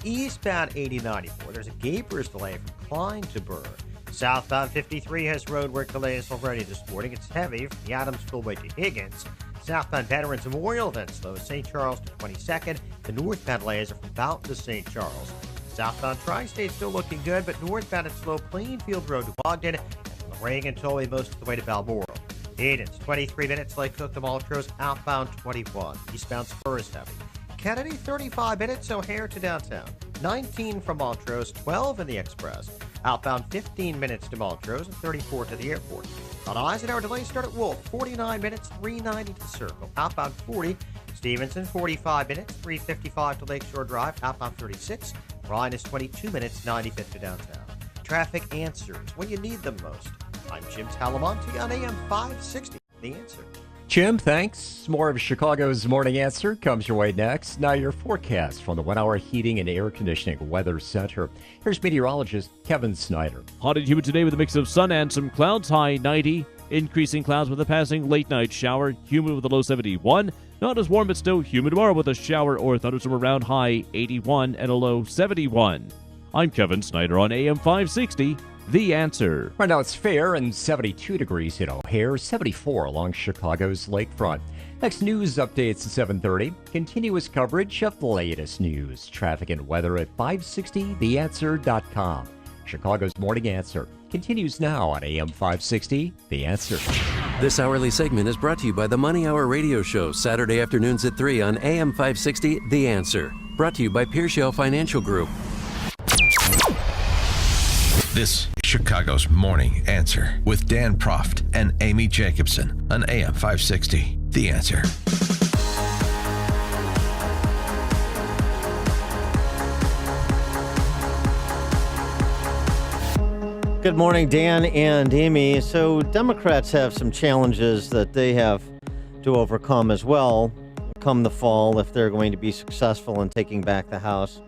Eastbound 8094, there's a Gapers delay from Klein to Burr. Southbound 53 has roadwork delays already this morning. It's heavy from the Adams Spillway to Higgins. Southbound Veterans Memorial, then slow St. Charles to 22nd. The northbound lanes are from Fountain to St. Charles. Southbound Tri-State still looking good, but northbound and slow Plainfield Road to Ogden, and from the Reagan Tollway most of the way to Balmoral. Eden's 23 minutes, Lake Cook to Montrose, outbound 21. Eastbound Spur is heavy. Kennedy 35 minutes, O'Hare to downtown. 19 from Montrose, 12 in the Express. Outbound 15 minutes to Montrose and 34 to the airport. On Eisenhower, delays start at Wolf, 49 minutes, 390 to the Circle. Outbound 40, Stevenson 45 minutes, 355 to Lakeshore Drive. Outbound 36, Ryan is 22 minutes, 95th to downtown. Traffic answers when you need them most. I'm Jim Talamonte on AM 560. The Answer. Jim, thanks. More of Chicago's Morning Answer comes your way next. Now your forecast from the 1 Hour Heating and Air Conditioning Weather Center. Here's meteorologist Kevin Snyder. Hot and humid today with a mix of sun and some clouds, high 90. Increasing clouds with a passing late night shower, humid with a low 71. Not as warm but still humid tomorrow with a shower or thunderstorm around, high 81 and a low 71. I'm Kevin Snyder on AM 560. The Answer. Right now it's fair and 72 degrees in O'Hare, 74 along Chicago's lakefront. Next news updates at 7:30. Continuous coverage of the latest news, traffic and weather at 560theanswer.com. Chicago's Morning Answer continues now on AM 560. The Answer. This hourly segment is brought to you by the Money Hour radio show, Saturday afternoons at 3 on AM 560. The Answer. Brought to you by Pearshell Financial Group. This is Chicago's Morning Answer with Dan Proft and Amy Jacobson on AM 560. The Answer. Good morning, Dan and Amy. So Democrats have some challenges that they have to overcome as well come the fall if they're going to be successful in taking back the House.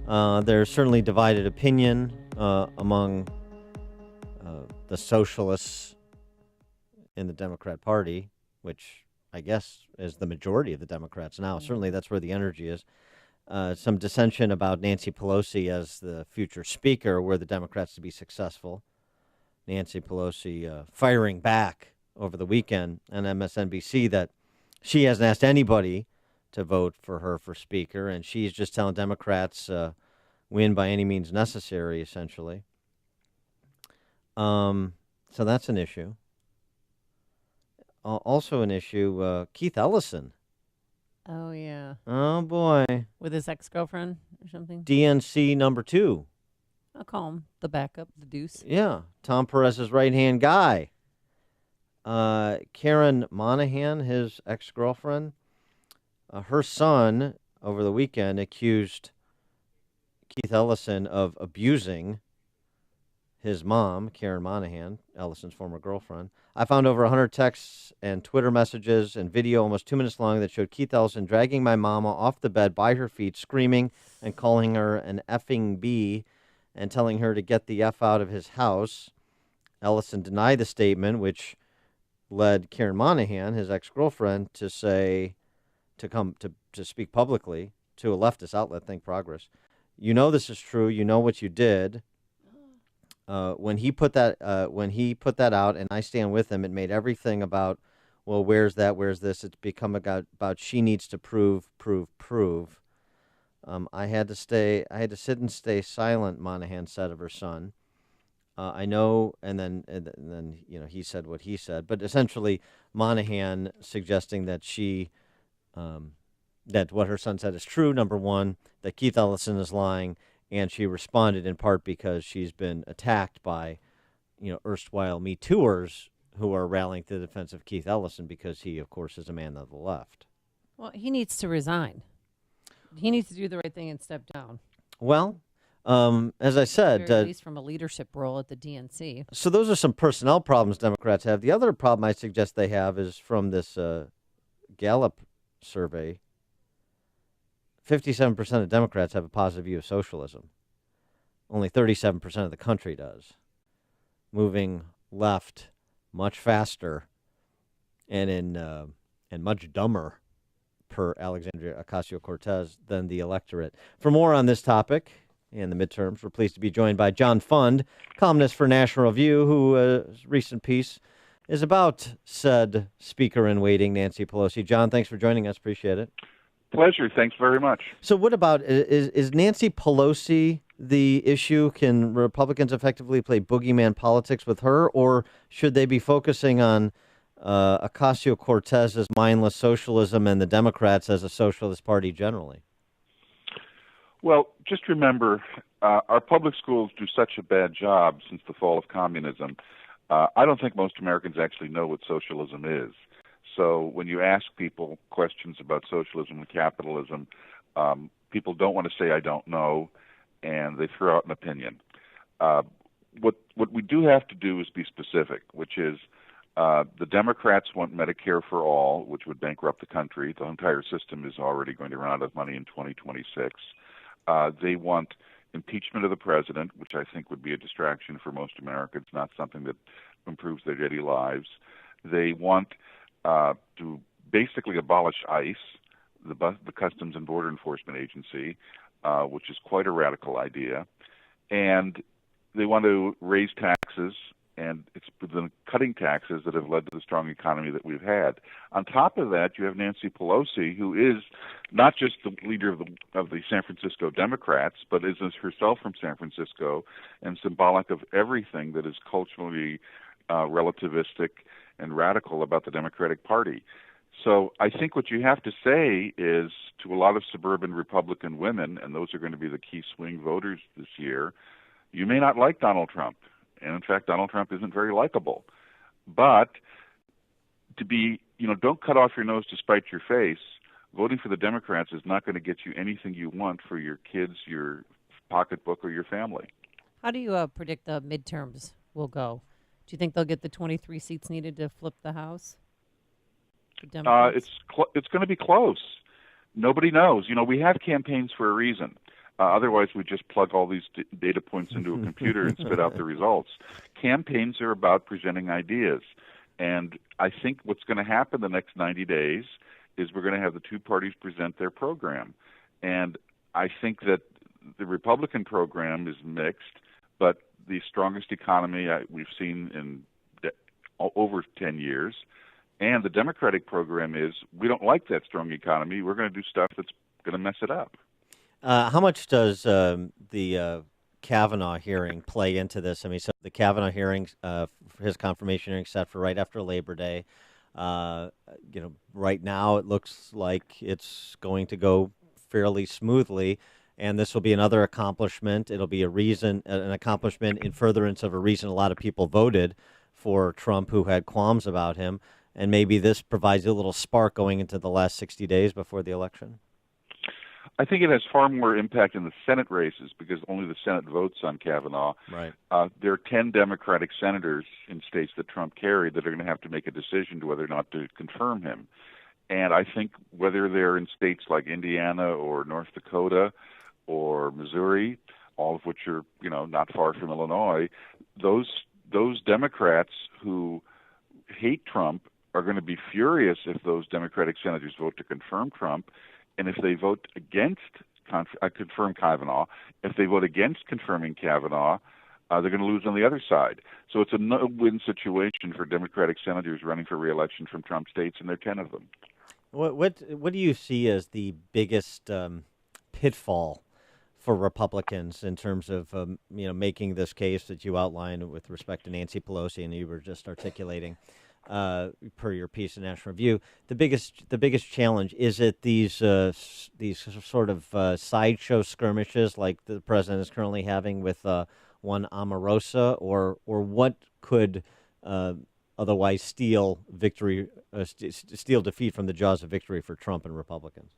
There's certainly divided opinion among the socialists in the Democrat Party, which I guess is the majority of the Democrats now. Certainly that's where the energy is. Some dissension about Nancy Pelosi as the future speaker were the Democrats to be successful. Nancy Pelosi firing back over the weekend on MSNBC that she hasn't asked anybody to vote for her for speaker, and she's just telling Democrats win by any means necessary, essentially. So that's an issue. Also an issue, Keith Ellison. Oh, yeah. Oh, boy. With his ex-girlfriend or something? DNC number 2. I'll call him the backup, the deuce. Yeah. Tom Perez's right-hand guy. Karen Monahan, his ex-girlfriend, her son over the weekend accused Keith Ellison of abusing his mom, Karen Monahan, Ellison's former girlfriend. I found over 100 texts and Twitter messages and video almost 2 minutes long that showed Keith Ellison dragging my mama off the bed by her feet, screaming and calling her an effing B and telling her to get the F out of his house. Ellison denied the statement, which led Karen Monahan, his ex-girlfriend, to say, to speak publicly to a leftist outlet, Think Progress. You know this is true. You know what you did. When he put that out, and I stand with him, it made everything about, well, where's that? Where's this? It's become about she needs to prove. I had to sit and stay silent. Monahan said of her son. I know, and then he said what he said, but essentially Monahan suggesting that that what her son said is true. Number one, that Keith Ellison is lying. And she responded in part because she's been attacked by, erstwhile Me Tooers who are rallying to the defense of Keith Ellison because he, of course, is a man of the left. Well, he needs to resign. He needs to do the right thing and step down. Well, as I said, at least from a leadership role at the DNC. So those are some personnel problems Democrats have. The other problem I suggest they have is from this Gallup survey. 57% of Democrats have a positive view of socialism. Only 37% of the country does. Moving left much faster and much dumber, per Alexandria Ocasio-Cortez, than the electorate. For more on this topic and the midterms, we're pleased to be joined by John Fund, columnist for National Review, whose recent piece is about said Speaker in waiting, Nancy Pelosi. John, thanks for joining us. Appreciate it. Pleasure. Thanks very much. So what about, is Nancy Pelosi the issue? Can Republicans effectively play boogeyman politics with her, or should they be focusing on Ocasio-Cortez's mindless socialism and the Democrats as a socialist party generally? Well, just remember, our public schools do such a bad job since the fall of communism. I don't think most Americans actually know what socialism is. So when you ask people questions about socialism and capitalism, people don't want to say, I don't know, and they throw out an opinion. What we do have to do is be specific, which is the Democrats want Medicare for all, which would bankrupt the country. The entire system is already going to run out of money in 2026. They want impeachment of the president, which I think would be a distraction for most Americans, not something that improves their daily lives. They want to basically abolish ICE, the Customs and Border Enforcement Agency, which is quite a radical idea. And they want to raise taxes, and it's the cutting taxes that have led to the strong economy that we've had. On top of that, you have Nancy Pelosi, who is not just the leader of the San Francisco Democrats, but is herself from San Francisco and symbolic of everything that is culturally relativistic and radical about the Democratic Party. So I think what you have to say is to a lot of suburban Republican women, and those are going to be the key swing voters this year, you may not like Donald Trump. And in fact, Donald Trump isn't very likable. But to be, don't cut off your nose to spite your face. Voting for the Democrats is not going to get you anything you want for your kids, your pocketbook, or your family. How do you predict the midterms will go? Do you think they'll get the 23 seats needed to flip the House? It's going to be close. Nobody knows. We have campaigns for a reason. Otherwise, we just plug all these data points into a computer and spit out the results. Campaigns are about presenting ideas. And I think what's going to happen the next 90 days is we're going to have the two parties present their program. And I think that the Republican program is mixed, but the strongest economy we've seen in over 10 years. And the Democratic program is, we don't like that strong economy. We're going to do stuff that's going to mess it up. How much does the Kavanaugh hearing play into this? I mean, so the Kavanaugh hearing, his confirmation hearing set for right after Labor Day. Right now it looks like it's going to go fairly smoothly, and this will be another accomplishment. It'll be an accomplishment in furtherance of a reason a lot of people voted for Trump who had qualms about him, and maybe this provides a little spark going into the last 60 days before the election. I think it has far more impact in the Senate races because only the Senate votes on Kavanaugh. Right. There are 10 Democratic senators in states that Trump carried that are going to have to make a decision to whether or not to confirm him. And I think whether they're in states like Indiana or North Dakota or Missouri, all of which are, not far from Illinois, those Democrats who hate Trump are going to be furious if those Democratic senators vote to confirm Trump. And if they vote against confirm Kavanaugh, if they vote against confirming Kavanaugh, they're going to lose on the other side. So it's a no-win situation for Democratic senators running for re-election from Trump states, and there are 10 of them. What do you see as the biggest pitfall for Republicans in terms of making this case that you outlined with respect to Nancy Pelosi and you were just articulating? Per your piece in National Review, the biggest challenge, is it these sort of sideshow skirmishes like the president is currently having with one Omarosa, or what could otherwise steal defeat from the jaws of victory for Trump and Republicans?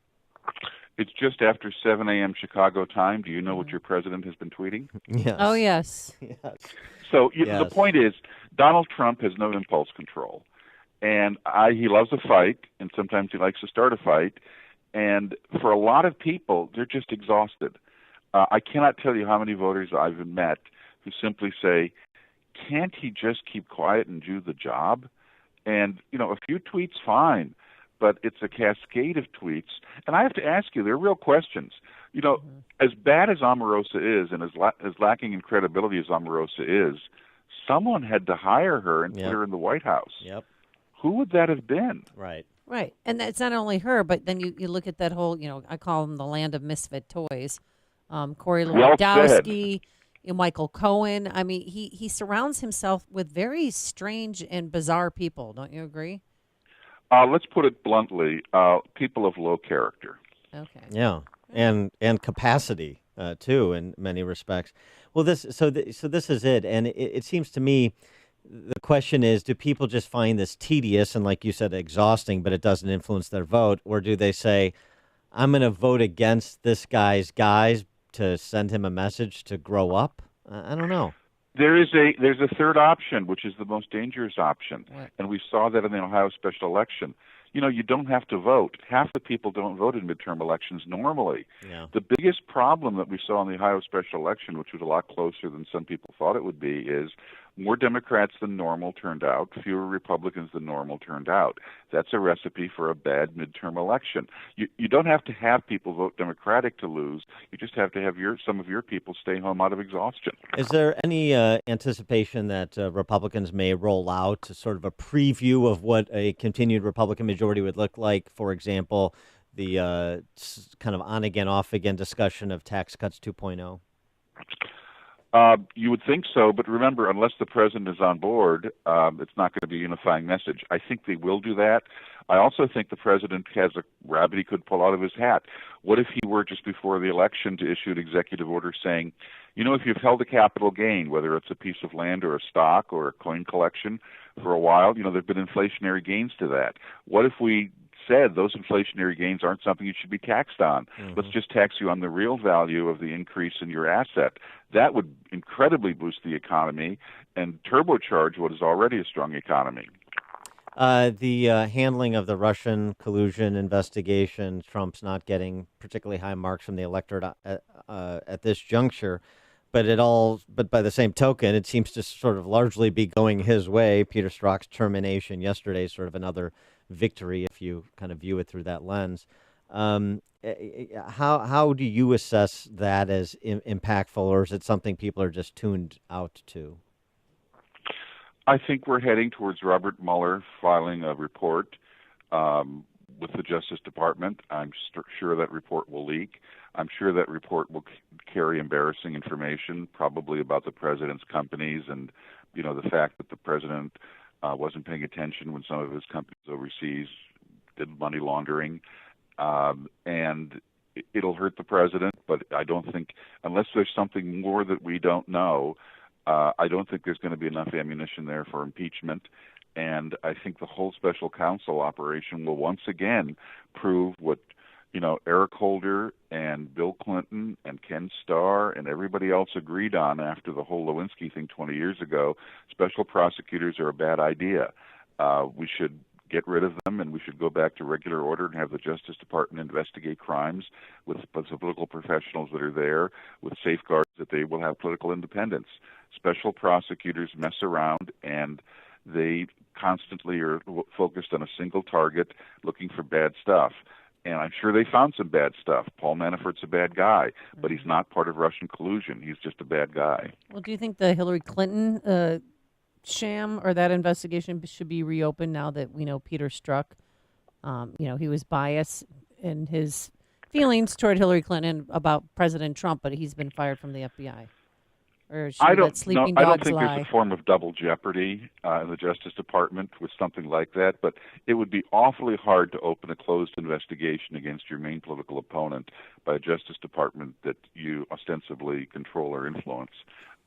It's just after 7 a.m. Chicago time. Do you know what your president has been tweeting? Yes. Oh, yes. Yes. So the point is, Donald Trump has no impulse control. And he loves a fight, and sometimes he likes to start a fight. And for a lot of people, they're just exhausted. I cannot tell you how many voters I've met who simply say, can't he just keep quiet and do the job? And, a few tweets, fine. But it's a cascade of tweets. And I have to ask you, there are real questions. As bad as Omarosa is and as lacking in credibility as Omarosa is, someone had to hire her and put her in the White House. Yep. Who would that have been? Right. Right. And it's not only her, but then you look at that whole, I call them the land of misfit toys. Corey Lewandowski, Michael Cohen. I mean, he surrounds himself with very strange and bizarre people. Don't you agree? Let's put it bluntly, people of low character. Okay. Yeah, and capacity too in many respects. Well, this is it, and it seems to me the question is: do people just find this tedious and, like you said, exhausting, but it doesn't influence their vote, or do they say, "I'm going to vote against this guy's guys to send him a message to grow up"? I don't know. There's a third option, which is the most dangerous option, and we saw that in the Ohio special election. You don't have to vote. Half the people don't vote in midterm elections normally. Yeah. The biggest problem that we saw in the Ohio special election, which was a lot closer than some people thought it would be, is more Democrats than normal turned out, fewer Republicans than normal turned out. That's a recipe for a bad midterm election. You don't have to have people vote Democratic to lose. You just have to have some of your people stay home out of exhaustion. Is there any anticipation that Republicans may roll out sort of a preview of what a continued Republican majority would look like? For example, the kind of on-again, off-again discussion of tax cuts 2.0? You would think so, but remember, unless the president is on board, it's not going to be a unifying message. I think they will do that. I also think the president has a rabbit he could pull out of his hat. What if he were just before the election to issue an executive order saying, if you've held a capital gain, whether it's a piece of land or a stock or a coin collection for a while, there have been inflationary gains to that. What if we said those inflationary gains aren't something you should be taxed on? Mm-hmm. Let's just tax you on the real value of the increase in your asset. That would incredibly boost the economy and turbocharge what is already a strong economy. The handling of the Russian collusion investigation, Trump's not getting particularly high marks from the electorate at this juncture, but by the same token, it seems to sort of largely be going his way. Peter Strzok's termination yesterday is sort of another victory if you kind of view it through that lens. How do you assess that as impactful, or is it something people are just tuned out to? I think we're heading towards Robert Mueller filing a report with the Justice Department. I'm sure that report will leak. I'm sure that report will carry embarrassing information, probably about the president's companies and, the fact that the president wasn't paying attention when some of his companies overseas did money laundering. And it'll hurt the president, but I don't think, unless there's something more that we don't know, I don't think there's going to be enough ammunition there for impeachment. And I think the whole special counsel operation will once again prove what, Eric Holder and Bill Clinton and Ken Starr and everybody else agreed on after the whole Lewinsky thing 20 years ago. Special prosecutors are a bad idea. We should get rid of them, and we should go back to regular order and have the Justice Department investigate crimes with the political professionals that are there, with safeguards that they will have political independence. Special prosecutors mess around, and they constantly are focused on a single target, looking for bad stuff. And I'm sure they found some bad stuff. Paul Manafort's a bad guy, but he's not part of Russian collusion. He's just a bad guy. Well, do you think the Hillary Clinton sham or that investigation should be reopened now that we know Peter Strzok, he was biased in his feelings toward Hillary Clinton about President Trump, but he's been fired from the FBI? Or I don't think there's a form of double jeopardy in the Justice Department with something like that, but it would be awfully hard to open a closed investigation against your main political opponent by a Justice Department that you ostensibly control or influence.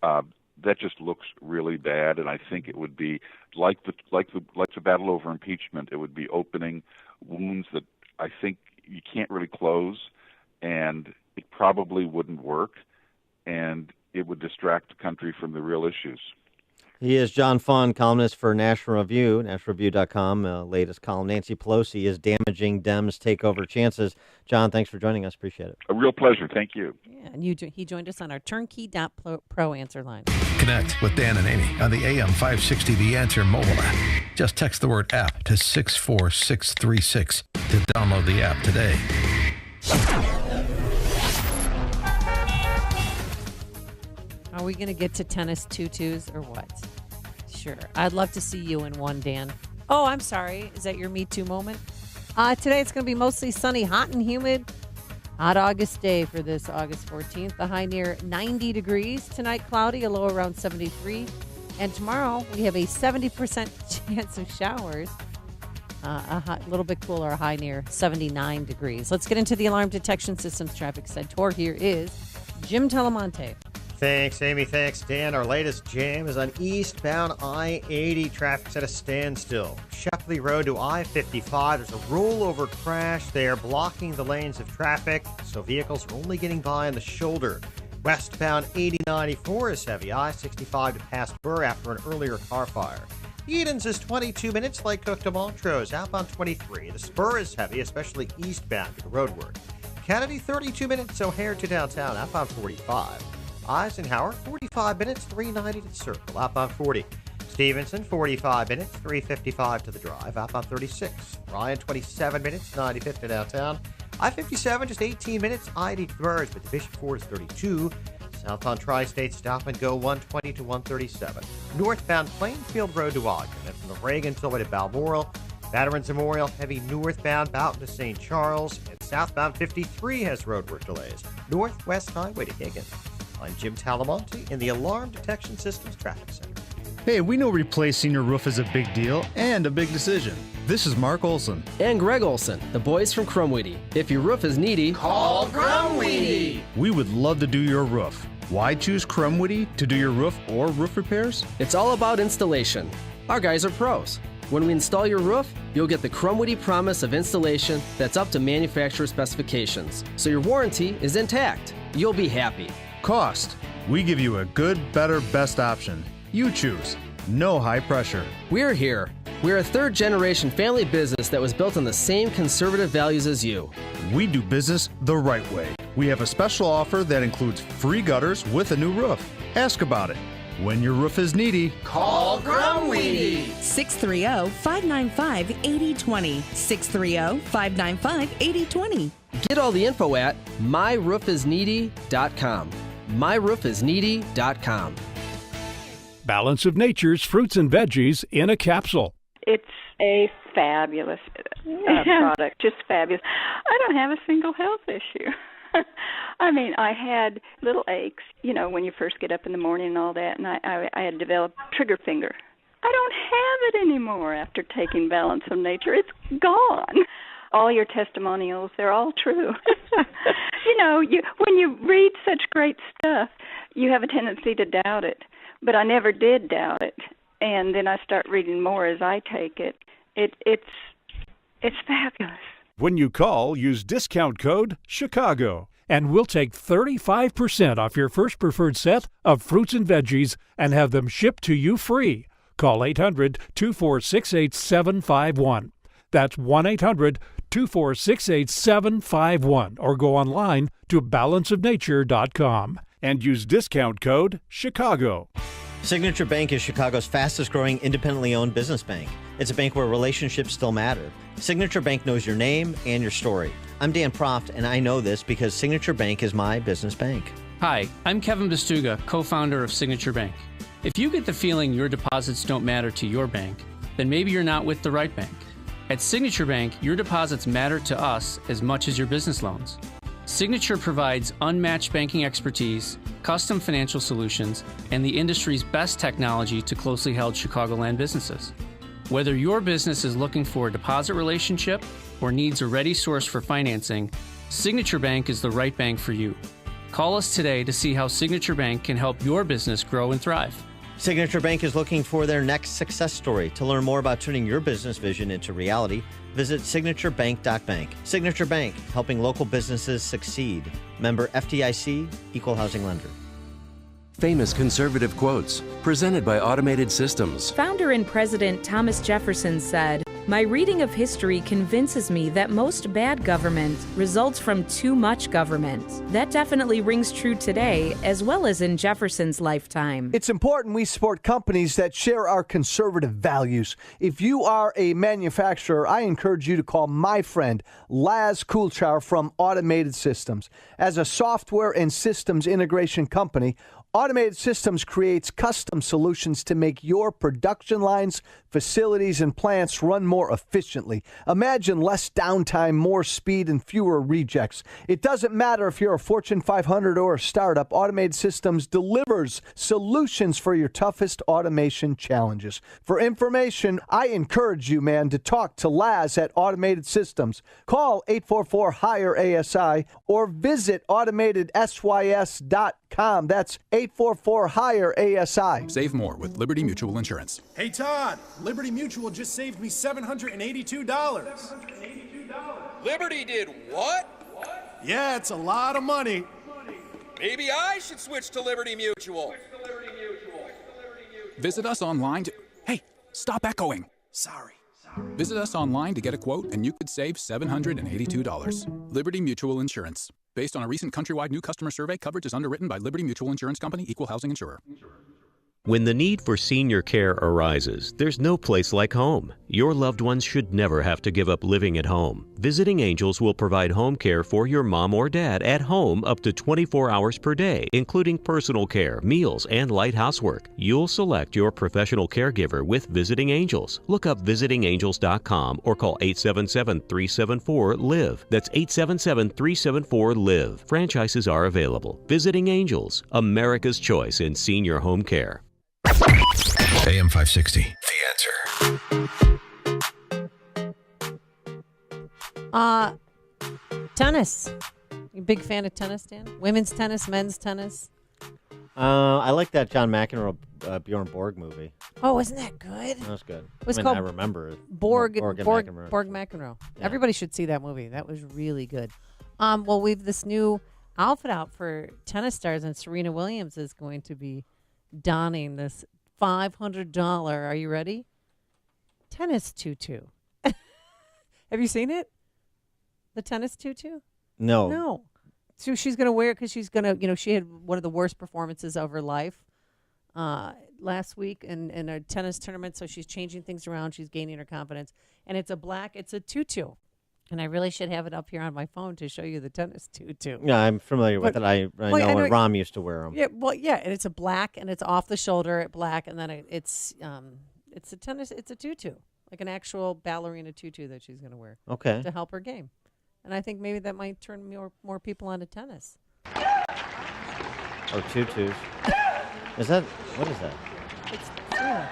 That just looks really bad, and I think it would be like the battle over impeachment. It would be opening wounds that I think you can't really close, and it probably wouldn't work, and it would distract the country from the real issues. He is John Fawn, columnist for National Review, nationalreview.com. Latest column, Nancy Pelosi is damaging Dems' takeover chances. John, thanks for joining us. Appreciate it. A real pleasure. Thank you. Yeah, and he joined us on our turnkey.pro answer line. Connect with Dan and Amy on the AM 560 The Answer mobile app. Just text the word app to 64636 to download the app today. Are we going to get to tennis tutus or what? sure. I'd love to see you in one, Dan. Oh, I'm sorry. Is that your Me Too moment? Today it's going to be mostly sunny, hot and humid. Hot August day for this August 14th. The high near 90 degrees. Tonight, cloudy, a low around 73. And tomorrow, we have a 70% chance of showers. A little bit cooler, a high near 79 degrees. Let's get into the Alarm Detection Systems Traffic Center. Here is Jim Talamonte. Thanks, Amy. Thanks, Dan. Our latest jam is on eastbound I-80. Traffic's at a standstill. Shepley Road to I-55. There's a rollover crash there blocking the lanes of traffic, so vehicles are only getting by on the shoulder. Westbound 8094 is heavy. I-65 to past Burr after an earlier car fire. Edens is 22 minutes, Lake Cook to Montrose. Outbound 23. The Spur is heavy, especially eastbound due to road work. Kennedy 32 minutes, O'Hare to downtown. Outbound 45. Eisenhower 45 minutes, 390 to the Circle. Outbound 40. Stevenson 45 minutes, 355 to the Drive. Outbound 36. Ryan 27 minutes, 95 to downtown. I-57 just 18 minutes, I-80 to Burrs, but Division 4 is 32. Southbound Tri-State stop and go 120 to 137. Northbound Plainfield Road to Ogden, and from the Reaganville to Balmoral. Veterans Memorial heavy northbound Boughton to St. Charles, and southbound 53 has roadwork delays. Northwest Highway to Higgins. I'm Jim Talamonte in the Alarm Detection Systems Traffic Center. Hey, we know replacing your roof is a big deal and a big decision. This is Mark Olson. And Greg Olson, the boys from Crumweedy. If your roof is needy, call Crumweedy. We would love to do your roof. Why choose Crumweedy to do your roof or roof repairs? It's all about installation. Our guys are pros. When we install your roof, you'll get the Crumweedy promise of installation that's up to manufacturer specifications, so your warranty is intact. You'll be happy. Cost. We give you a good, better, best option. You choose. No high pressure. We're here. We're a third-generation family business that was built on the same conservative values as you. We do business the right way. We have a special offer that includes free gutters with a new roof. Ask about it. When your roof is needy, call Crumweedy. 630-595-8020. 630-595-8020. Get all the info at myroofisneedy.com. myroofisneedy.com. Balance of Nature's fruits and veggies in a capsule. It's a fabulous product, just fabulous. I don't have a single health issue. I mean, I had little aches, you know, when you first get up in the morning and all that, and I had developed trigger finger. I don't have it anymore after taking Balance of Nature. It's gone. All your testimonials, they're all true. You know, when you read such great stuff, you have a tendency to doubt it. But I never did doubt it. And then I start reading more as I take it. It's fabulous. When you call, use discount code CHICAGO, and we'll take 35% off your first preferred set of fruits and veggies and have them shipped to you free. Call 800-246-8751. That's 1-800-246-8751, or go online to balanceofnature.com and use discount code CHICAGO. Signature Bank is Chicago's fastest growing independently owned business bank. It's a bank where relationships still matter. Signature Bank knows your name and your story. I'm Dan Proft, and I know this because Signature Bank is my business bank. Hi, I'm Kevin Bastuga, co-founder of Signature Bank. If you get the feeling your deposits don't matter to your bank, then maybe you're not with the right bank. At Signature Bank, your deposits matter to us as much as your business loans. Signature provides unmatched banking expertise, custom financial solutions, and the industry's best technology to closely held Chicagoland businesses. Whether your business is looking for a deposit relationship or needs a ready source for financing, Signature Bank is the right bank for you. Call us today to see how Signature Bank can help your business grow and thrive. Signature Bank is looking for their next success story. To learn more about turning your business vision into reality, visit signaturebank.bank. Signature Bank, helping local businesses succeed. Member FDIC, Equal Housing Lender. Famous conservative quotes, presented by Automated Systems. Founder and President Thomas Jefferson said, My reading of history convinces me that most bad government results from too much government. That definitely rings true today, as well as in Jefferson's lifetime. It's important we support companies that share our conservative values. If you are a manufacturer, I encourage you to call my friend Laz Kulchar from Automated Systems. As a software and systems integration company, Automated Systems creates custom solutions to make your production lines, facilities, and plants run more efficiently. Imagine less downtime, more speed, and fewer rejects. It doesn't matter if you're a Fortune 500 or a startup, Automated Systems delivers solutions for your toughest automation challenges. For information, I encourage you, man, to talk to Laz at Automated Systems. Call 844-HIRE-ASI or visit automatedsys.com. That's 844-HIRE-ASI. Save more with Liberty Mutual Insurance. Hey, Todd, Liberty Mutual just saved me $782. Liberty did what? Yeah, it's a lot of money. Maybe I should switch to Liberty Mutual. Visit us online to... Hey, stop echoing. Sorry. Visit us online to get a quote, and you could save $782. Liberty Mutual Insurance. Based on a recent countrywide new customer survey, coverage is underwritten by Liberty Mutual Insurance Company, Equal Housing Insurer. When the need for senior care arises, there's no place like home. Your loved ones should never have to give up living at home. Visiting Angels will provide home care for your mom or dad at home up to 24 hours per day, including personal care, meals, and light housework. You'll select your professional caregiver with Visiting Angels. Look up visitingangels.com or call 877-374-LIVE. That's 877-374-LIVE. Franchises are available. Visiting Angels, America's choice in senior home care. AM 560, The Answer. Tennis. You a big fan of tennis, Dan? Women's tennis, men's tennis? I like that John McEnroe Bjorn Borg movie. Oh, wasn't that good? That was good. It was called I remember it. Borg McEnroe. McEnroe. Yeah. Everybody should see that movie. That was really good. Well, we've this new outfit out for tennis stars, and Serena Williams is going to be donning this $500. Are you ready? Tennis tutu. Have you seen it? The tennis tutu? No. So she's going to wear it because she's going to, she had one of the worst performances of her life last week in a tennis tournament. So she's changing things around. She's gaining her confidence. And it's a tutu. And I really should have it up here on my phone to show you the tennis tutu. Yeah, I'm familiar with it. I know when Rom used to wear them. Yeah, and it's a black, and it's off the shoulder black, and then it's a tutu, like an actual ballerina tutu that she's going to wear. Okay. To help her game. And I think maybe that might turn more people onto tennis. Or tutus. What is that? It's Serena.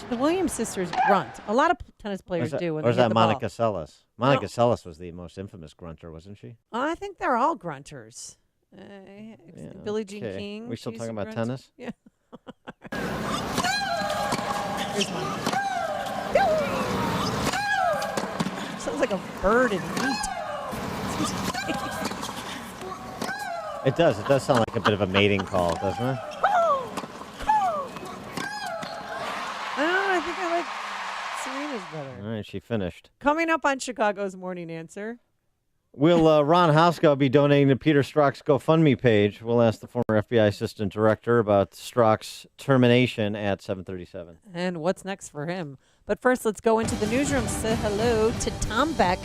The Williams sisters grunt. A lot of tennis players do. Or is that Monica Seles? Monica Seles was the most infamous grunter, wasn't she? I think they're all grunters. Billie Jean King. We still talking about tennis? Yeah. Here's one. Sounds like a bird in heat. It does. It does sound like a bit of a mating call, doesn't it? Better. All right, she finished. Coming up on Chicago's Morning Answer. Will Ron Haskell be donating to Peter Strzok's GoFundMe page? We'll ask the former FBI Assistant Director about Strzok's termination at 7:37. And what's next for him? But first, let's go into the newsroom. Say hello to Tom Beck,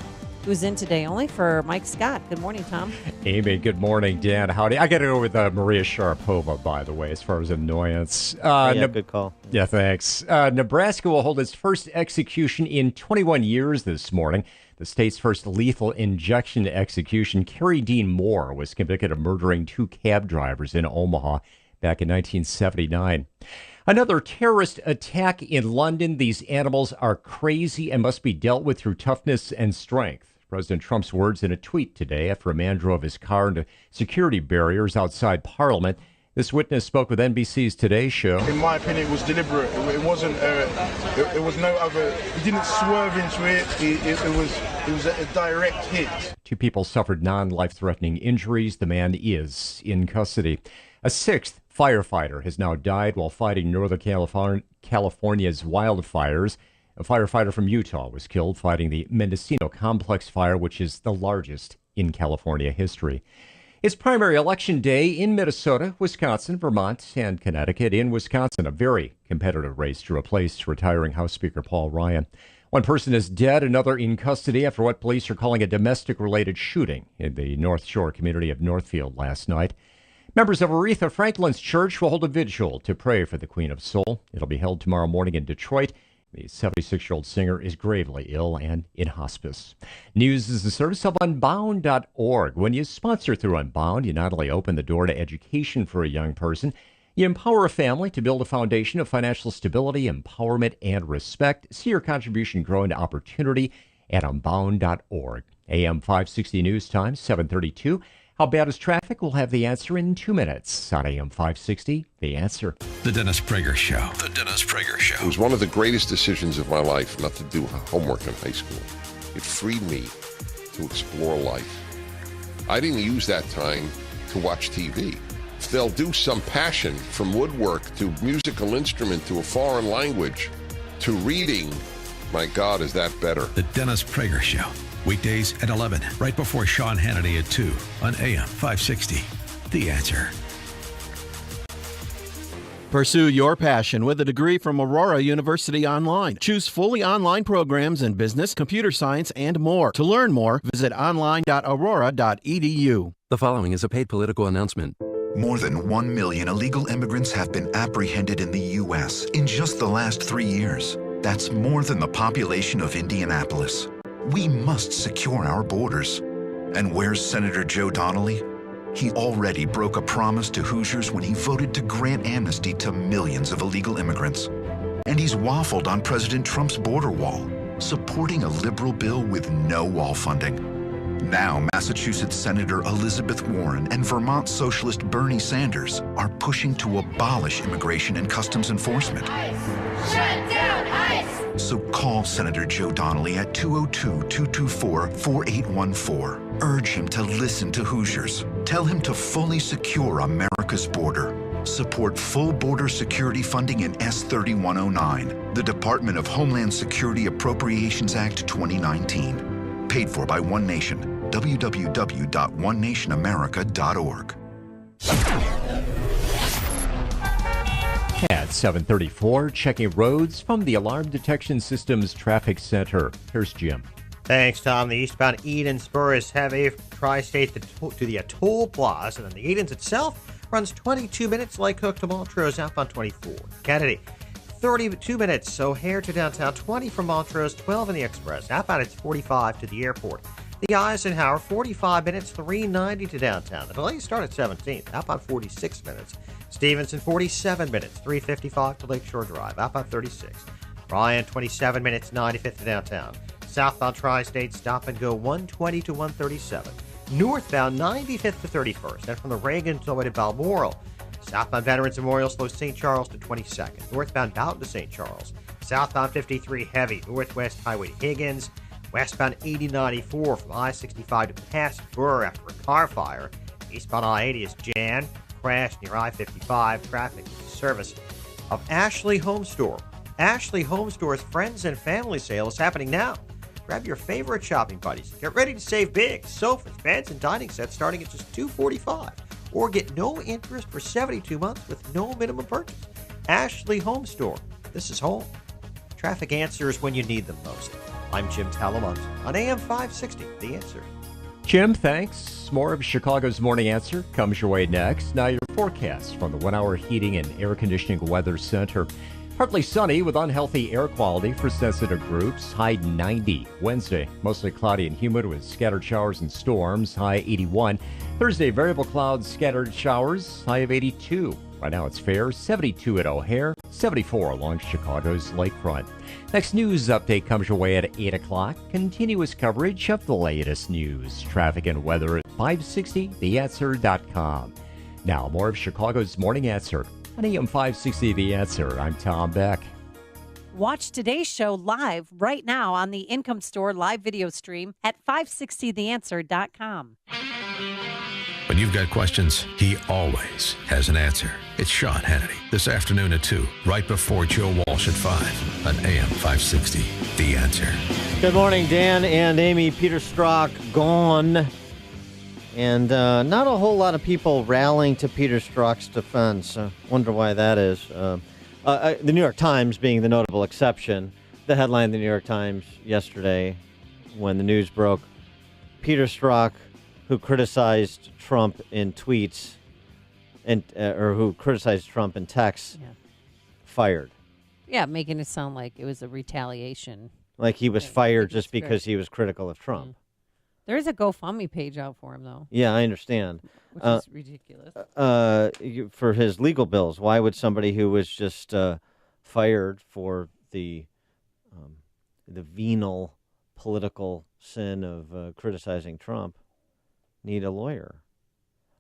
who's in today only for Mike Scott. Good morning, Tom. Amy, good morning. Dan, howdy. I got to go with Maria Sharapova, by the way, as far as annoyance. Good call. Yeah, thanks. Nebraska will hold its first execution in 21 years this morning. The state's first lethal injection execution. Carrie Dean Moore was convicted of murdering 2 cab drivers in Omaha back in 1979. Another terrorist attack in London. These animals are crazy and must be dealt with through toughness and strength. President Trump's words in a tweet today after a man drove his car into security barriers outside Parliament. This witness spoke with NBC's Today Show. In my opinion, it was deliberate. It wasn't. It was no other. He didn't swerve into it. It was a direct hit. 2 people suffered non-life-threatening injuries. The man is in custody. A 6th firefighter has now died while fighting Northern California's wildfires. A firefighter from Utah was killed fighting the Mendocino Complex fire, which is the largest in California history. It's primary election day in Minnesota, Wisconsin, Vermont, and Connecticut. In Wisconsin, a very competitive race to replace retiring House Speaker Paul Ryan. One person is dead, another in custody after what police are calling a domestic-related shooting in the North Shore community of Northfield last night. Members of Aretha Franklin's church will hold a vigil to pray for the Queen of Soul. It'll be held tomorrow morning in Detroit. The 76-year-old singer is gravely ill and in hospice. News is the service of Unbound.org. When you sponsor through Unbound, you not only open the door to education for a young person, you empower a family to build a foundation of financial stability, empowerment, and respect. See your contribution grow into opportunity at Unbound.org. AM 560 News Time, 7:32. How bad is traffic? We'll have the answer in 2 minutes on AM 560. The Answer. The Dennis Prager Show. The Dennis Prager Show. It was one of the greatest decisions of my life not to do homework in high school. It freed me to explore life. I didn't use that time to watch TV. If they'll do some passion from woodwork to musical instrument to a foreign language to reading, my God, is that better? The Dennis Prager Show. Weekdays at 11, right before Sean Hannity at 2 on AM 560. The Answer. Pursue your passion with a degree from Aurora University Online. Choose fully online programs in business, computer science, and more. To learn more, visit online.aurora.edu. The following is a paid political announcement. More than 1 million illegal immigrants have been apprehended in the U.S. in just the last 3 years. That's more than the population of Indianapolis. We must secure our borders. And where's Senator Joe Donnelly? He already broke a promise to Hoosiers when he voted to grant amnesty to millions of illegal immigrants. And he's waffled on President Trump's border wall, supporting a liberal bill with no wall funding. Now, Massachusetts Senator Elizabeth Warren and Vermont Socialist Bernie Sanders are pushing to abolish immigration and customs enforcement. ICE! Shut down ICE! So call Senator Joe Donnelly at 202-224-4814. Urge him to listen to Hoosiers. Tell him to fully secure America's border. Support full border security funding in S3109, the Department of Homeland Security Appropriations Act 2019. Paid for by One Nation. www.onenationamerica.org. At 7:34, checking roads from the Alarm Detection Systems Traffic Center. Here's Jim. Thanks, Tom. The eastbound Eden spur is heavy tri-state to the Atoll Plaza, and then the Edens itself runs 22 minutes. Lake Hook to Montrose, outbound 24. Kennedy, 32 minutes. O'Hare to downtown, 20 from Montrose, 12 in the Express. Outbound it's 45 to the airport. The Eisenhower, 45 minutes, 390 to downtown. The delays start at 17th, outbound 46 minutes. Stevenson, 47 minutes, 355 to Lakeshore Drive, outbound 36. Ryan, 27 minutes, 95th to downtown. Southbound Tri-State, stop and go 120 to 137. Northbound, 95th to 31st. And from the Reagan to Balmoral. Southbound Veterans Memorial slows St. Charles to 22nd. Northbound Boughton to St. Charles. Southbound 53 heavy, Northwest Highway to Higgins. Westbound 8094 from I-65 to past Burr after a car fire. Eastbound I-80 is Jan. Crash near I-55. Traffic service of Ashley Home Store. Ashley Home Store's Friends and Family Sale is happening now. Grab your favorite shopping buddies. Get ready to save big. Sofas, beds, and dining sets starting at just $245. Or get no interest for 72 months with no minimum purchase. Ashley Home Store. This is home. Traffic answers when you need them most. I'm Jim Talamonte on AM 560, The Answer. Jim, thanks. More of Chicago's Morning Answer comes your way next. Now your forecast from the 1 Hour Heating and Air Conditioning Weather Center. Partly sunny with unhealthy air quality for sensitive groups. High 90. Wednesday, mostly cloudy and humid with scattered showers and storms. High 81. Thursday, variable clouds, scattered showers. High of 82. Right now it's fair. 72 at O'Hare. 74 along Chicago's lakefront. Next news update comes your way at 8 o'clock. Continuous coverage of the latest news, traffic, and weather at 560theanswer.com. Now, more of Chicago's Morning Answer. On AM 560 The Answer, I'm Tom Beck. Watch today's show live right now on the Income Store live video stream at 560theanswer.com. When you've got questions, he always has an answer. It's Sean Hannity this afternoon at 2, right before Joe Walsh at 5 on AM 560. The Answer. Good morning, Dan and Amy. Peter Strzok gone. And not a whole lot of people rallying to Peter Strzok's defense. I wonder why that is. The New York Times being the notable exception. The headline in the New York Times yesterday when the news broke, Peter Strzok, who criticized Trump in tweets, or who criticized Trump in texts, fired. Yeah, making it sound like it was a retaliation. Like he was fired just because he was critical of Trump. There is a GoFundMe page out for him, though. Yeah, I understand. Which is ridiculous. For his legal bills, why would somebody who was just fired for the venal political sin of criticizing Trump need a lawyer?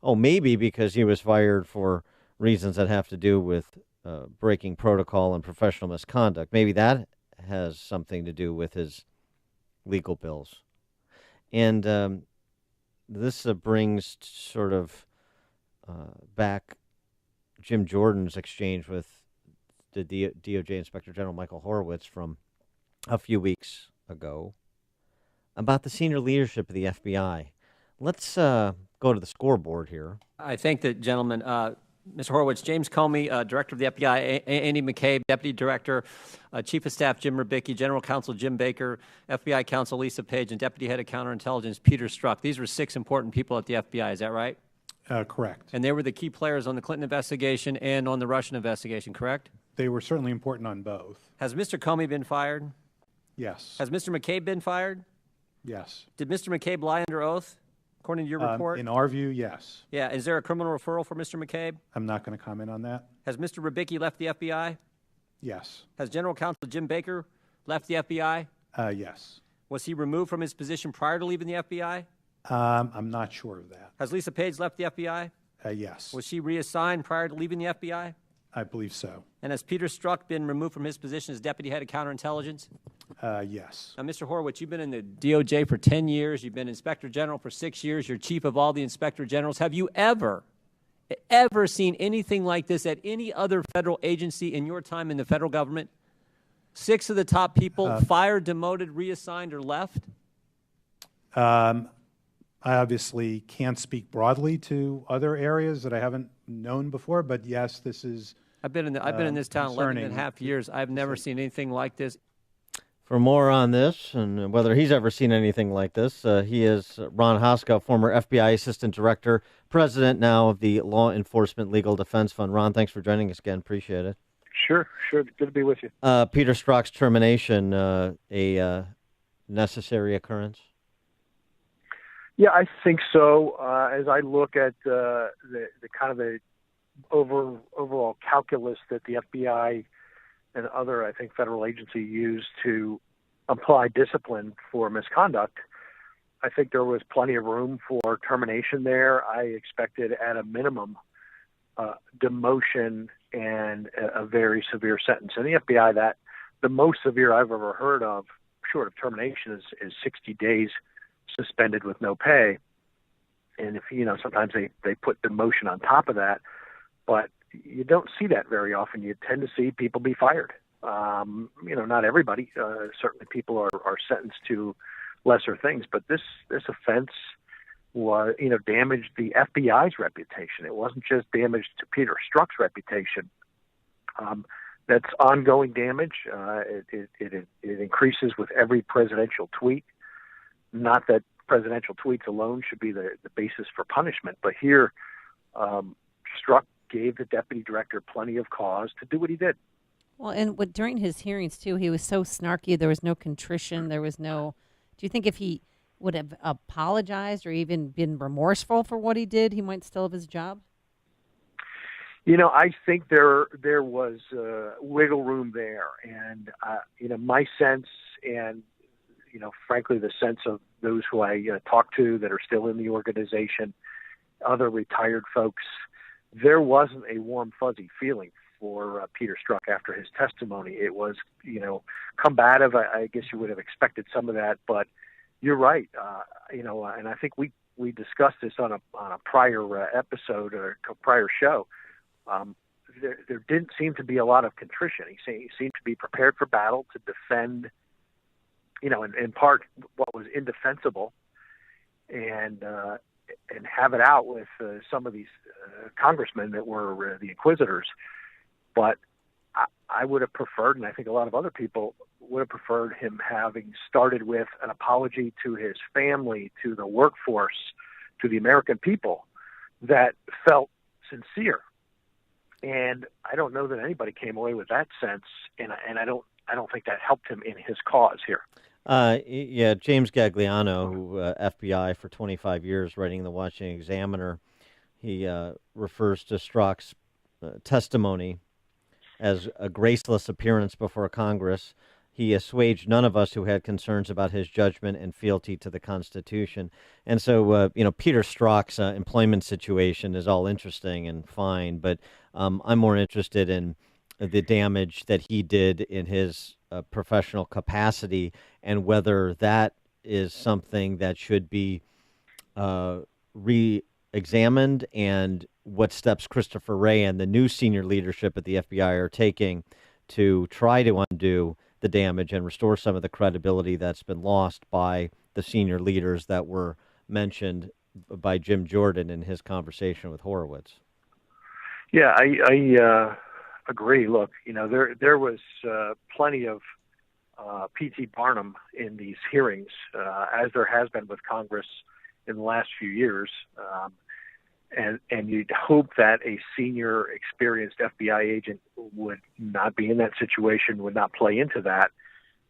Oh, maybe because he was fired for reasons that have to do with breaking protocol and professional misconduct. Maybe that has something to do with his legal bills. And this brings sort of back Jim Jordan's exchange with the DOJ Inspector General Michael Horowitz from a few weeks ago about the senior leadership of the FBI. Let's go to the scoreboard here. I thank the gentleman, Mr. Horowitz. James Comey, Director of the FBI, Andy McCabe, Deputy Director, Chief of Staff Jim Rubicki, General Counsel Jim Baker, FBI Counsel Lisa Page, and Deputy Head of Counterintelligence Peter Strzok. These were 6 important people at the FBI. Is that right? Correct. And they were the key players on the Clinton investigation and on the Russian investigation, correct? They were certainly important on both. Has Mr. Comey been fired? Yes. Has Mr. McCabe been fired? Yes. Did Mr. McCabe lie under oath, according to your report? In our view, yes. Yeah. Is there a criminal referral for Mr. McCabe? I'm not going to comment on that. Has Mr. Rubicki left the FBI? Yes. Has General Counsel Jim Baker left the FBI? Yes. Was he removed from his position prior to leaving the FBI? I'm not sure of that. Has Lisa Page left the FBI? Yes. Was she reassigned prior to leaving the FBI? I believe so. And has Peter Strzok been removed from his position as Deputy Head of Counterintelligence? Yes. Now, Mr. Horowitz, you've been in the DOJ for 10 years. You've been Inspector General for 6 years. You're Chief of all the Inspector Generals. Have you ever seen anything like this at any other federal agency in your time in the federal government? 6 of the top people fired, demoted, reassigned, or left? I obviously can't speak broadly to other areas that I haven't known before, but yes, this is. I've been in this town 11 and a half years. I've never seen anything like this. For more on this and whether he's ever seen anything like this, he is Ron Hoska, former FBI Assistant Director, President now of the Law Enforcement Legal Defense Fund. Ron, thanks for joining us again. Appreciate it. Sure. Good to be with you. Peter Strzok's termination, a necessary occurrence? Yeah, I think so. As I look at the kind of the overall calculus that the FBI and other, I think, federal agencies use to apply discipline for misconduct, I think there was plenty of room for termination there. I expected at a minimum demotion and a very severe sentence. In the FBI, that the most severe I've ever heard of, short of termination, is 60 days suspended with no pay. And if sometimes they put demotion on top of that, but you don't see that very often. You tend to see people be fired. Not everybody. Certainly people are sentenced to lesser things, but this offense was, damaged the FBI's reputation. It wasn't just damage to Peter Strzok's reputation. That's ongoing damage. It increases with every presidential tweet. Not that presidential tweets alone should be the basis for punishment, but here Strzok gave the deputy director plenty of cause to do what he did. Well, and during his hearings, too, he was so snarky. There was no contrition. There was no... Do you think if he would have apologized or even been remorseful for what he did, he might still have his job? I think there was wiggle room there. And, my sense and, frankly, the sense of those who I talk to that are still in the organization, other retired folks, there wasn't a warm, fuzzy feeling for Peter Strzok after his testimony. It was, combative. I guess you would have expected some of that, but you're right. And I think we discussed this on a prior episode or a prior show. there didn't seem to be a lot of contrition. He seemed to be prepared for battle to defend, in part what was indefensible, and have it out with some of these congressmen that were the inquisitors. But I would have preferred, and I think a lot of other people would have preferred him having started with an apology to his family, to the workforce, to the American people that felt sincere. And I don't know that anybody came away with that sense, and I don't think that helped him in his cause here. Yeah, James Gagliano, who FBI for 25 years, writing the Washington Examiner, he refers to Strzok's testimony as a graceless appearance before Congress. He assuaged none of us who had concerns about his judgment and fealty to the Constitution. And so, Peter Strzok's employment situation is all interesting and fine, but I'm more interested in the damage that he did in his professional capacity and whether that is something that should be re-examined, and what steps Christopher Wray and the new senior leadership at the FBI are taking to try to undo the damage and restore some of the credibility that's been lost by the senior leaders that were mentioned by Jim Jordan in his conversation with Horowitz. Yeah, I agree. Look, there was plenty of P.T. Barnum in these hearings, as there has been with Congress in the last few years. And you'd hope that a senior, experienced FBI agent would not be in that situation, would not play into that.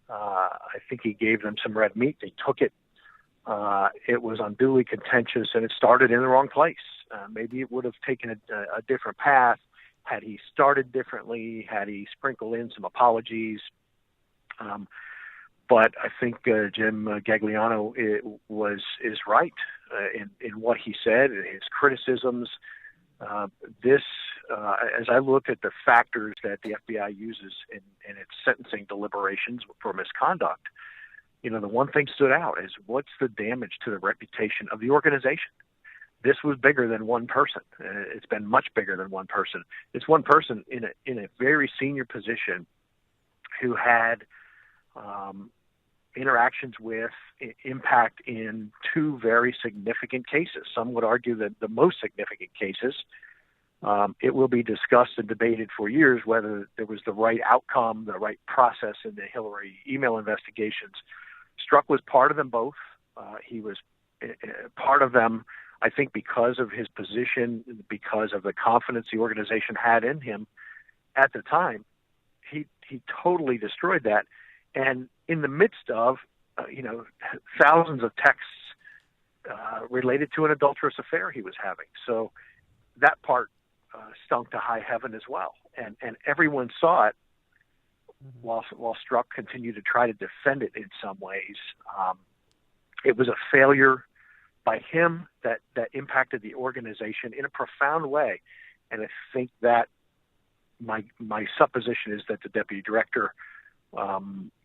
I think he gave them some red meat. They took it. It was unduly contentious, and it started in the wrong place. Maybe it would have taken a different path had he started differently, had he sprinkled in some apologies. But I think Jim Gagliano is right in what he said, his criticisms. As I look at the factors that the FBI uses in its sentencing deliberations for misconduct, the one thing stood out is what's the damage to the reputation of the organization. This was bigger than one person. It's been much bigger than one person. It's one person in a very senior position who had interactions with, impact in two very significant cases. Some would argue that the most significant cases. It will be discussed and debated for years whether there was the right outcome, the right process in the Hillary email investigations. Strzok was part of them both. He was part of them, I think, because of his position, because of the confidence the organization had in him at the time. He totally destroyed that. And in the midst of, thousands of texts related to an adulterous affair he was having. So that part stunk to high heaven as well. And everyone saw it while Strzok continued to try to defend it in some ways. It was a failure by him that impacted the organization in a profound way. And I think that my supposition is that the deputy director,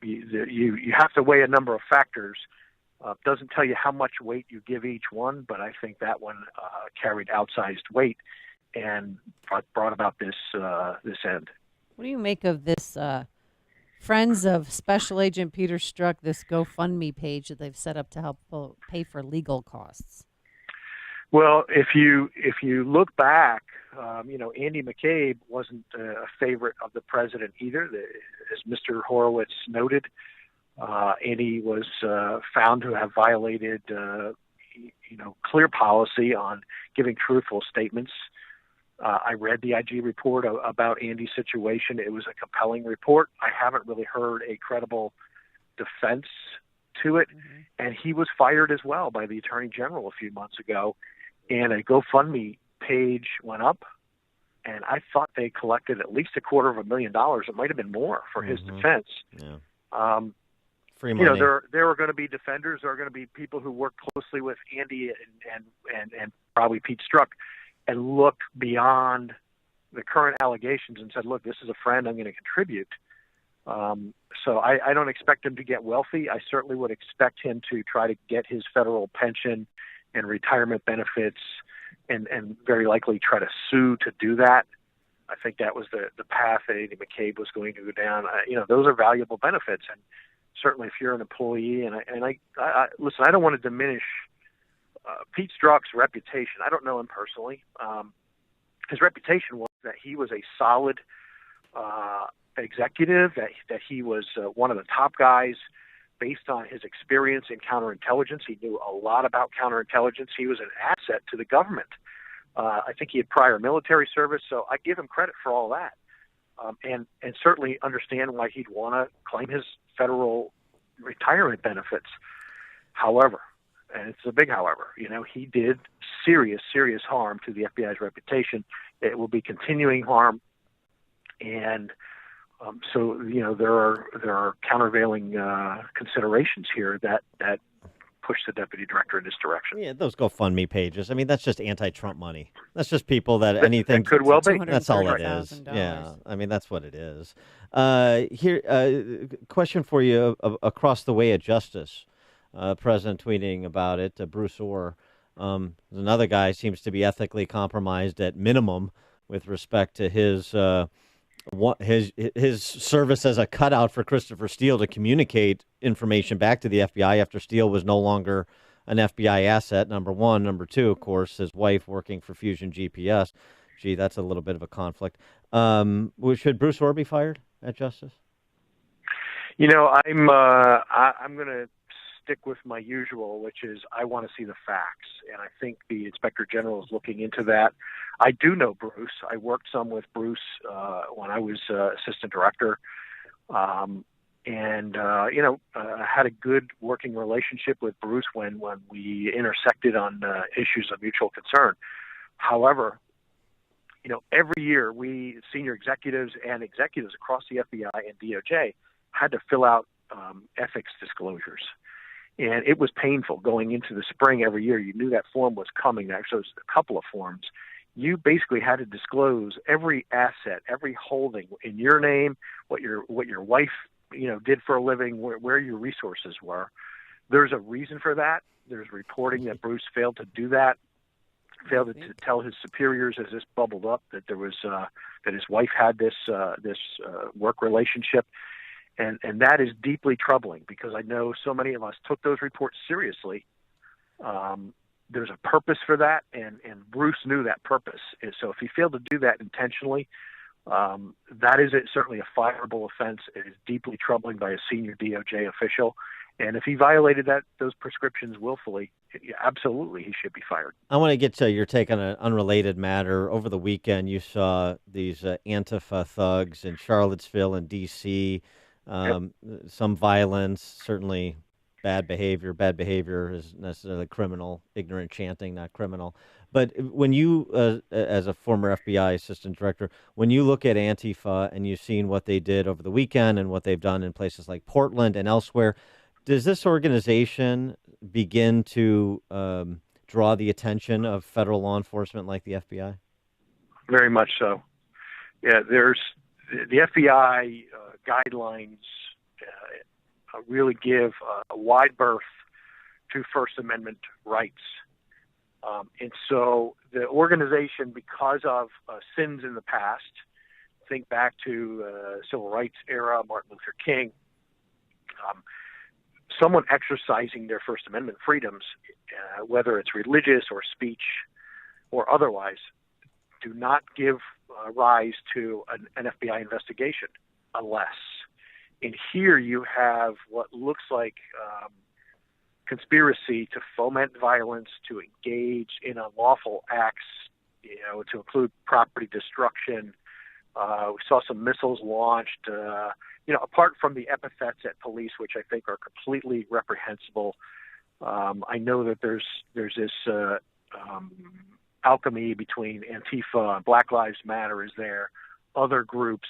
you have to weigh a number of factors. Doesn't tell you how much weight you give each one, but I think that one carried outsized weight and brought about this end. What do you make of this Friends of Special Agent Peter Strzok, this GoFundMe page that they've set up to help pay for legal costs? Well, if you look back, Andy McCabe wasn't a favorite of the president either. As Mr. Horowitz noted, Andy was found to have violated, clear policy on giving truthful statements. I read the IG report about Andy's situation. It was a compelling report. I haven't really heard a credible defense to it. Mm-hmm. And he was fired as well by the Attorney General a few months ago. And a GoFundMe page went up, and I thought they collected at least $250,000. It might have been more for his defense. Yeah. Free money. There are going to be defenders. There are going to be people who work closely with Andy and probably Pete Strzok and look beyond the current allegations and said, look, this is a friend, I'm going to contribute. So I don't expect him to get wealthy. I certainly would expect him to try to get his federal pension and retirement benefits and very likely try to sue to do that. I think that was the path that Andy McCabe was going to go down. Those are valuable benefits, and certainly if you're an employee, and I listen, I don't want to diminish Pete Strzok's reputation. I don't know him personally. His reputation was that he was a solid executive, that he was one of the top guys based on his experience in counterintelligence. He knew a lot about counterintelligence. He was an asset to the government. I think he had prior military service, so I give him credit for all that. And certainly understand why he'd want to claim his federal retirement benefits. However, and it's a big however, he did serious harm to the FBI's reputation. It will be continuing harm. And so there are countervailing considerations here that push the deputy director in this direction. Yeah, those GoFundMe pages. I mean, that's just anti-Trump money. That's just people that anything that could well be. That's all it is. Yeah, I mean, that's what it is. Question for you across the way at Justice. President tweeting about it. Bruce Orr, another guy, seems to be ethically compromised at minimum with respect to his service as a cutout for Christopher Steele to communicate information back to the FBI after Steele was no longer an FBI asset, number one. Number two, of course, his wife working for Fusion GPS. Gee, that's a little bit of a conflict. Should Bruce Orr be fired at Justice? I'm going to stick with my usual, which is I want to see the facts, and I think the Inspector General is looking into that. I do know Bruce. I worked some with Bruce when I was assistant director, and had a good working relationship with Bruce when we intersected on issues of mutual concern. However, every year we senior executives and executives across the FBI and DOJ had to fill out ethics disclosures. And it was painful going into the spring every year. You knew that form was coming. Actually, it was a couple of forms. You basically had to disclose every asset, every holding in your name, what your wife, did for a living, where your resources were. There's a reason for that. There's reporting that Bruce failed to do that, failed to tell his superiors as this bubbled up that there was that his wife had this work relationship. And that is deeply troubling because I know so many of us took those reports seriously. There's a purpose for that, and Bruce knew that purpose. And so if he failed to do that intentionally, that is certainly a fireable offense. It is deeply troubling by a senior DOJ official. And if he violated those prescriptions willfully, absolutely he should be fired. I want to get to your take on an unrelated matter. Over the weekend, you saw these Antifa thugs in Charlottesville and D.C., some violence, certainly bad behavior. Bad behavior is necessarily criminal. Ignorant chanting, not criminal. But when you, as a former FBI assistant director, when you look at Antifa and you've seen what they did over the weekend and what they've done in places like Portland and elsewhere, does this organization begin to draw the attention of federal law enforcement like the FBI? Very much so. Yeah, there's the FBI guidelines really give a wide berth to First Amendment rights. And so the organization, because of sins in the past, think back to civil rights era, Martin Luther King, someone exercising their First Amendment freedoms, whether it's religious or speech or otherwise, do not give rise to an FBI investigation unless. And here you have what looks like conspiracy to foment violence, to engage in unlawful acts, to include property destruction. We saw some missiles launched. Apart from the epithets at police, which I think are completely reprehensible, I know that there's this alchemy between Antifa and Black Lives Matter is there. Other groups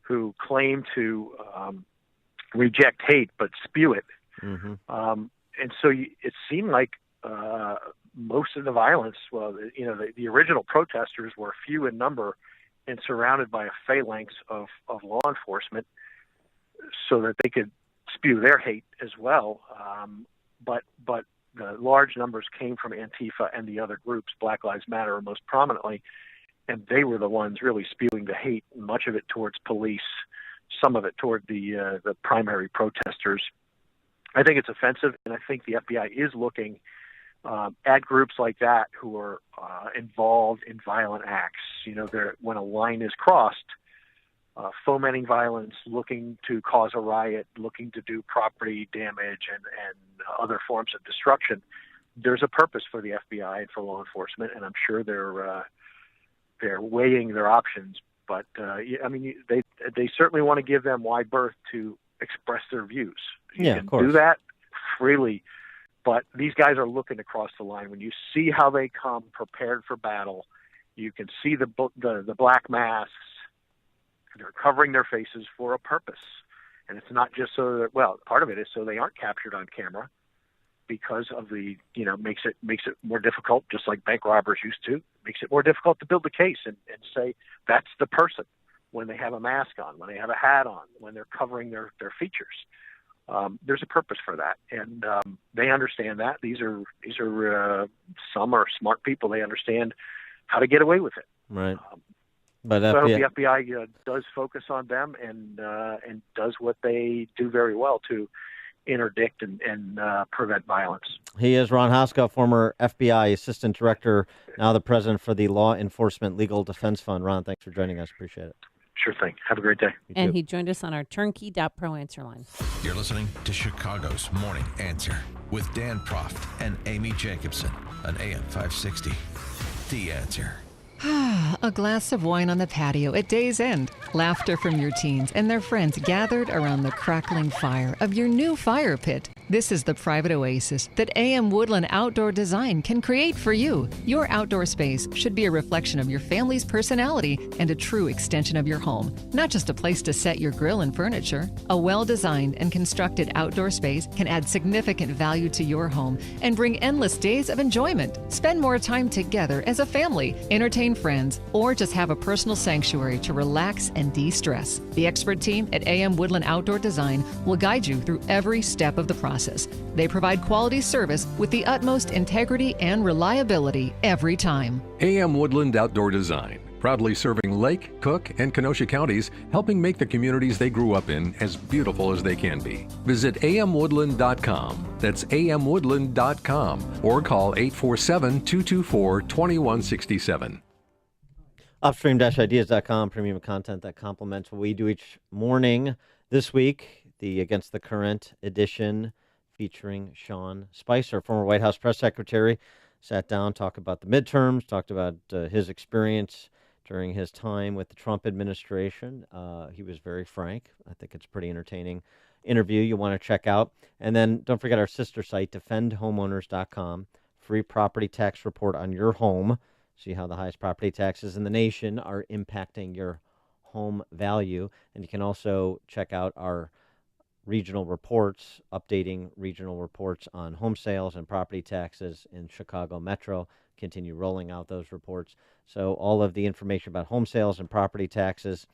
who claim to reject hate but spew it. Mm-hmm. And so it seemed like most of the violence, the original protesters were few in number and surrounded by a phalanx of law enforcement so that they could spew their hate as well. But the large numbers came from Antifa and the other groups, Black Lives Matter most prominently. and they were the ones really spewing the hate, much of it towards police, some of it toward the primary protesters. I think it's offensive, and I think the FBI is looking at groups like that who are involved in violent acts. When a line is crossed, fomenting violence, looking to cause a riot, looking to do property damage and other forms of destruction, there's a purpose for the FBI and for law enforcement, and I'm sure they're weighing their options. But they certainly want to give them wide berth to express their views. You can of course. do that freely, but these guys are looking to cross the line. When you see how they come prepared for battle, you can see the black masks. They're covering their faces for a purpose, and it's not just so that. Well, part of it is so they aren't captured on camera, because of the makes it more difficult. Just like bank robbers used to, makes it more difficult to build the case and say that's the person when they have a mask on, when they have a hat on, when they're covering their features. There's a purpose for that, and they understand that. These are some are smart people. They understand how to get away with it. Right. But so I hope the FBI does focus on them and does what they do very well to interdict and prevent violence. He is Ron Haskell, former FBI Assistant Director, now the President for the Law Enforcement Legal Defense Fund. Ron, thanks for joining us. Appreciate it. Sure thing. Have a great day. And he joined us on our Turnkey.pro answer line. You're listening to Chicago's Morning Answer with Dan Proft and Amy Jacobson on AM 560. The Answer. A glass of wine on the patio at day's end. Laughter from your teens and their friends gathered around the crackling fire of your new fire pit. This is the private oasis that AM Woodland Outdoor Design can create for you. Your outdoor space should be a reflection of your family's personality and a true extension of your home, not just a place to set your grill and furniture. A well-designed and constructed outdoor space can add significant value to your home and bring endless days of enjoyment. Spend more time together as a family, entertain friends, or just have a personal sanctuary to relax and de-stress. The expert team at AM Woodland Outdoor Design will guide you through every step of the process. They provide quality service with the utmost integrity and reliability every time. AM Woodland Outdoor Design, proudly serving Lake, Cook, and Kenosha counties, helping make the communities they grew up in as beautiful as they can be. Visit amwoodland.com. That's amwoodland.com, or call 847-224-2167. Upstream-ideas.com, premium content that complements what we do each morning. This week, the Against the Current edition featuring Sean Spicer, former White House press secretary, sat down, talked about the midterms, talked about his experience during his time with the Trump administration. He was very frank. I think it's a pretty entertaining interview you want to check out. And then don't forget our sister site, defendhomeowners.com, free property tax report on your home. See how the highest property taxes in the nation are impacting your home value. And you can also check out our regional reports, updating regional reports on home sales and property taxes in Chicago Metro. Continue rolling out those reports. So all of the information about home sales and property taxes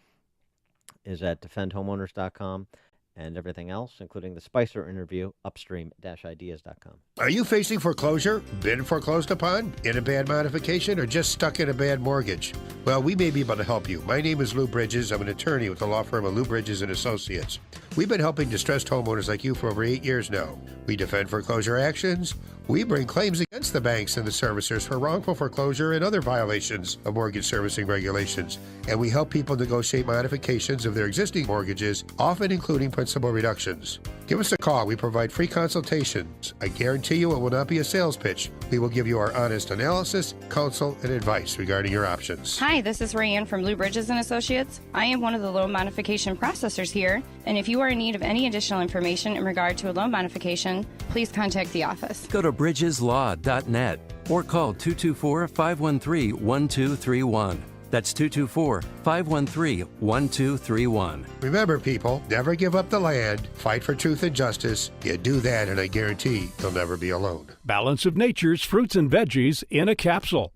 is at defendhomeowners.com. And everything else, including the Spicer interview, upstream-ideas.com. Are you facing foreclosure, been foreclosed upon, in a bad modification, or just stuck in a bad mortgage? Well, we may be able to help you. My name is Lou Bridges. I'm an attorney with the law firm of Lou Bridges & Associates. We've been helping distressed homeowners like you for over 8 years now. We defend foreclosure actions. We bring claims against the banks and the servicers for wrongful foreclosure and other violations of mortgage servicing regulations. And we help people negotiate modifications of their existing mortgages, often including principal reductions. Give us a call. We provide free consultations. I guarantee you it will not be a sales pitch. We will give you our honest analysis, counsel, and advice regarding your options. Hi, this is Rayanne from Lou Bridges & Associates. I am one of the loan modification processors here, and if you are in need of any additional information in regard to a loan modification, please contact the office. Go to bridgeslaw.net or call 224-513-1231. That's 224-513-1231. Remember, people, never give up the land. Fight for truth and justice. You do that, and I guarantee you'll never be alone. Balance of Nature's fruits and veggies in a capsule.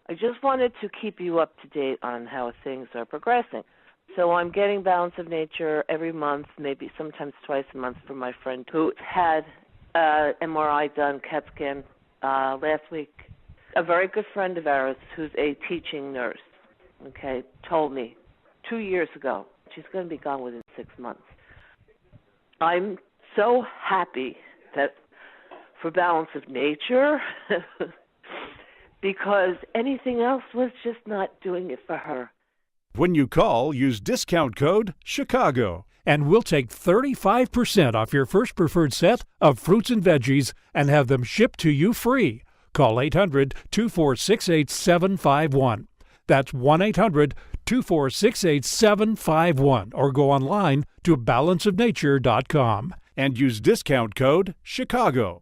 I just wanted to keep you up to date on how things are progressing. So I'm getting Balance of Nature every month, maybe sometimes twice a month, from my friend who had MRI done, CAT scan last week. A very good friend of ours who's a teaching nurse. okay, told me 2 years ago she's going to be gone within 6 months. I'm so happy that for Balance of Nature, because anything else was just not doing it for her. When you call, use discount code CHICAGO, and we'll take 35% off your first preferred set of fruits and veggies and have them shipped to you free. Call 800-246-8751. That's 1-800-246-8751, or go online to balanceofnature.com and use discount code CHICAGO.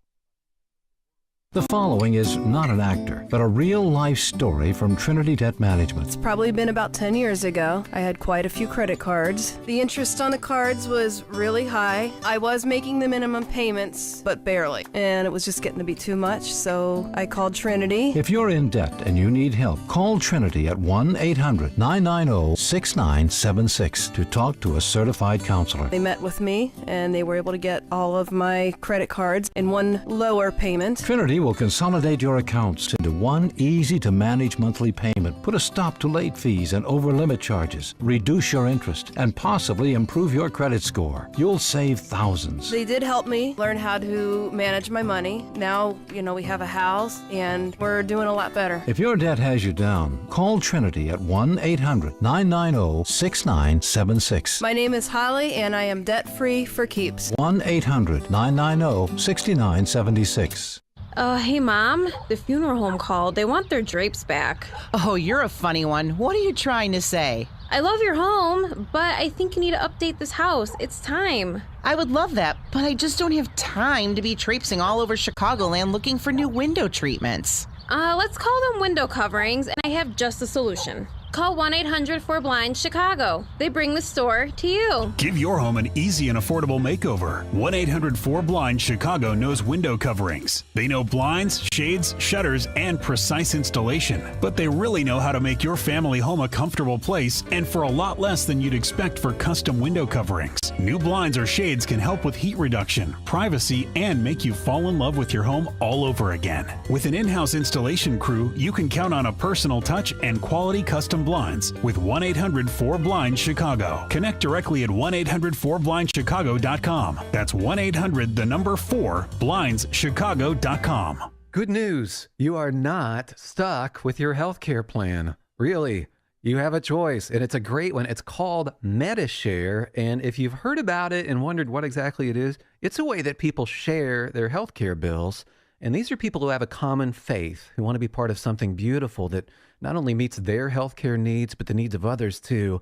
The following is not an actor, but a real-life story from Trinity Debt Management. It's probably been about 10 years ago. I had quite a few credit cards. The interest on the cards was really high. I was making the minimum payments, but barely. And it was just getting to be too much, so I called Trinity. If you're in debt and you need help, call Trinity at 1-800-990-6976 to talk to a certified counselor. They met with me, and they were able to get all of my credit cards in one lower payment. Trinity will consolidate your accounts into one easy-to-manage monthly payment, put a stop to late fees and over-limit charges, reduce your interest, and possibly improve your credit score. You'll save thousands. They did help me learn how to manage my money. Now, we have a house, and we're doing a lot better. If your debt has you down, call Trinity at 1-800-990-6976. My name is Holly, and I am debt-free for keeps. 1-800-990-6976. Hey, Mom. The funeral home called. They want their drapes back. Oh, you're a funny one. What are you trying to say? I love your home, but I think you need to update this house. It's time. I would love that, but I just don't have time to be traipsing all over Chicagoland looking for new window treatments. Let's call them window coverings, and I have just a solution. Call 1-800-4BLIND-CHICAGO. They bring the store to you. Give your home an easy and affordable makeover. 1-800-4BLIND-CHICAGO knows window coverings. They know blinds, shades, shutters, and precise installation. But they really know how to make your family home a comfortable place and for a lot less than you'd expect for custom window coverings. New blinds or shades can help with heat reduction, privacy, and make you fall in love with your home all over again. With an in-house installation crew, you can count on a personal touch and quality custom blinds with 1-800-4BLIND-CHICAGO. Connect directly at 1-800-4BLINDCHICAGO.com. That's 1-800-4BLINDSCHICAGO.com. Good news. You are not stuck with your healthcare plan. Really. You have a choice, and it's a great one. It's called Medi-Share, and if you've heard about it and wondered what exactly it is, it's a way that people share their healthcare bills. And these are people who have a common faith, who want to be part of something beautiful that not only meets their healthcare needs, but the needs of others too.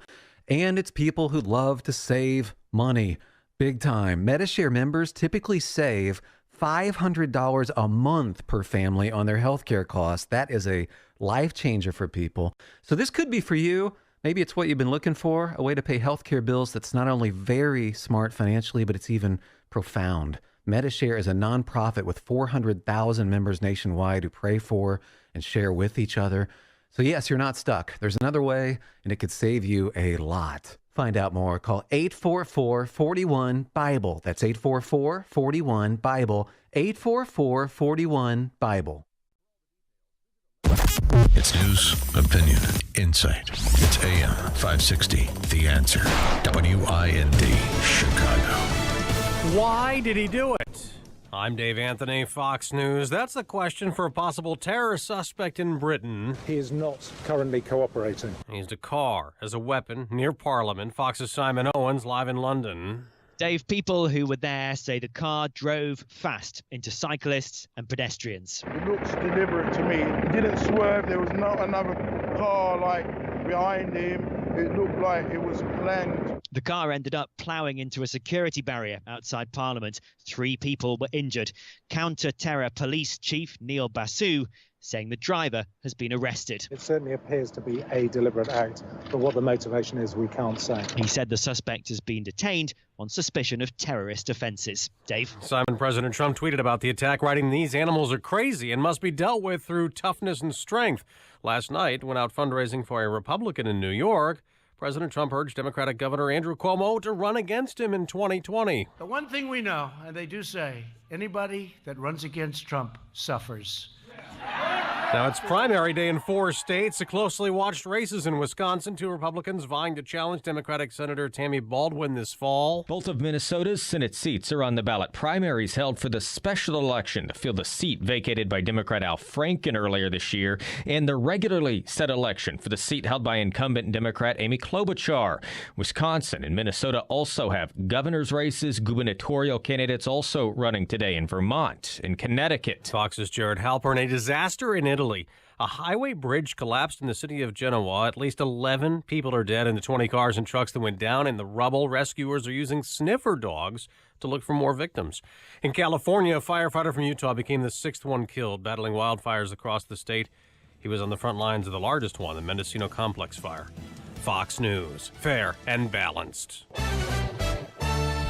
And it's people who love to save money, big time. Medi-Share members typically save $500 a month per family on their healthcare costs. That is a life changer for people. So this could be for you. Maybe it's what you've been looking for, a way to pay healthcare bills that's not only very smart financially, but it's even profound. Medi-Share is a nonprofit with 400,000 members nationwide who pray for and share with each other. So yes, you're not stuck. There's another way, and it could save you a lot. Find out more. Call 844-41-BIBLE. That's 844-41-BIBLE. 844-41-BIBLE. It's news, opinion, insight. It's AM 560, The Answer. WIND, Chicago. Why did he do it? I'm Dave Anthony, Fox News. That's the question for a possible terror suspect in Britain. He is not currently cooperating. He used a car as a weapon near Parliament. Fox's Simon Owens live in London. Dave, people who were there say the car drove fast into cyclists and pedestrians. It looks deliberate to me. He didn't swerve. There was not another car behind him. It looked like it was planned. The car ended up ploughing into a security barrier outside Parliament. 3 people were injured. Counter-terror police chief Neil Basu saying the driver has been arrested. It certainly appears to be a deliberate act, but what the motivation is, we can't say. He said the suspect has been detained on suspicion of terrorist offences. Dave? Simon, President Trump tweeted about the attack, writing, "These animals are crazy and must be dealt with through toughness and strength." Last night, when out fundraising for a Republican in New York, President Trump urged Democratic Governor Andrew Cuomo to run against him in 2020. The one thing we know, and they do say, anybody that runs against Trump suffers. Now it's primary day in 4 states. The closely watched races in Wisconsin. 2 Republicans vying to challenge Democratic Senator Tammy Baldwin this fall. Both of Minnesota's Senate seats are on the ballot. Primaries held for the special election to fill the seat vacated by Democrat Al Franken earlier this year, and the regularly set election for the seat held by incumbent Democrat Amy Klobuchar. Wisconsin and Minnesota also have governor's races. Gubernatorial candidates also running today in Vermont and Connecticut. Fox's Jared Halpern. A disaster in Italy. A highway bridge collapsed in the city of Genoa. At least 11 people are dead in the 20 cars and trucks that went down in the rubble. Rescuers are using sniffer dogs to look for more victims. In California, a firefighter from Utah became the 6th one killed, battling wildfires across the state. He was on the front lines of the largest one, the Mendocino Complex fire. Fox News, fair and balanced.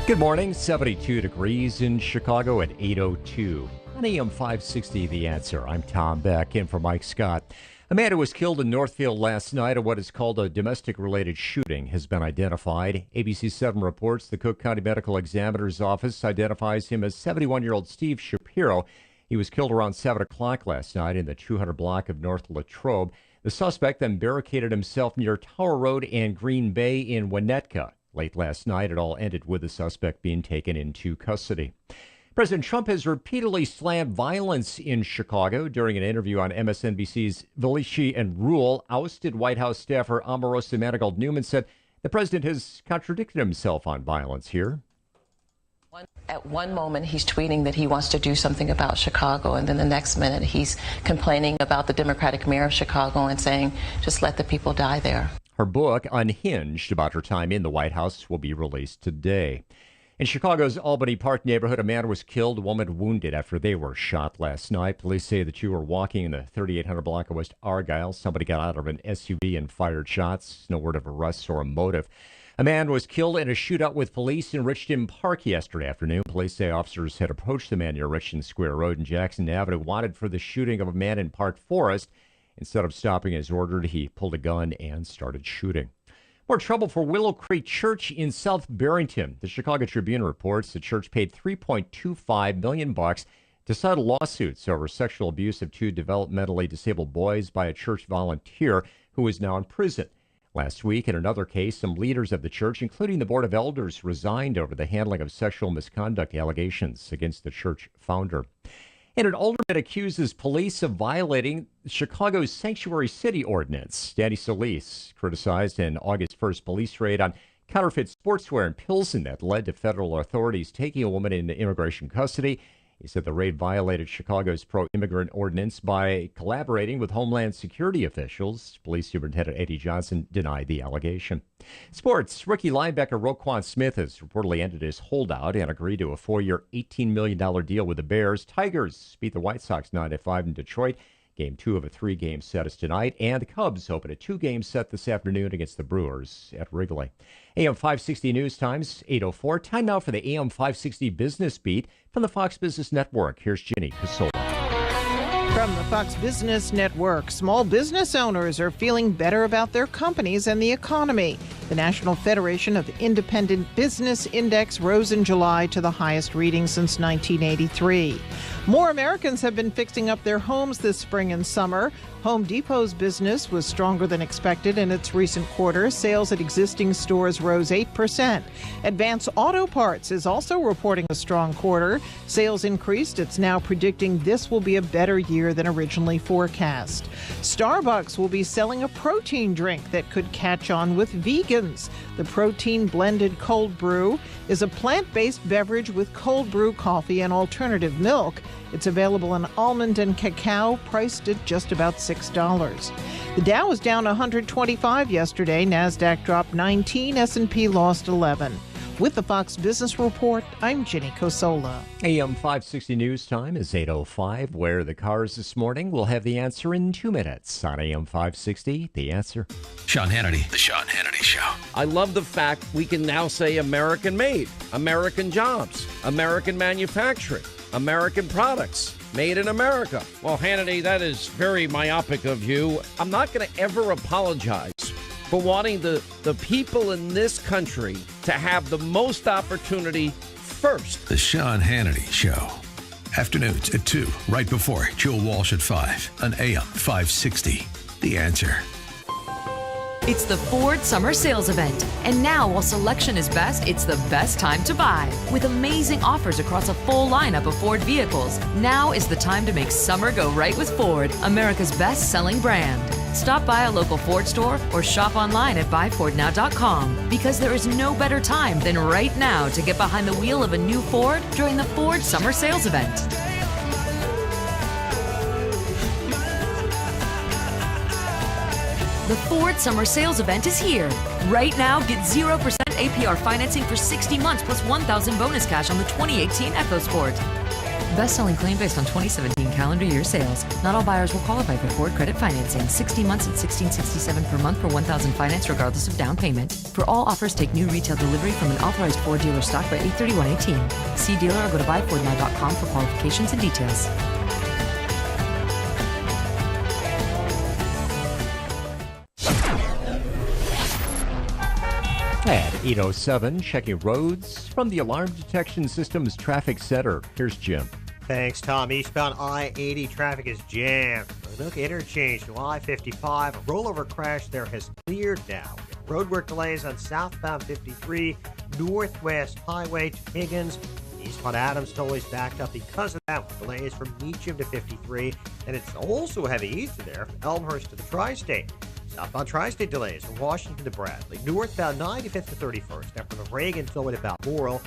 Good morning, 72 degrees in Chicago at 8:02. On AM 560, The Answer. I'm Tom Beck, in for Mike Scott. A man who was killed in Northfield last night at what is called a domestic-related shooting has been identified. ABC 7 reports the Cook County Medical Examiner's Office identifies him as 71-year-old Steve Shapiro. He was killed around 7 o'clock last night in the 200 block of North Latrobe. The suspect then barricaded himself near Tower Road and Green Bay in Winnetka. Late last night, it all ended with the suspect being taken into custody. President Trump has repeatedly slammed violence in Chicago. During an interview on MSNBC's Velici and Rule, ousted White House staffer Omarosa Manigault Newman said the president has contradicted himself on violence here. At one moment, he's tweeting that he wants to do something about Chicago, and then the next minute, he's complaining about the Democratic mayor of Chicago and saying, just let the people die there. Her book, Unhinged, about her time in the White House, will be released today. In Chicago's Albany Park neighborhood, a man was killed, a woman wounded after they were shot last night. Police say the two were walking in the 3800 block of West Argyle. Somebody got out of an SUV and fired shots. No word of arrests or a motive. A man was killed in a shootout with police in Richmond Park yesterday afternoon. Police say officers had approached the man near Richmond Square Road and Jackson Avenue, wanted for the shooting of a man in Park Forest. Instead of stopping as ordered, he pulled a gun and started shooting. More trouble for Willow Creek Church in South Barrington. The Chicago Tribune reports the church paid $3.25 million to settle lawsuits over sexual abuse of 2 developmentally disabled boys by a church volunteer who is now in prison. Last week, in another case, some leaders of the church, including the Board of Elders, resigned over the handling of sexual misconduct allegations against the church founder. And an alderman accuses police of violating Chicago's Sanctuary City Ordinance. Danny Solis criticized an August 1st police raid on counterfeit sportswear in Pilsen that led to federal authorities taking a woman into immigration custody. He said the raid violated Chicago's pro-immigrant ordinance by collaborating with Homeland Security officials. Police Superintendent Eddie Johnson denied the allegation. Sports. Rookie linebacker Roquan Smith has reportedly ended his holdout and agreed to a 4-year, $18 million deal with the Bears. Tigers beat the White Sox 9-5 in Detroit. Game 2 of a 3-game set is tonight, and the Cubs open a 2-game set this afternoon against the Brewers at Wrigley. AM 560 News Times, 8:04. Time now for the AM 560 Business Beat from the Fox Business Network. Here's Ginny Casola. From the Fox Business Network, small business owners are feeling better about their companies and the economy. The National Federation of Independent Business Index rose in July to the highest reading since 1983. More Americans have been fixing up their homes this spring and summer. Home Depot's business was stronger than expected in its recent quarter. Sales at existing stores rose 8%. Advance Auto Parts is also reporting a strong quarter. Sales increased. It's now predicting this will be a better year than originally forecast. Starbucks will be selling a protein drink that could catch on with vegans. The protein blended cold brew is a plant-based beverage with cold brew coffee and alternative milk. It's available in almond and cacao, priced at just about $6. The Dow was down 125 yesterday. NASDAQ dropped 19. S&P lost 11. With the Fox Business Report, I'm Ginny Cosola. AM 560 News Time is 8:05. Where are the cars this morning? We'll have the answer in 2 minutes on AM 560. The Answer. Sean Hannity, The Sean Hannity Show. I love the fact we can now say American made, American jobs, American manufacturing, American products, made in America. Well, Hannity, that is very myopic of you. I'm not going to ever apologize for wanting the people in this country to have the most opportunity first. The Sean Hannity Show. Afternoons at 2, right before Joe Walsh at 5 on AM 560. The Answer. It's the Ford Summer Sales Event. And now, while selection is best, it's the best time to buy. With amazing offers across a full lineup of Ford vehicles, now is the time to make summer go right with Ford, America's best-selling brand. Stop by a local Ford store or shop online at buyfordnow.com, because there is no better time than right now to get behind the wheel of a new Ford during the Ford Summer Sales Event. The Ford Summer Sales Event is here. Right now, get 0% APR financing for 60 months plus $1,000 bonus cash on the 2018 EcoSport. Best-selling claim based on 2017 calendar year sales. Not all buyers will qualify for Ford credit financing. 60 months at $1,667 per month for $1,000 finance regardless of down payment. For all offers, take new retail delivery from an authorized Ford dealer stock by 8/31/18. See dealer or go to buyfordnow.com for qualifications and details. At 8:07, checking roads from the Alarm Detection Systems Traffic Center. Here's Jim. Thanks, Tom. Eastbound I-80 traffic is jammed. Look, interchange to I-55. A rollover crash there has cleared now. Roadwork delays on southbound 53, Northwest Highway to Higgins. Eastbound Adams toll is backed up because of that. Delays from Meacham to 53, and it's also heavy east of there from Elmhurst to the Tri-State. Southbound Tri-State delays from Washington to Bradley. Northbound 95th to 31st. Now from the Reagan toll at Balmoral.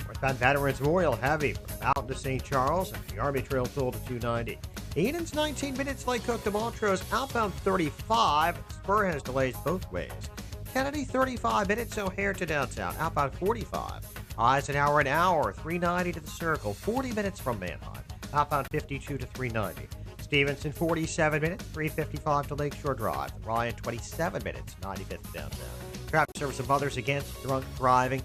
Northbound Veterans Memorial heavy from Mountain to St. Charles. And the Army Trail toll to 290. Eden's 19 minutes. Lake Cook to Montrose. Outbound 35. Spur has delays both ways. Kennedy 35 minutes. O'Hare to downtown. Outbound 45. Eisenhower an hour. 390 to the Circle. 40 minutes from Manheim. Outbound 52 to 390. Stevenson, 47 minutes, 355 to Lakeshore Drive. Ryan, 27 minutes, 95th downtown. Traffic Service of Mothers Against Drunk Driving.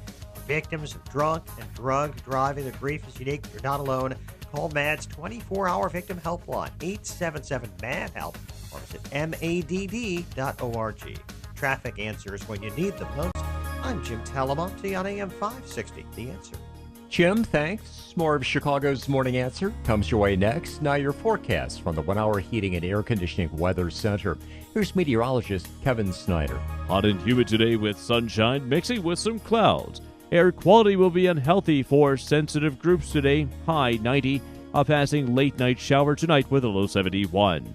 Victims of drunk and drug driving. Their grief is unique. You're not alone. Call MADD's 24-hour victim helpline, 877-MADD-HELP, or visit madd.org. Traffic answers when you need them most. I'm Jim Talamonte on AM 560, The Answer. Jim, thanks. More of Chicago's Morning Answer comes your way next. Now your forecast from the 1 Hour Heating and Air Conditioning Weather Center. Here's meteorologist Kevin Snyder. Hot and humid today with sunshine mixing with some clouds. Air quality will be unhealthy for sensitive groups today. High 90. A passing late night shower tonight with a low 71.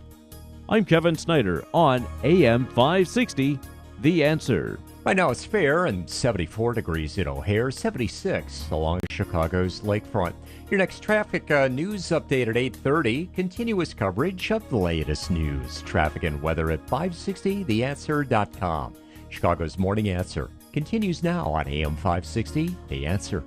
I'm Kevin Snyder on AM 560, The Answer. Right now it's fair and 74 degrees in O'Hare, 76 along Chicago's lakefront. Your next traffic news update at 8:30. Continuous coverage of the latest news, traffic and weather at 560theanswer.com. Chicago's Morning Answer continues now on AM 560, The Answer.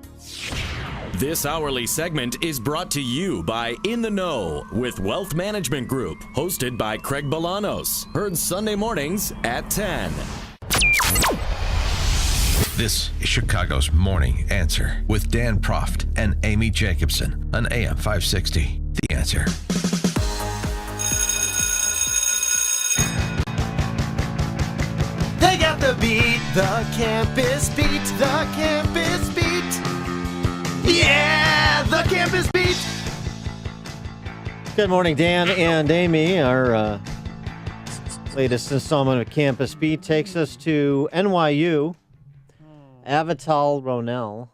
This hourly segment is brought to you by In the Know with Wealth Management Group, hosted by Craig Bolanos. Heard Sunday mornings at 10. This is Chicago's Morning Answer with Dan Proft and Amy Jacobson on AM 560. The Answer. They got the beat, the campus beat, the campus beat. Yeah, the campus beat. Good morning, Dan and Amy. Our latest installment of Campus Beat takes us to NYU. Avital Ronell.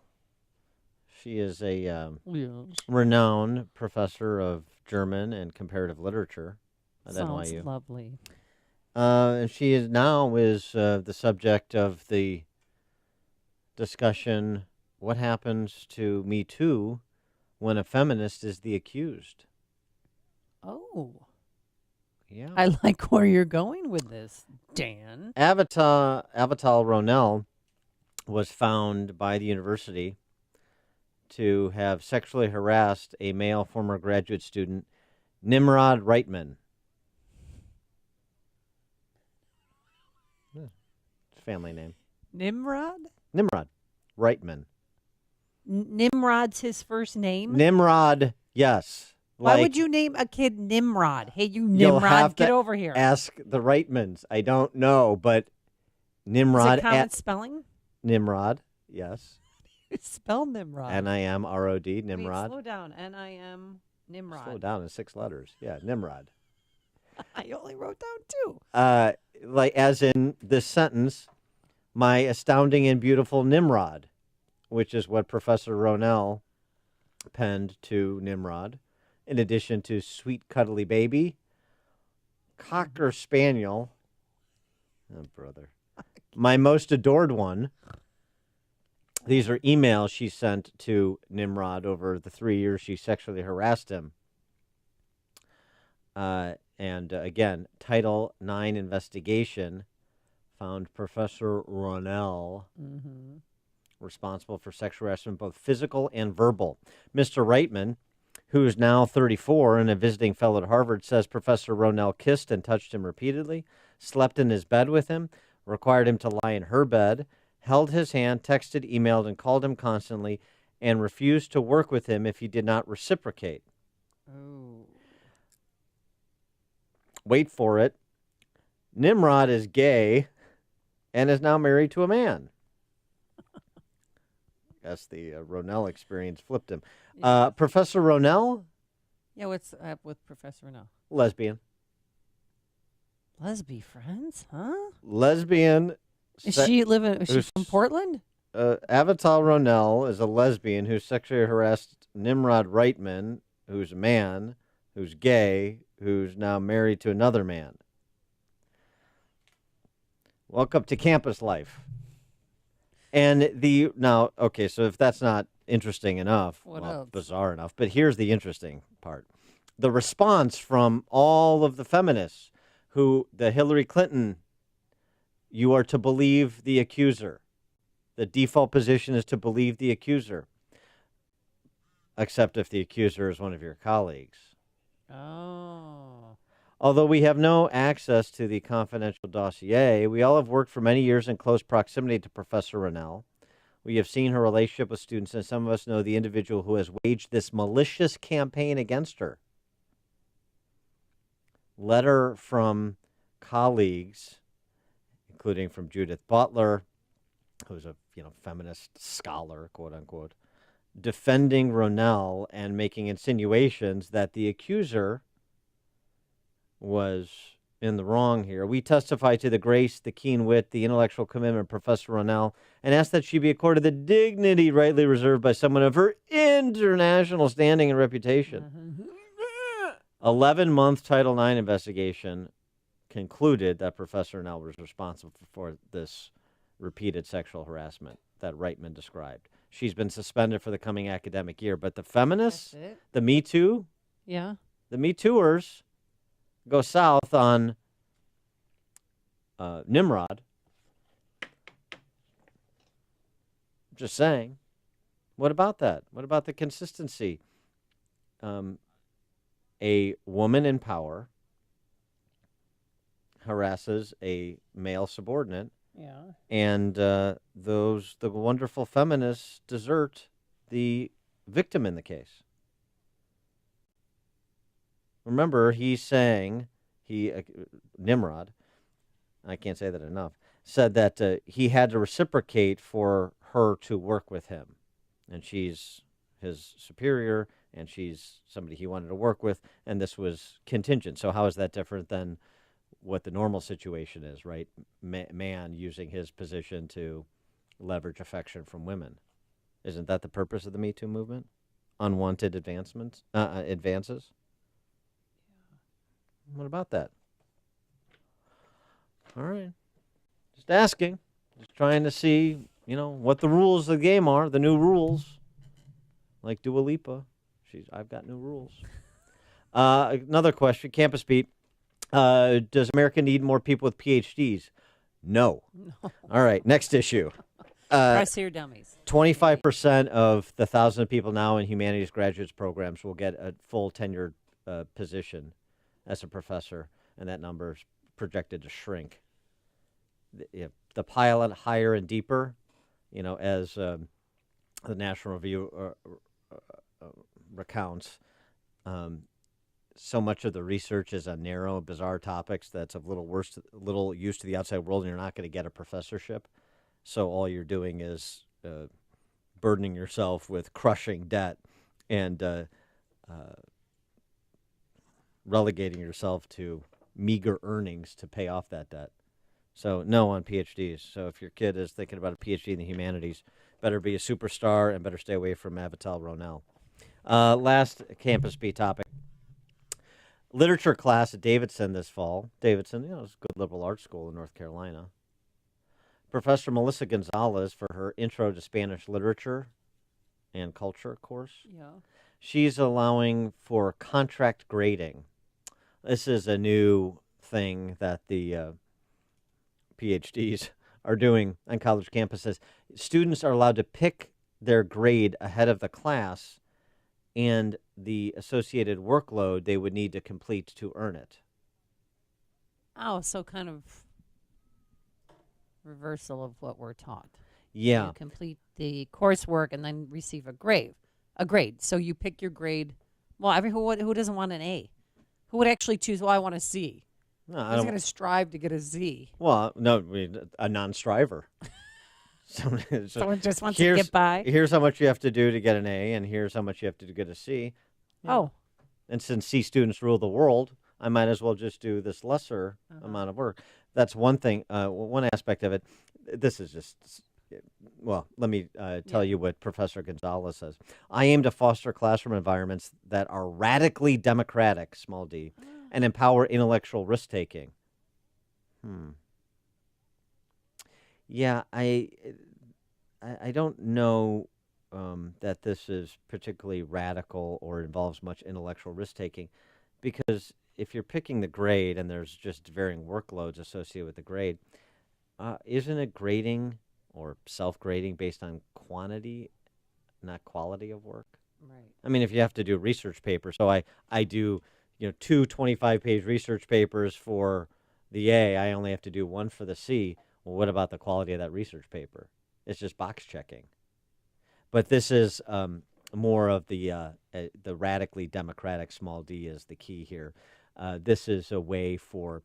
She is a renowned professor of German and comparative literature at Sounds NYU. Lovely. And she is now the subject of the discussion, what happens to Me Too when a feminist is the accused? Oh. Yeah. I like where you're going with this, Dan. Avital Ronell was found by the university to have sexually harassed a male former graduate student, Nimrod Reitman. Family name. Nimrod? Nimrod Reitman. Nimrod's his first name? Nimrod, yes. Why would you name a kid Nimrod? Hey, you You'll Nimrod, have get to over here. Ask the Reitmans. I don't know, but Nimrod. Is it common spelling? Nimrod, yes. Spell Nimrod. Nimrod, Nimrod. Wait, slow down. Nimrod. Nimrod. Slow down in 6 letters. Yeah, Nimrod. I only wrote down 2. Like as in this sentence, my astounding and beautiful Nimrod, which is what Professor Ronell penned to Nimrod, in addition to sweet cuddly baby, cocker spaniel, oh brother, my most adored one. These are emails she sent to Nimrod over the 3 years she sexually harassed him. And again, Title IX investigation found Professor Ronell responsible for sexual harassment, both physical and verbal. Mr. Reitman, who is now 34 and a visiting fellow at Harvard, says Professor Ronell kissed and touched him repeatedly, slept in his bed with him, required him to lie in her bed, held his hand, texted, emailed, and called him constantly, and refused to work with him if he did not reciprocate. Oh. Wait for it. Nimrod is gay and is now married to a man. Guess the Ronell experience flipped him. Professor Ronell? Yeah, what's up with Professor Ronell? Lesbian. Lesbian friends, huh? Lesbian. Is she from Portland? Avital Ronell is a lesbian who sexually harassed Nimrod Reitman, who's a man, who's gay, who's now married to another man. Welcome to campus life. And so if that's not interesting enough, What else? Bizarre enough, but here's the interesting part. The response from all of the feminists the Hillary Clinton, you are to believe the accuser. The default position is to believe the accuser, except if the accuser is one of your colleagues. Oh. Although we have no access to the confidential dossier, we all have worked for many years in close proximity to Professor Ronell. We have seen her relationship with students, and some of us know the individual who has waged this malicious campaign against her. Letter from colleagues, including from Judith Butler, who's a feminist scholar, quote unquote, defending Ronell and making insinuations that the accuser was in the wrong here. We testify to the grace, the keen wit, the intellectual commitment of Professor Ronell and ask that she be accorded the dignity rightly reserved by someone of her international standing and reputation. 11-month Title IX investigation concluded that Professor Ronell was responsible for this repeated sexual harassment that Reitman described. She's been suspended for the coming academic year, but the feminists, the Me Too, the Me Tooers, go south on Nimrod. Just saying. What about that? What about the consistency? A woman in power harasses a male subordinate. Yeah. And the wonderful feminists desert the victim in the case. Remember, he's saying, Nimrod, I can't say that enough, said that he had to reciprocate for her to work with him. And she's his superior, and she's somebody he wanted to work with, and this was contingent. So how is that different than what the normal situation is, right? Man using his position to leverage affection from women. Isn't that the purpose of the Me Too movement? Unwanted advances? What about that? All right. Just asking. Just trying to see, what the rules of the game are, the new rules. Like Dua Lipa. I've got new rules. Another question, Campus Beat. Does America need more people with PhDs? No. All right, next issue. Press here, dummies. 25% of the 1,000 people now in humanities graduates programs will get a full tenured position as a professor, and that number is projected to shrink. The pilot higher and deeper, as the National Review recounts, so much of the research is on narrow, bizarre topics that's of little use to the outside world, and you're not going to get a professorship. So all you're doing is burdening yourself with crushing debt and relegating yourself to meager earnings to pay off that debt. So no on PhDs. So if your kid is thinking about a PhD in the humanities, better be a superstar and better stay away from Avital Ronell. Last Campus Beat topic. Literature class at Davidson this fall. Davidson, is a good liberal arts school in North Carolina. Professor Melissa Gonzalez, for her Intro to Spanish Literature and Culture course, she's allowing for contract grading. This is a new thing that the PhDs are doing on college campuses. Students are allowed to pick their grade ahead of the class and the associated workload they would need to complete to earn it. Oh, so kind of reversal of what we're taught. Yeah. You complete the coursework and then receive a grade. So you pick your grade. Well, who doesn't want an A? Who would actually choose, I want a C? No, Who's going to strive to get a Z? Well, no, a non-striver. Someone just wants to get by? Here's how much you have to do to get an A, and here's how much you have to do to get a C. Oh. And since C students rule the world, I might as well just do this lesser amount of work. That's one thing, one aspect of it. This is just, let me tell you what Professor Gonzalez says. I aim to foster classroom environments that are radically democratic, small d, and empower intellectual risk-taking. Yeah, I don't know that this is particularly radical or involves much intellectual risk-taking, because if you're picking the grade and there's just varying workloads associated with the grade, isn't it grading or self-grading based on quantity, not quality of work? Right. I mean, if you have to do research papers, so I do 2 25-page research papers for the A, I only have to do 1 for the C. Well, what about the quality of that research paper? It's just box checking. But this is more of the radically democratic, small d is the key here. This is a way for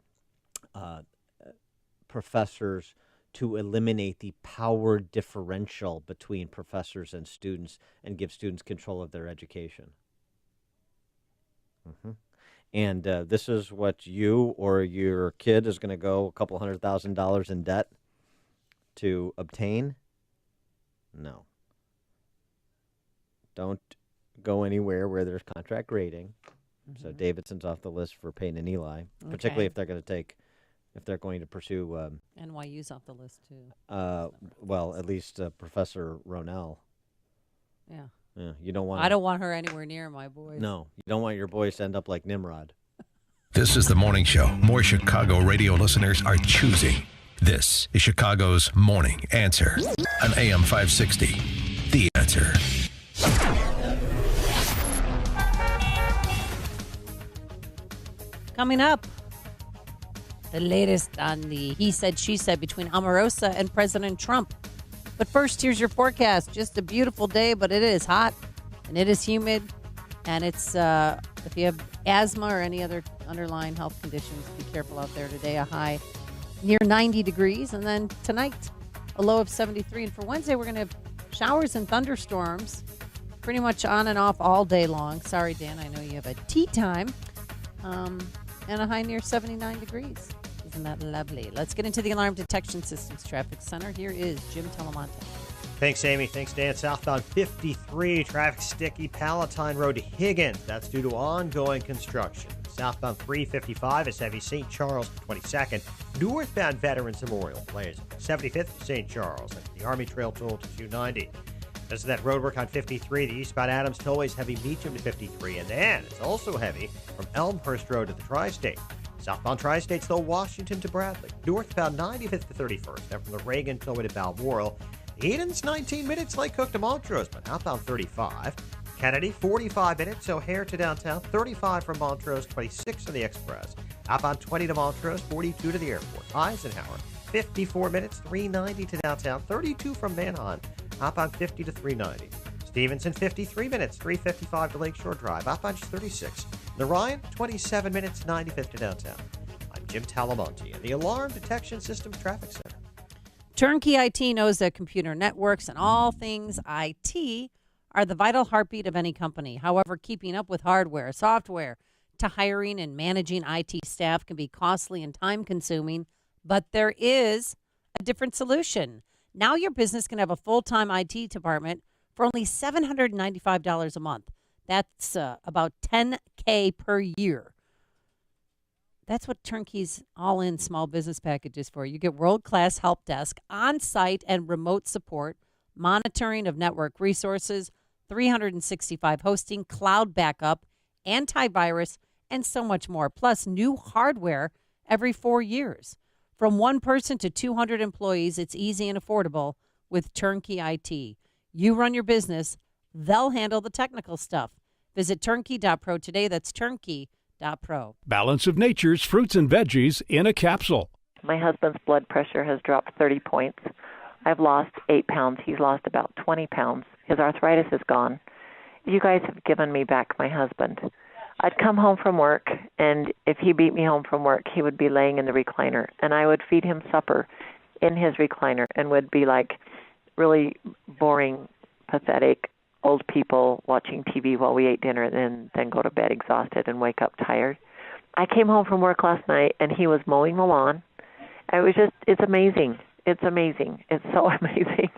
professors to eliminate the power differential between professors and students and give students control of their education. And this is what you or your kid is going to go a couple $100,000 in debt to obtain? No. Don't go anywhere where there's contract grading. So Davidson's off the list for Payne and Eli, particularly if they're going to pursue NYU's off the list too. Well, at least Professor Ronell. Yeah. Yeah, you don't want. I don't want her anywhere near my boys. No, you don't want your boys to end up like Nimrod. This is the morning show more Chicago radio listeners are choosing. This is Chicago's Morning Answer on AM 560. The Answer. Coming up, the latest on the he said, she said between Omarosa and President Trump. But first, here's your forecast. Just a beautiful day, but it is hot and it is humid. And it's, if you have asthma or any other underlying health conditions, be careful out there today. A high near 90 degrees. And then tonight, a low of 73. And for Wednesday, we're going to have showers and thunderstorms pretty much on and off all day long. Sorry, Dan, I know you have a tea time. And a high near 79 degrees. Isn't that lovely? Let's get into the Alarm Detection Systems Traffic Center. Here is Jim Telemonte. Thanks, Amy. Thanks, Dan. Southbound 53, traffic sticky, Palatine Road to Higgins. That's due to ongoing construction. Southbound 355 is heavy, St. Charles 22nd. Northbound Veterans Memorial Plaza. 75th, St. Charles. That's the Army Trail toll to 290. This is that road work on 53. The eastbound Adams Tollway is heavy, Meacham to 53. And then it's also heavy from Elmhurst Road to the Tri-State. Southbound Tri-State's, though, Washington to Bradley. Northbound 95th to 31st. Then from the Reagan Tollway to Balmoral. Eden's 19 minutes, Lake Cook to Montrose, but outbound 35. Kennedy, 45 minutes, O'Hare to downtown. 35 from Montrose, 26 to the Express. Outbound 20 to Montrose, 42 to the airport. Eisenhower, 54 minutes, 390 to downtown. 32 from Manheim. Outbound 50 to 390. Stevenson, 53 minutes, 355 to Lakeshore Drive. Outbound 36. Narayan, 27 minutes, 95th to downtown. I'm Jim Talamonte in the Alarm Detection Systems Traffic Center. Turnkey IT knows that computer networks and all things IT are the vital heartbeat of any company. However, keeping up with hardware, software, to hiring and managing IT staff can be costly and time-consuming, but there is a different solution. Now your business can have a full-time IT department for only $795 a month. That's about $10K per year. That's what Turnkey's all-in small business package is for. You get world-class help desk, on-site and remote support, monitoring of network resources, 365 hosting, cloud backup, antivirus, and so much more. Plus new hardware every 4 years. From 1 person to 200 employees, it's easy and affordable with Turnkey IT. You run your business, they'll handle the technical stuff. Visit turnkey.pro today. That's turnkey.pro. Balance of Nature's fruits and veggies in a capsule. My husband's blood pressure has dropped 30 points. I've lost 8 pounds. He's lost about 20 pounds. His arthritis is gone. You guys have given me back my husband. I'd come home from work, and if he beat me home from work, he would be laying in the recliner, and I would feed him supper in his recliner and would be like really boring, pathetic old people watching TV while we ate dinner and then go to bed exhausted and wake up tired. I came home from work last night, and he was mowing the lawn. It's amazing. It's amazing. It's so amazing.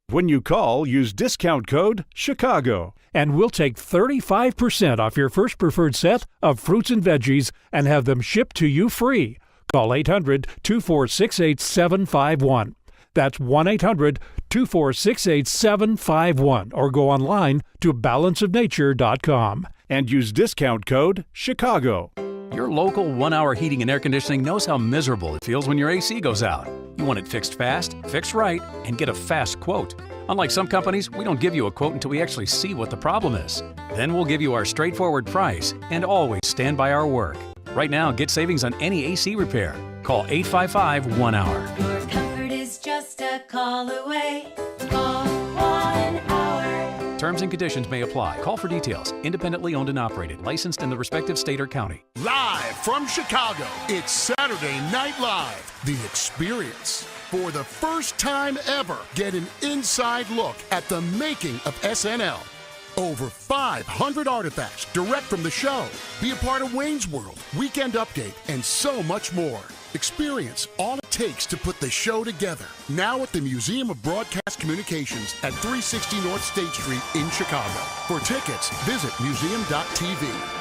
When you call, use discount code CHICAGO, and we'll take 35% off your first preferred set of fruits and veggies and have them shipped to you free. Call 800-246-8751. That's 1-800-246-8751, or go online to balanceofnature.com and use discount code CHICAGO. Your local 1-hour heating and air conditioning knows how miserable it feels when your AC goes out. You want it fixed fast, fixed right, and get a fast quote. Unlike some companies, we don't give you a quote until we actually see what the problem is. Then we'll give you our straightforward price and always stand by our work. Right now, get savings on any AC repair. Call 855-1-HOUR. Your comfort is just a call away. Call 1-HOUR. Terms and conditions may apply. Call for details. Independently owned and operated. Licensed in the respective state or county. Live from Chicago, it's Saturday Night Live, The Experience. For the first time ever, get an inside look at the making of SNL. Over 500 artifacts direct from the show. Be a part of Wayne's World, Weekend Update, and so much more. Experience all it takes to put the show together. Now at the Museum of Broadcast Communications at 360 North State Street in Chicago. For tickets, visit museum.tv.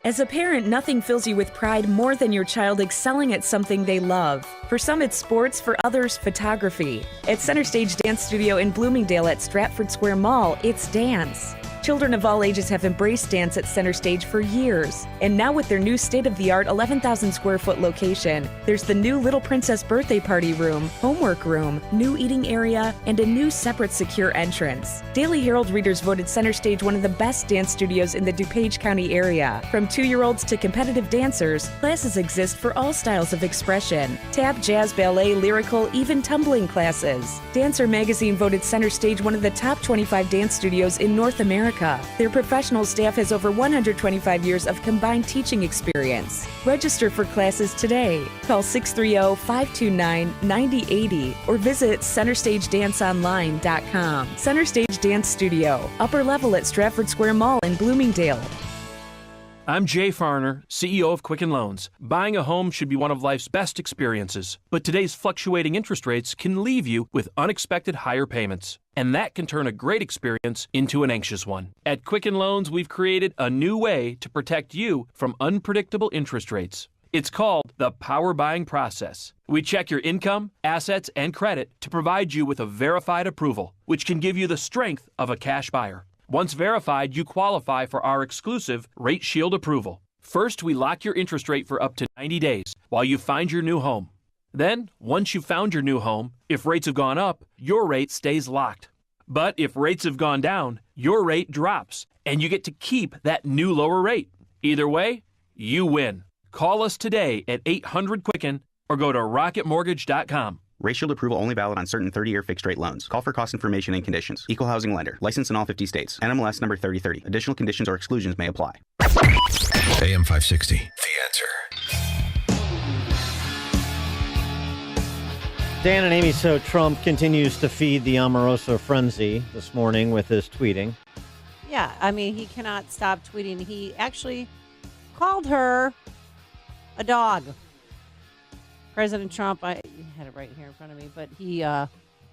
As a parent, nothing fills you with pride more than your child excelling at something they love. For some, it's sports. For others, photography. At Center Stage Dance Studio in Bloomingdale at Stratford Square Mall, it's dance. Children of all ages have embraced dance at Center Stage for years. And now with their new state-of-the-art 11,000 square foot location, there's the new Little Princess birthday party room, homework room, new eating area, and a new separate secure entrance. Daily Herald readers voted Center Stage one of the best dance studios in the DuPage County area. From 2-year-olds to competitive dancers, classes exist for all styles of expression. Tap, jazz, ballet, lyrical, even tumbling classes. Dancer Magazine voted Center Stage one of the top 25 dance studios in North America. Their professional staff has over 125 years of combined teaching experience. Register for classes today. Call 630-529-9080 or visit CenterStageDanceOnline.com. Center Stage Dance Studio, upper level at Stratford Square Mall in Bloomingdale. I'm Jay Farner, CEO of Quicken Loans. Buying a home should be one of life's best experiences, but today's fluctuating interest rates can leave you with unexpected higher payments, and that can turn a great experience into an anxious one. At Quicken Loans, we've created a new way to protect you from unpredictable interest rates. It's called the Power Buying Process. We check your income, assets, and credit to provide you with a verified approval, which can give you the strength of a cash buyer. Once verified, you qualify for our exclusive Rate Shield approval. First, we lock your interest rate for up to 90 days while you find your new home. Then, once you've found your new home, if rates have gone up, your rate stays locked. But if rates have gone down, your rate drops, and you get to keep that new lower rate. Either way, you win. Call us today at 800-QUICKEN or go to rocketmortgage.com. Rate Shield approval only valid on certain 30-year fixed-rate loans. Call for cost information and conditions. Equal housing lender. Licensed in all 50 states. NMLS number 3030. Additional conditions or exclusions may apply. AM 560. The Answer. Dan and Amy, so Trump continues to feed the Omarosa frenzy this morning with his tweeting. Yeah, I mean, he cannot stop tweeting. He actually called her a dog. President Trump, I had it right here in front of me, but he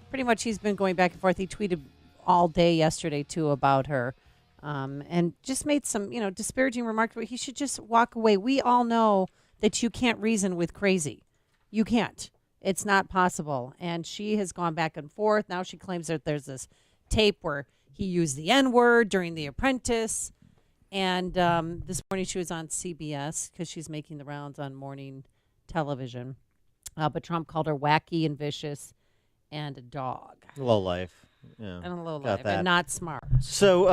pretty much he's been going back and forth. He tweeted all day yesterday, too, about her and just made some, disparaging remarks. But he should just walk away. We all know that you can't reason with crazy. You can't. It's not possible. And she has gone back and forth. Now she claims that there's this tape where he used the N-word during The Apprentice. And this morning she was on CBS because she's making the rounds on morning television. But Trump called her wacky and vicious and a dog. Low life. Yeah. And a low Got life. that. And not smart. So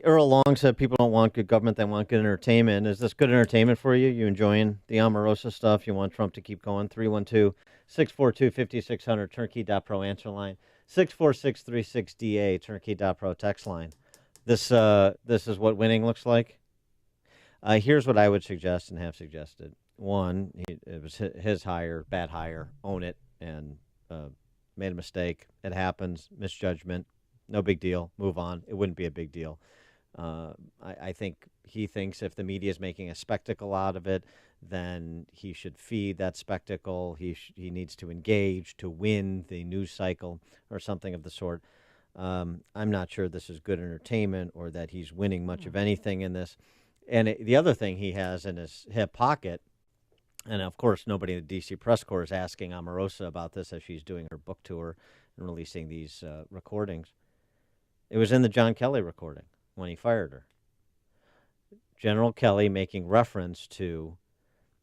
Earl Long said people don't want good government, they want good entertainment. Is this good entertainment for you? You enjoying the Omarosa stuff? You want Trump to keep going? 312-642-5600, turnkey.pro answer line. 64636DA, turnkey.pro text line. This is what winning looks like. Here's what I would suggest and have suggested. One, it was his hire, bad hire, own it, and made a mistake. It happens, misjudgment, no big deal, move on. It wouldn't be a big deal. I think he thinks if the media is making a spectacle out of it, then he should feed that spectacle. He needs to engage to win the news cycle or something of the sort. I'm not sure this is good entertainment or that he's winning much of anything in this. And the other thing he has in his hip pocket, and of course nobody in the D.C. press corps is asking Omarosa about this as she's doing her book tour and releasing these recordings. It was in the John Kelly recording when he fired her. General Kelly making reference to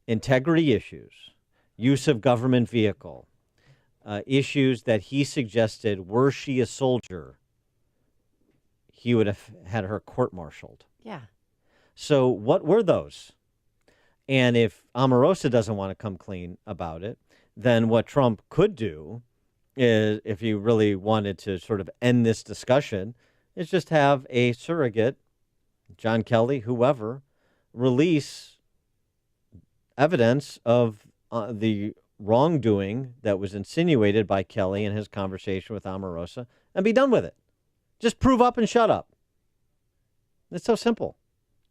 integrity issues, use of government vehicle, issues that he suggested, were she a soldier, he would have had her court-martialed. Yeah. So what were those? And if Omarosa doesn't want to come clean about it, then what Trump could do is, if he really wanted to sort of end this discussion, is just have a surrogate, John Kelly, whoever, release evidence of the wrongdoing that was insinuated by Kelly in his conversation with Omarosa and be done with it. Just prove up and shut up. It's so simple.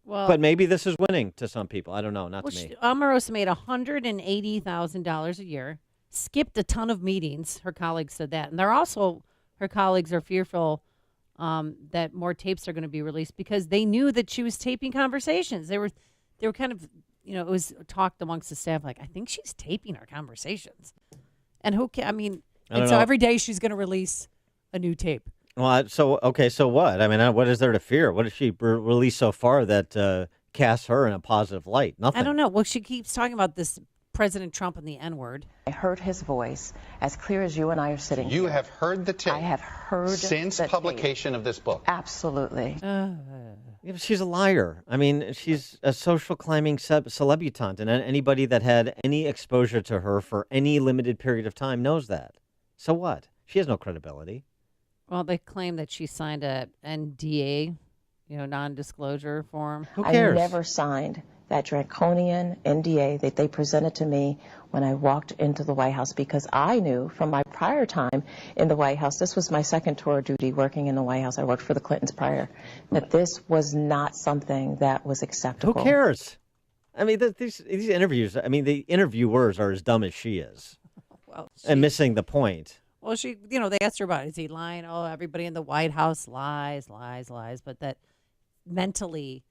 Well, but maybe this is winning to some people. I don't know, not to me. Omarosa made $180,000 a year, skipped a ton of meetings. Her colleagues said that. And her colleagues are fearful that more tapes are going to be released because they knew that she was taping conversations. They were kind of, it was talked amongst the staff like, I think she's taping our conversations. And so every day she's going to release a new tape. Well, so what? I mean, what is there to fear? What has she released so far that casts her in a positive light? Nothing. I don't know. Well, she keeps talking about this President Trump and the N-word. I heard his voice as clear as you and I are sitting here. You have heard the tape? I have heard since the publication tape. Of this book? Absolutely. Yeah, she's a liar. I mean, she's a social climbing celebutante, and anybody that had any exposure to her for any limited period of time knows that. So what? She has no credibility. Well, they claim that she signed a NDA, non-disclosure form. Who cares? I never signed that draconian NDA that they presented to me when I walked into the White House because I knew from my prior time in the White House, this was my second tour of duty working in the White House. I worked for the Clintons prior, that this was not something that was acceptable. Who cares? I mean, these interviews, the interviewers are as dumb as she is. Well, and missing the point. Well, she, they asked her about, is he lying? Oh, everybody in the White House lies. But that mentally,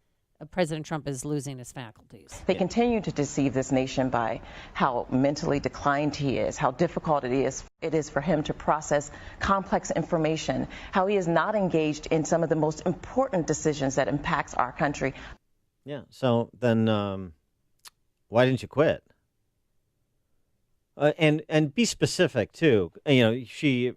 President Trump is losing his faculties. They continue to deceive this nation by how mentally declined he is, how difficult it is for him to process complex information, how he is not engaged in some of the most important decisions that impacts our country. Yeah, so then why didn't you quit? And be specific, too. She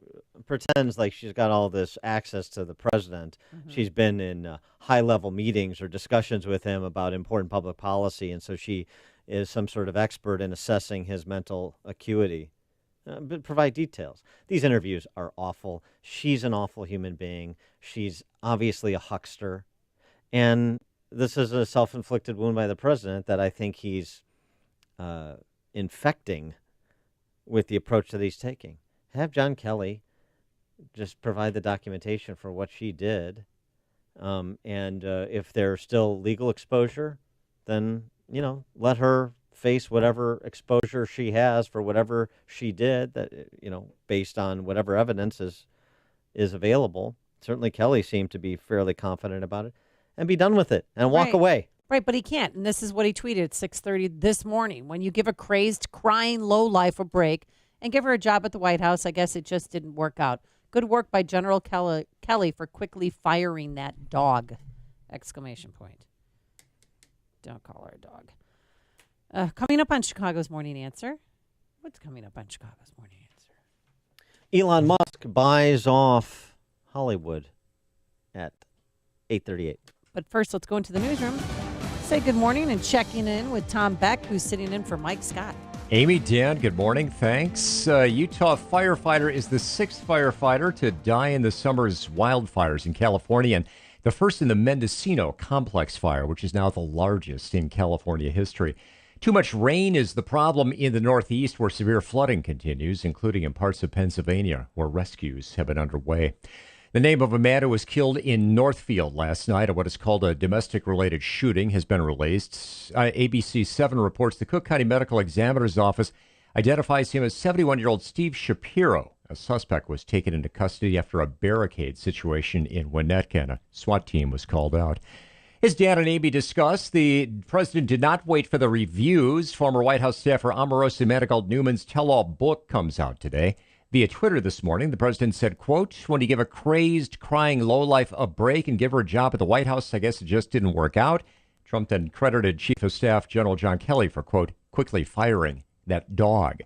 pretends like she's got all this access to the president. Mm-hmm. She's been in high-level meetings or discussions with him about important public policy, and so she is some sort of expert in assessing his mental acuity. But provide details. These interviews are awful. She's an awful human being. She's obviously a huckster. And this is a self-inflicted wound by the president that I think he's infecting with the approach that he's taking. Have John Kelly just provide the documentation for what she did. And if there's still legal exposure, then, let her face whatever exposure she has for whatever she did, that, based on whatever evidence is available. Certainly Kelly seemed to be fairly confident about it, and be done with it and walk away. Right, but he can't. And this is what he tweeted at 6:30 this morning. When you give a crazed, crying lowlife a break and give her a job at the White House, I guess it just didn't work out. Good work by General Kelly for quickly firing that dog! ! Don't call her a dog. Coming up on Chicago's Morning Answer. What's coming up on Chicago's Morning Answer? Elon Musk buys off Hollywood at 8:38. But first, let's go into the newsroom. Say good morning and checking in with Tom Beck, who's sitting in for Mike Scott. Amy, Dan, good morning. Thanks. Utah firefighter is the 6th firefighter to die in the summer's wildfires in California, and the first in the Mendocino complex fire, which is now the largest in California history. Too much rain is the problem in the Northeast, where severe flooding continues, including in parts of Pennsylvania, where rescues have been underway. The name of a man who was killed in Northfield last night at what is called a domestic-related shooting has been released. ABC 7 reports the Cook County Medical Examiner's Office identifies him as 71-year-old Steve Shapiro. A suspect was taken into custody after a barricade situation in Winnetka, and a SWAT team was called out. As Dan and Amy discussed, the president did not wait for the reviews. Former White House staffer Omarosa Manigault Newman's tell-all book comes out today. Via Twitter this morning, the president said, quote, "When you give a crazed, crying lowlife a break and give her a job at the White House, I guess it just didn't work out." Trump then credited Chief of Staff General John Kelly for, quote, "quickly firing that dog."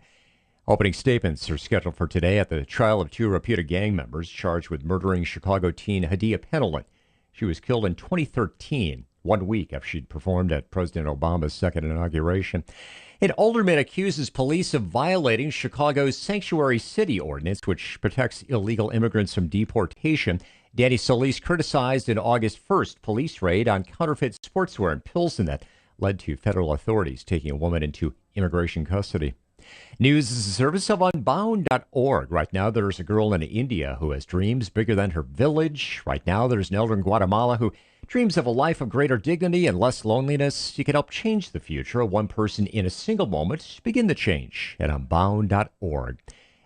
Opening statements are scheduled for today at the trial of 2 reputed gang members charged with murdering Chicago teen Hadia Penalin. She was killed in 2013, 1 week after she'd performed at President Obama's second inauguration. An alderman accuses police of violating Chicago's Sanctuary City ordinance, which protects illegal immigrants from deportation. Danny Solis criticized an August 1st police raid on counterfeit sportswear in Pilsen that led to federal authorities taking a woman into immigration custody. News is a service of Unbound.org. Right now, there's a girl in India who has dreams bigger than her village. Right now, there's an elder in Guatemala who dreams of a life of greater dignity and less loneliness. You can help change the future of one person in a single moment. Begin the change at Unbound.org.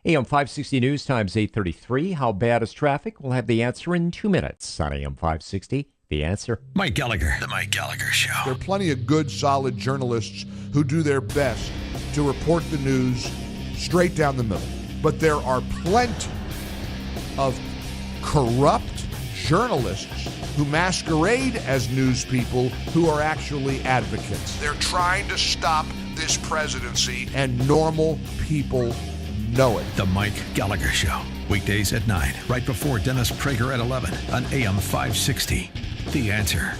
AM 560 News Times 8:33. How bad is traffic? We'll have the answer in 2 minutes on AM 560. The answer. Mike Gallagher. The Mike Gallagher Show. There are plenty of good, solid journalists who do their best to report the news straight down the middle. But there are plenty of corrupt journalists who masquerade as news people who are actually advocates. They're trying to stop this presidency, and normal people know it. The Mike Gallagher Show. Weekdays at 9, right before Dennis Prager at 11 on AM 560. The Answer.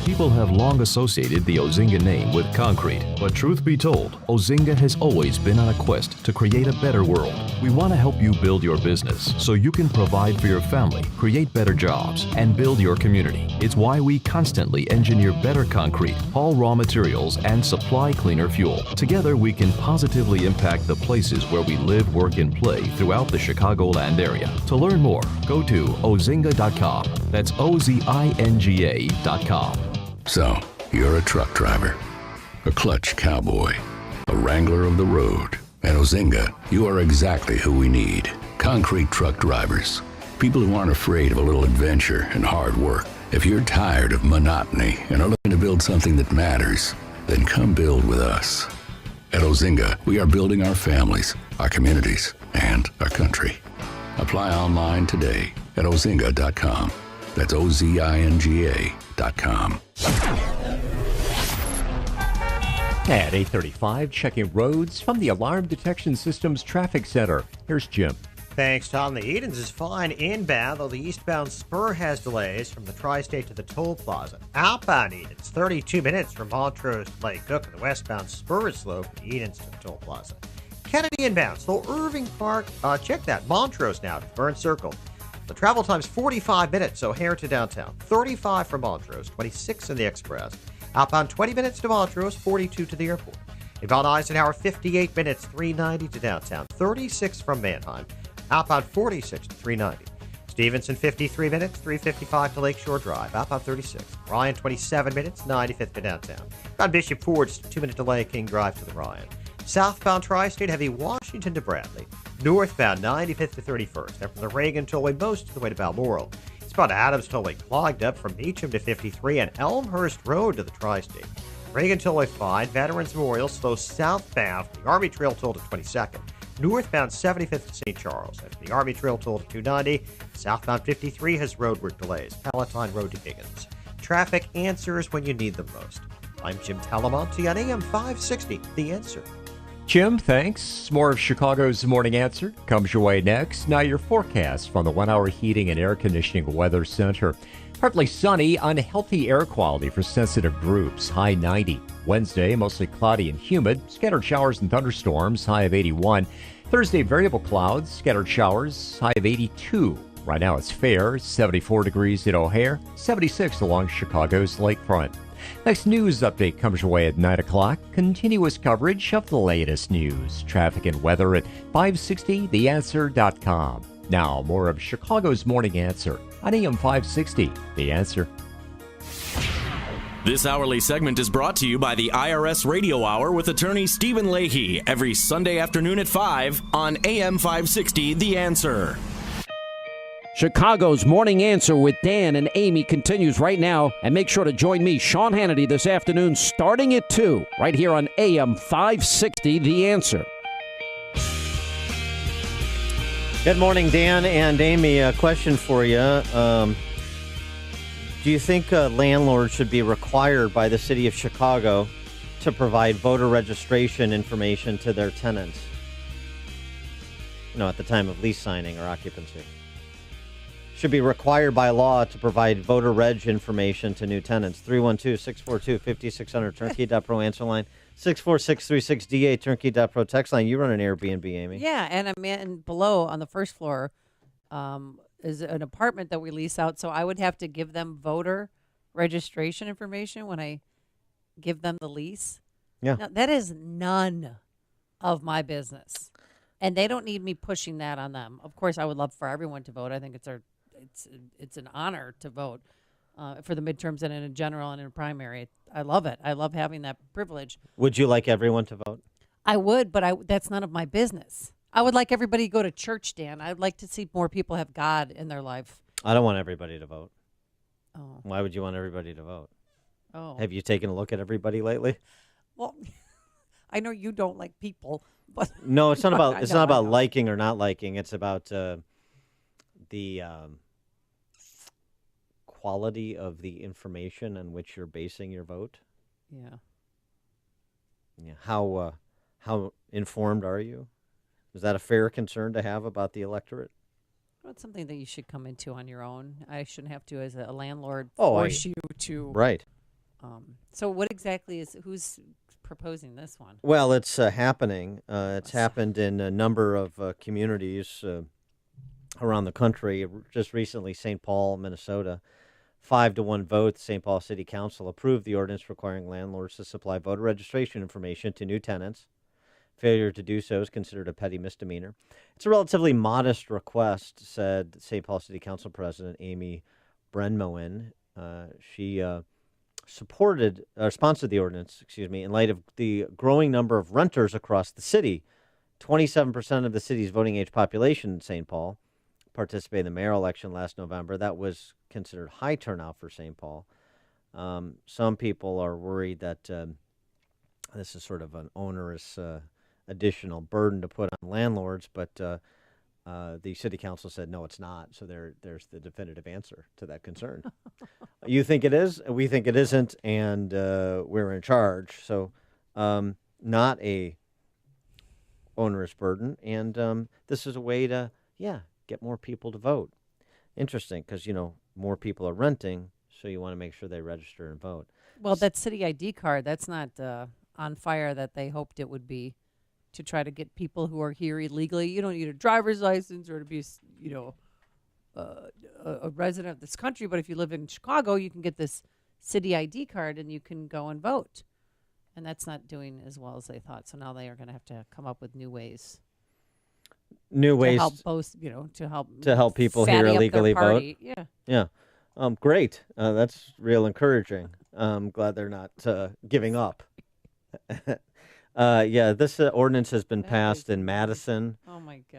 People have long associated the Ozinga name with concrete, but truth be told, Ozinga has always been on a quest to create a better world. We want to help you build your business so you can provide for your family, create better jobs, and build your community. It's why we constantly engineer better concrete, haul raw materials, and supply cleaner fuel. Together, we can positively impact the places where we live, work, and play throughout the Chicagoland area. To learn more, go to ozinga.com. That's OZINGA.com. So, you're a truck driver, a clutch cowboy, a wrangler of the road. At Ozinga, you are exactly who we need. Concrete truck drivers. People who aren't afraid of a little adventure and hard work. If you're tired of monotony and are looking to build something that matters, then come build with us. At Ozinga, we are building our families, our communities, and our country. Apply online today at ozinga.com. That's OZINGA.com. At 8:35, checking roads from the Alarm Detection Systems Traffic Center. Here's Jim. Thanks, Tom. The Edens is fine inbound, though the eastbound spur has delays from the Tri-State to the Toll Plaza. Outbound Edens, 32 minutes from Montrose to Lake Cook, and the westbound spur is slow from the Edens to the Toll Plaza. Kennedy inbound, slow Irving Park. Check that. Montrose now to Burn Circle. The travel time's 45 minutes, O'Hare to downtown. 35 from Montrose, 26 in the Express. Outbound 20 minutes to Montrose, 42 to the airport. Inbound Eisenhower, 58 minutes, 390 to downtown. 36 from Manheim. Outbound 46 to 390. Stevenson, 53 minutes, 3:55 to Lakeshore Drive. Outbound 36. Ryan, 27 minutes, 95th to downtown. On Bishop Ford, just a 2-minute delay, King Drive to the Ryan. Southbound Tri-State, heavy Washington to Bradley. Northbound, 95th to 31st. And from the Reagan tollway, most of the way to Balmoral. It's about Adams tollway clogged up from Meacham to 53 and Elmhurst Road to the Tri-State. Reagan tollway fine. Veterans Memorial slow southbound from the Army Trail toll to 22nd. Northbound 75th to St. Charles. After the Army Trail toll to 290, southbound 53 has roadwork delays. Palatine Road to Higgins. Traffic answers when you need them most. I'm Jim Talamonte on AM 560, The Answer. Jim, thanks. More of Chicago's Morning Answer comes your way next. Now your forecast from the 1 Hour Heating and Air Conditioning Weather Center. Partly sunny, unhealthy air quality for sensitive groups, high 90. Wednesday, mostly cloudy and humid, scattered showers and thunderstorms, high of 81. Thursday, variable clouds, scattered showers, high of 82. Right now it's fair, 74 degrees at O'Hare, 76 along Chicago's lakefront. Next news update comes your way at 9 o'clock. Continuous coverage of the latest news, traffic and weather at 560theanswer.com. Now, more of Chicago's Morning Answer on AM 560, The Answer. This hourly segment is brought to you by the IRS Radio Hour with attorney Stephen Leahy every Sunday afternoon at 5 on AM 560, The Answer. Chicago's Morning Answer with Dan and Amy continues right now. And make sure to join me, Sean Hannity, this afternoon starting at 2, right here on AM 560, The Answer. Good morning, Dan and Amy. A question for you. Do you think landlords should be required by the city of Chicago to provide voter registration information to their tenants? At the time of lease signing or occupancy. Should be required by law to provide voter reg information to new tenants. 312-642-5600, turnkey.pro answer line. 64636DA, turnkey.pro text line. You run an Airbnb, Amy. Yeah, and below on the first floor is an apartment that we lease out, so I would have to give them voter registration information when I give them the lease. Yeah. Now, that is none of my business, and they don't need me pushing that on them. Of course, I would love for everyone to vote. I think it's an honor to vote for the midterms and in general and in a primary. I love it. I love having that privilege. Would you like everyone to vote? I would, but that's none of my business. I would like everybody to go to church, Dan. I'd like to see more people have God in their life. I don't want everybody to vote. Oh. Why would you want everybody to vote? Oh. Have you taken a look at everybody lately? Well, I know you don't like people, but no, it's not about it's not about liking or not liking. It's about the quality of the information on which you're basing your vote. Yeah. Yeah. How informed are you? Is that a fair concern to have about the electorate? Well, it's something that you should come into on your own. I shouldn't have to, as a landlord, Oh, force you to. Right. So what exactly who's proposing this one? Well, it's happening. It's happened in a number of communities around the country. Just recently, St. Paul, Minnesota, 5-1 vote. The St. Paul City Council approved the ordinance requiring landlords to supply voter registration information to new tenants. Failure to do so is considered a petty misdemeanor. It's a relatively modest request, said St. Paul City Council President Amy Brenmoen. She sponsored the ordinance, in light of the growing number of renters across the city. 27% of the city's voting age population in St. Paul participated in the mayoral election last November. That was considered high turnout for St. Paul. Some people are worried that this is sort of an onerous additional burden to put on landlords, but the city council said, no, it's not. So there's the definitive answer to that concern. You think it is, we think it isn't, and we're in charge. So not a onerous burden, and this is a way to, get more people to vote. Interesting, because, more people are renting, so you want to make sure they register and vote. Well, that city ID card, that's not on fire that they hoped it would be, to try to get people who are here illegally. You don't need a driver's license or to be, a resident of this country. But if you live in Chicago, you can get this city ID card and you can go and vote. And that's not doing as well as they thought. So now they are going to have to come up with new ways. new ways to help both, to help people fatty here up their illegally vote. party. Yeah. Yeah. Great. That's real encouraging. I'm glad they're not giving up. This ordinance has been passed in Madison,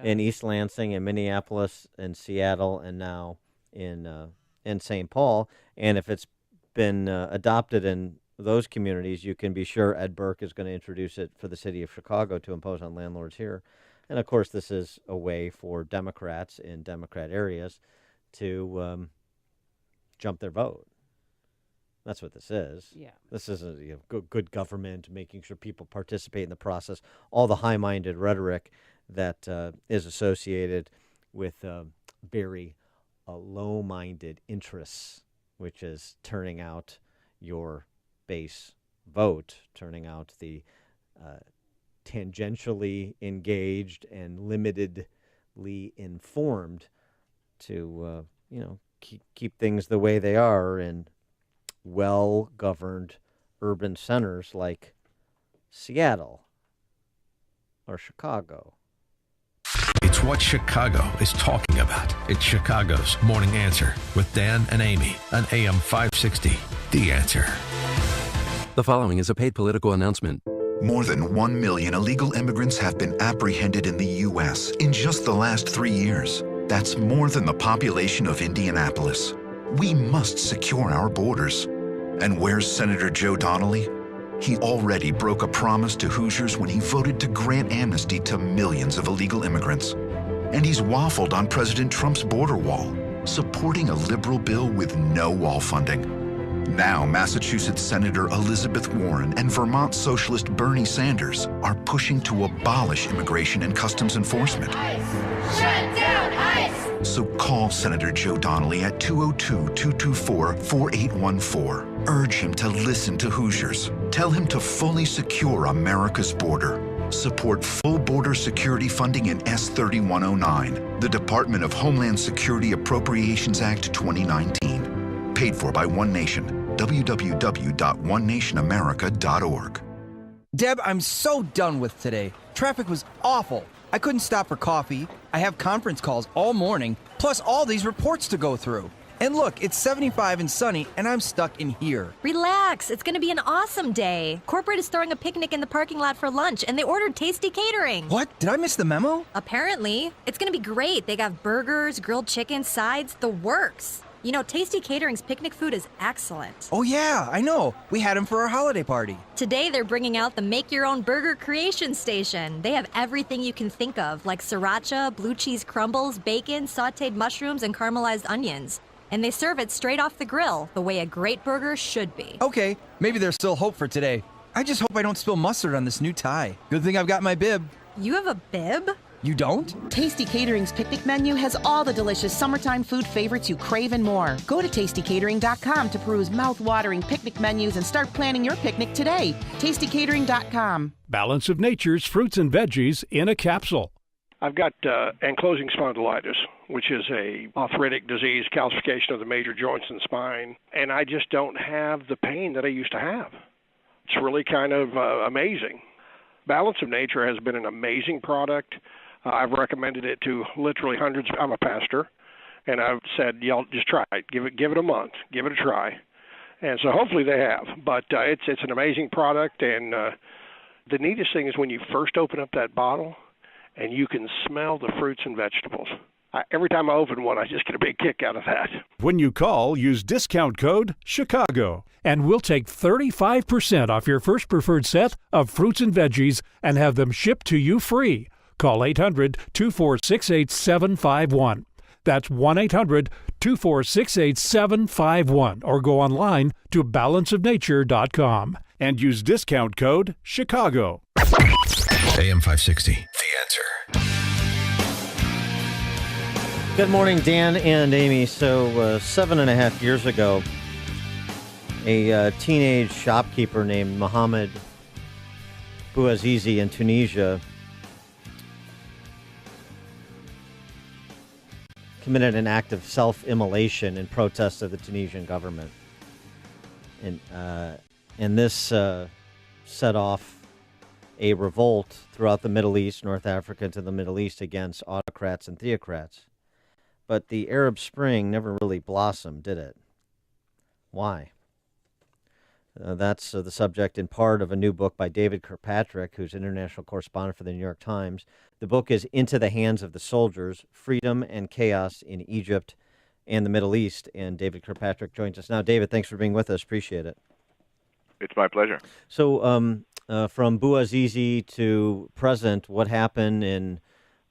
in East Lansing, in Minneapolis, in Seattle, and now in St. Paul. And if it's been adopted in those communities, you can be sure Ed Burke is going to introduce it for the city of Chicago to impose on landlords here. And of course, this is a way for Democrats in Democrat areas to jump their vote. That's what this is. Yeah. This is good government, making sure people participate in the process. All the high-minded rhetoric that is associated with very low-minded interests, which is turning out your base vote, turning out the tangentially engaged and limitedly informed to, keep things the way they are in well-governed urban centers like Seattle or Chicago. It's what Chicago is talking about. It's Chicago's Morning Answer with Dan and Amy on AM 560. The Answer. The following is a paid political announcement. More than 1 million illegal immigrants have been apprehended in the U.S. in just the last 3 years. That's more than the population of Indianapolis. We must secure our borders. And where's Senator Joe Donnelly? He already broke a promise to Hoosiers when he voted to grant amnesty to millions of illegal immigrants. And he's waffled on President Trump's border wall, supporting a liberal bill with no wall funding. Now, Massachusetts Senator Elizabeth Warren and Vermont Socialist Bernie Sanders are pushing to abolish immigration and customs enforcement. ICE! Shut down ICE! So call Senator Joe Donnelly at 202-224-4814. Urge him to listen to Hoosiers. Tell him to fully secure America's border. Support full border security funding in S3109, the Department of Homeland Security Appropriations Act 2019. Paid for by One Nation. www.onenationamerica.org. Deb, I'm so done with today. Traffic was awful. I couldn't stop for coffee. I have conference calls all morning, plus all these reports to go through. And look, it's 75 and sunny, and I'm stuck in here. Relax. It's going to be an awesome day. Corporate is throwing a picnic in the parking lot for lunch, and they ordered tasty catering. What? Did I miss the memo? Apparently. It's going to be great. They got burgers, grilled chicken, sides, the works. You know, Tasty Catering's picnic food is excellent. Oh, yeah, I know. We had them for our holiday party. Today, they're bringing out the Make Your Own Burger Creation Station. They have everything you can think of, like sriracha, blue cheese crumbles, bacon, sautéed mushrooms, and caramelized onions. And they serve it straight off the grill, the way a great burger should be. Okay, maybe there's still hope for today. I just hope I don't spill mustard on this new tie. Good thing I've got my bib. You have a bib? You don't? Tasty Catering's picnic menu has all the delicious summertime food favorites you crave and more. Go to tastycatering.com to peruse mouth-watering picnic menus and start planning your picnic today. tastycatering.com. Balance of Nature's fruits and veggies in a capsule. I've got ankylosing spondylitis, which is a arthritic disease, calcification of the major joints in the spine, and I just don't have the pain that I used to have. It's really kind of amazing. Balance of Nature has been an amazing product. I've recommended it to literally hundreds. I'm a pastor, and I've said, y'all just try it. Give it a month. Give it a try. And so hopefully they have. But it's an amazing product, and the neatest thing is when you first open up that bottle and you can smell the fruits and vegetables. Every time I open one, I just get a big kick out of that. When you call, use discount code CHICAGO, and we'll take 35% off your first preferred set of fruits and veggies and have them shipped to you free. Call 800-246-8751. That's 1-800-246-8751, or go online to balanceofnature.com and use discount code CHICAGO. AM 560. The Answer. Good morning, Dan and Amy. So 7.5 years ago, a teenage shopkeeper named Mohamed Bouazizi in Tunisia committed an act of self-immolation in protest of the Tunisian government. And this set off a revolt throughout the Middle East, North Africa to the Middle East against autocrats and theocrats. But the Arab Spring never really blossomed, did it? Why? That's the subject in part of a new book by David Kirkpatrick, who's international correspondent for the New York Times. The book is Into the Hands of the Soldiers, Freedom and Chaos in Egypt and the Middle East. And David Kirkpatrick joins us now. David, thanks for being with us. Appreciate it. It's my pleasure. So from Bouazizi to present, what happened in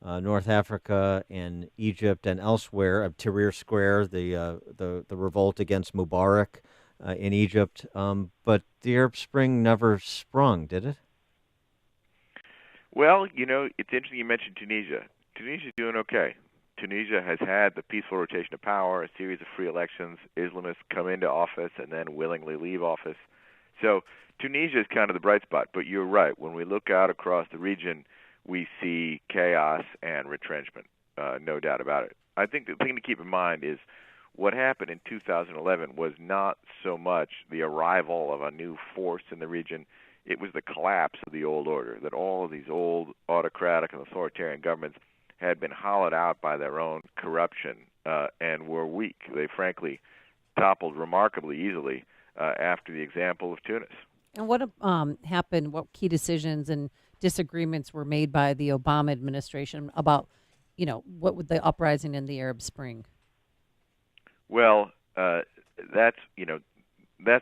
North Africa and Egypt and elsewhere, Tahrir Square, the revolt against Mubarak in Egypt, but the Arab Spring never sprung, did it? Well, it's interesting you mentioned Tunisia. Tunisia's doing okay. Tunisia has had the peaceful rotation of power, a series of free elections. Islamists come into office and then willingly leave office. So Tunisia is kind of the bright spot. But you're right. When we look out across the region, we see chaos and retrenchment, no doubt about it. I think the thing to keep in mind is what happened in 2011 was not so much the arrival of a new force in the region. It was the collapse of the old order, that all of these old autocratic and authoritarian governments had been hollowed out by their own corruption and were weak. They frankly toppled remarkably easily after the example of Tunis. And what happened, what key decisions and disagreements were made by the Obama administration about, what would the uprising in the Arab Spring? Well, that's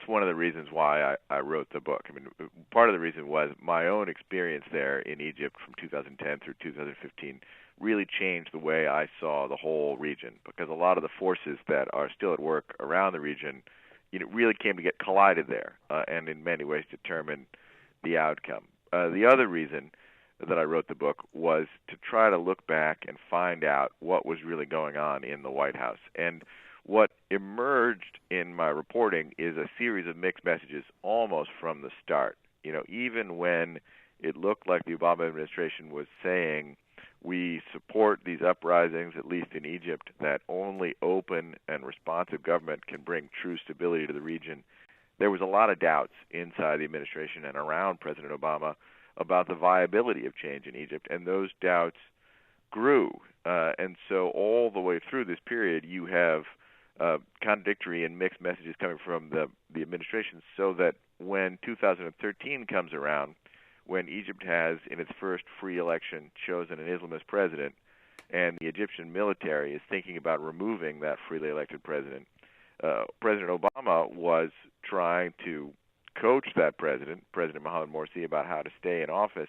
one of the reasons why I wrote the book. I mean, part of the reason was my own experience there in Egypt from 2010 through 2015 really changed the way I saw the whole region, because a lot of the forces that are still at work around the region, really came to get collided there, and in many ways determined the outcome. The other reason that I wrote the book was to try to look back and find out what was really going on in the White House. And what emerged in my reporting is a series of mixed messages almost from the start. Even when it looked like the Obama administration was saying, we support these uprisings, at least in Egypt, that only open and responsive government can bring true stability to the region, there was a lot of doubts inside the administration and around President Obama about the viability of change in Egypt, and those doubts grew. And so all the way through this period, you have contradictory and mixed messages coming from the administration, so that when 2013 comes around, when Egypt has, in its first free election, chosen an Islamist president, and the Egyptian military is thinking about removing that freely elected president, President Obama was trying to coach that president, President Mohamed Morsi, about how to stay in office,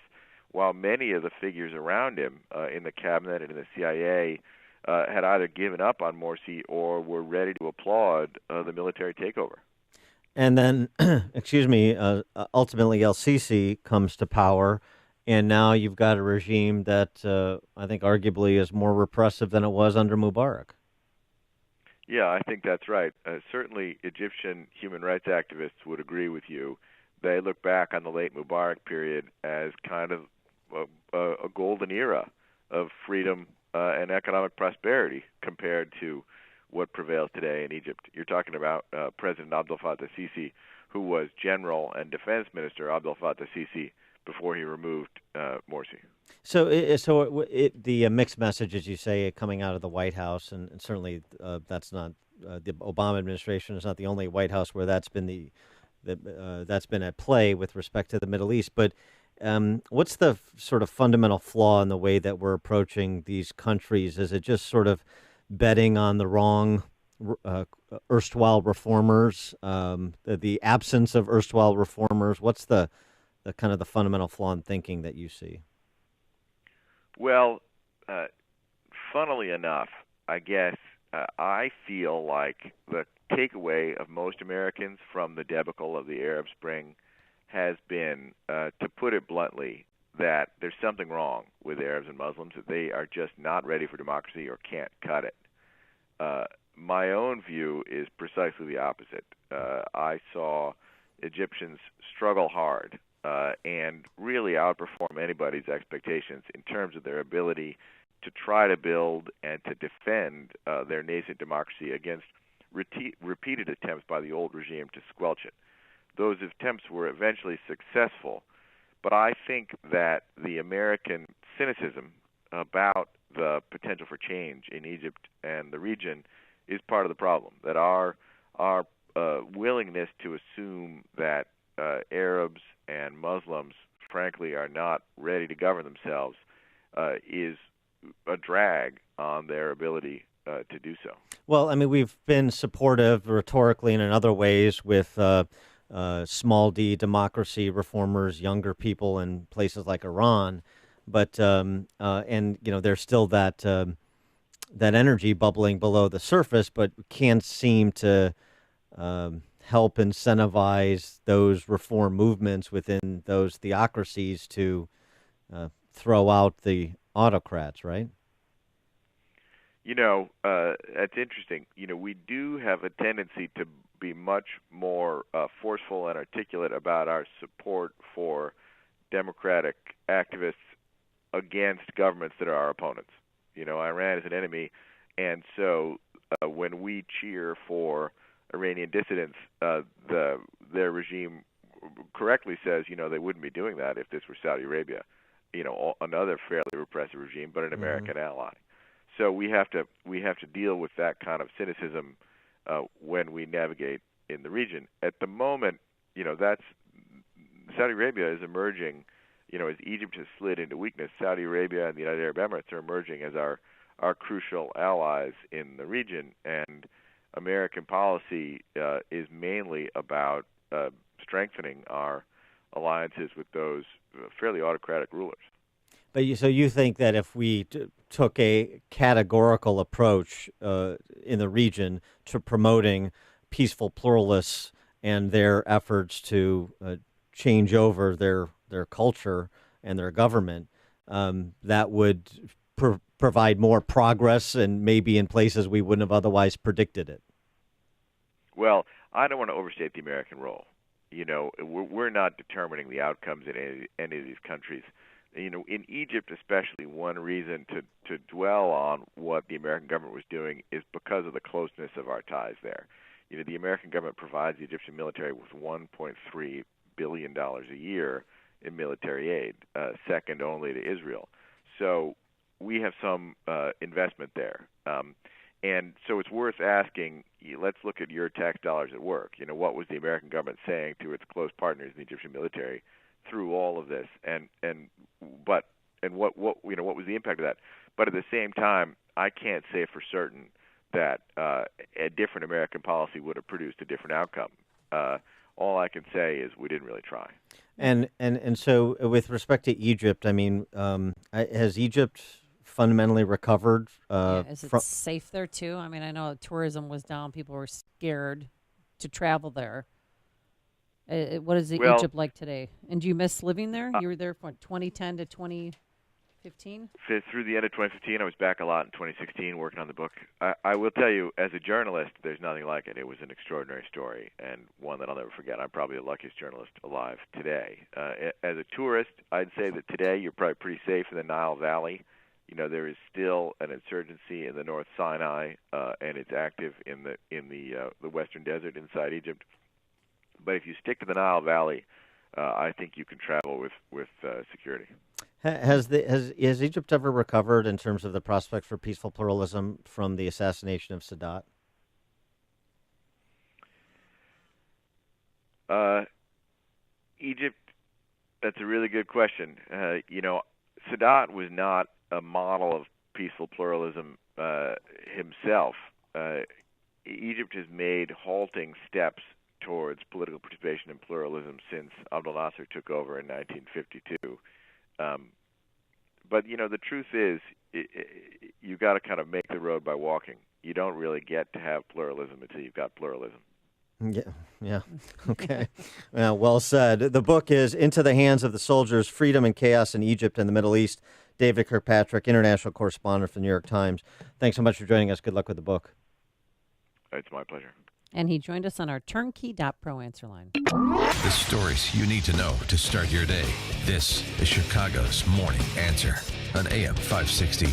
while many of the figures around him in the cabinet and in the CIA had either given up on Morsi or were ready to applaud the military takeover. And then, ultimately El-Sisi comes to power, and now you've got a regime that I think arguably is more repressive than it was under Mubarak. Yeah, I think that's right. Certainly Egyptian human rights activists would agree with you. They look back on the late Mubarak period as kind of a golden era of freedom and economic prosperity compared to what prevails today in Egypt. You're talking about President Abdel Fattah Sisi, who was General and Defense Minister Abdel Fattah Sisi before he removed Morsi. So the mixed message, as you say, coming out of the White House, and certainly that's not the Obama administration is not the only White House where that's been that's been at play with respect to the Middle East. But what's the sort of fundamental flaw in the way that we're approaching these countries? Is it just sort of betting on the wrong erstwhile reformers, the absence of erstwhile reformers? What's the kind of the fundamental flaw in thinking that you see? Well, funnily enough, I guess I feel like the takeaway of most Americans from the debacle of the Arab Spring has been, to put it bluntly, that there's something wrong with Arabs and Muslims, that they are just not ready for democracy or can't cut it. My own view is precisely the opposite. I saw Egyptians struggle hard and really outperform anybody's expectations in terms of their ability to try to build and to defend their nascent democracy against repeated attempts by the old regime to squelch it. Those attempts were eventually successful, But I think that the American cynicism about the potential for change in Egypt and the region is part of the problem. That our willingness to assume that Arabs and Muslims, frankly, are not ready to govern themselves is a drag on their ability to do so. Well, I mean, we've been supportive rhetorically and in other ways with small d democracy reformers, younger people in places like Iran, but and there's still that energy bubbling below the surface, but can't seem to help incentivize those reform movements within those theocracies to throw out the autocrats, right? That's interesting. We do have a tendency to be much more forceful and articulate about our support for democratic activists against governments that are our opponents. Iran is an enemy, and so when we cheer for Iranian dissidents, their regime correctly says, they wouldn't be doing that if this were Saudi Arabia, another fairly repressive regime, but an American ally. So we have to deal with that kind of cynicism when we navigate in the region. At the moment, that's Saudi Arabia is emerging. As Egypt has slid into weakness, Saudi Arabia and the United Arab Emirates are emerging as our crucial allies in the region, and American policy is mainly about strengthening our alliances with those fairly autocratic rulers. But so you think that if we took a categorical approach in the region to promoting peaceful pluralists and their efforts to change over their culture and their government, that would provide more progress and maybe in places we wouldn't have otherwise predicted it? Well, I don't want to overstate the American role. We're not determining the outcomes in any of these countries. In Egypt especially, one reason to dwell on what the American government was doing is because of the closeness of our ties there. The American government provides the Egyptian military with $1.3 billion a year in military aid, second only to Israel. So we have some investment there. And so it's worth asking, let's look at your tax dollars at work. What was the American government saying to its close partners in the Egyptian military through all of this, what was the impact of that? But at the same time, I can't say for certain that a different American policy would have produced a different outcome. All I can say is we didn't really try. And so, with respect to Egypt, I mean, has Egypt fundamentally recovered? Is it safe there too? I mean, I know tourism was down; people were scared to travel there. What is Egypt like today? And do you miss living there? You were there from 2010 to 2015? Through the end of 2015. I was back a lot in 2016 working on the book. I will tell you, as a journalist, there's nothing like it. It was an extraordinary story and one that I'll never forget. I'm probably the luckiest journalist alive today. As a tourist, I'd say that today you're probably pretty safe in the Nile Valley. There is still an insurgency in the North Sinai, and it's active in the Western Desert inside Egypt. But if you stick to the Nile Valley, I think you can travel with security. Has Egypt ever recovered in terms of the prospects for peaceful pluralism from the assassination of Sadat? Egypt, that's a really good question. Sadat was not a model of peaceful pluralism himself. Egypt has made halting steps towards political participation and pluralism since Abdel Nasser took over in 1952. But the truth is, you've got to kind of make the road by walking. You don't really get to have pluralism until you've got pluralism. Yeah. Okay. Well said. The book is Into the Hands of the Soldiers, Freedom and Chaos in Egypt and the Middle East. David Kirkpatrick, international correspondent for the New York Times. Thanks so much for joining us. Good luck with the book. It's my pleasure. And he joined us on our turnkey.pro answer line. The stories you need to know to start your day. This is Chicago's Morning Answer on AM 560.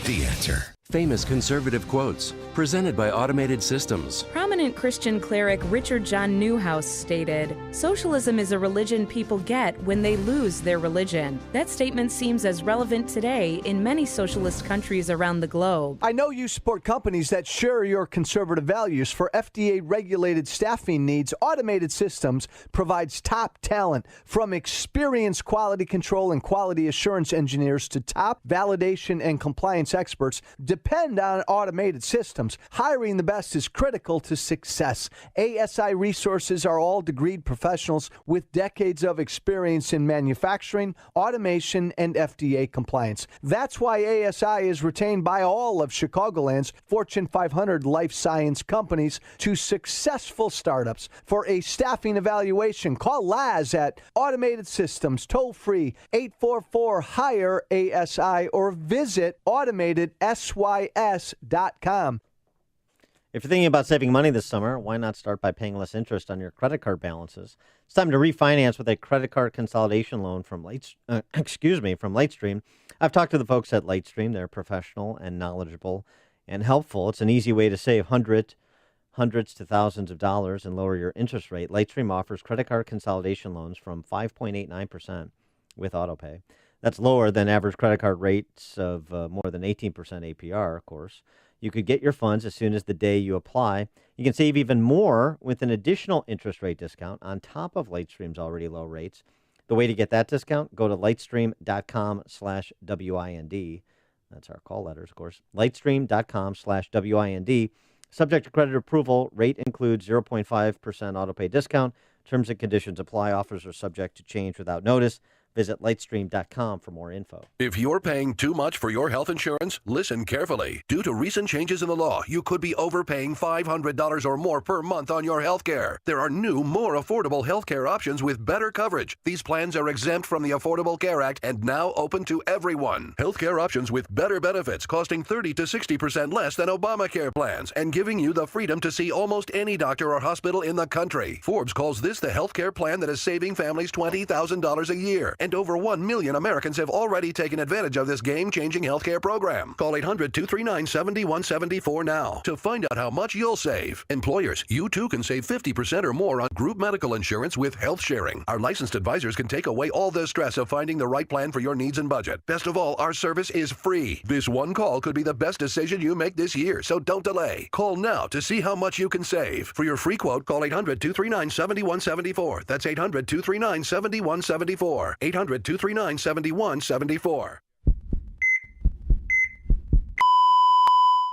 The Answer. Famous conservative quotes, presented by Automated Systems. Prominent Christian cleric Richard John Newhouse stated, "Socialism is a religion people get when they lose their religion." That statement seems as relevant today in many socialist countries around the globe. I know you support companies that share your conservative values. For FDA-regulated staffing needs, Automated Systems provides top talent, from experienced quality control and quality assurance engineers to top validation and compliance experts. Depend on Automated Systems. Hiring the best is critical to success. ASI resources are all degreed professionals with decades of experience in manufacturing, automation, and FDA compliance. That's why ASI is retained by all of Chicagoland's Fortune 500 life science companies to successful startups. For a staffing evaluation, call Laz at Automated Systems, toll-free 844-HIRE-ASI, or visit automatedsys.com. If you're thinking about saving money this summer, why not start by paying less interest on your credit card balances? It's time to refinance with a credit card consolidation loan from Lightstream. I've talked to the folks at Lightstream. They're professional and knowledgeable and helpful. It's an easy way to save hundreds to thousands of dollars and lower your interest rate. Lightstream offers credit card consolidation loans from 5.89% with autopay. That's lower than average credit card rates of more than 18% APR, of course. You could get your funds as soon as the day you apply. You can save even more with an additional interest rate discount on top of Lightstream's already low rates. The way to get that discount, go to lightstream.com/WIND. That's our call letters, of course. Lightstream.com/WIND. Subject to credit approval. Rate includes 0.5% autopay discount. Terms and conditions apply. Offers are subject to change without notice. Visit lightstream.com for more info. If you're paying too much for your health insurance, listen carefully. Due to recent changes in the law, you could be overpaying $500 or more per month on your health care. There are new, more affordable health care options with better coverage. These plans are exempt from the Affordable Care Act and now open to everyone. Health care options with better benefits costing 30 to 60% less than Obamacare plans and giving you the freedom to see almost any doctor or hospital in the country. Forbes calls this the health care plan that is saving families $20,000 a year. And over 1 million Americans have already taken advantage of this game-changing healthcare program. Call 800-239-7174 now to find out how much you'll save. Employers, you too can save 50% or more on group medical insurance with health sharing. Our licensed advisors can take away all the stress of finding the right plan for your needs and budget. Best of all, our service is free. This one call could be the best decision you make this year, so don't delay. Call now to see how much you can save. For your free quote, call 800-239-7174. That's 800-239-7174. 800-239-7174.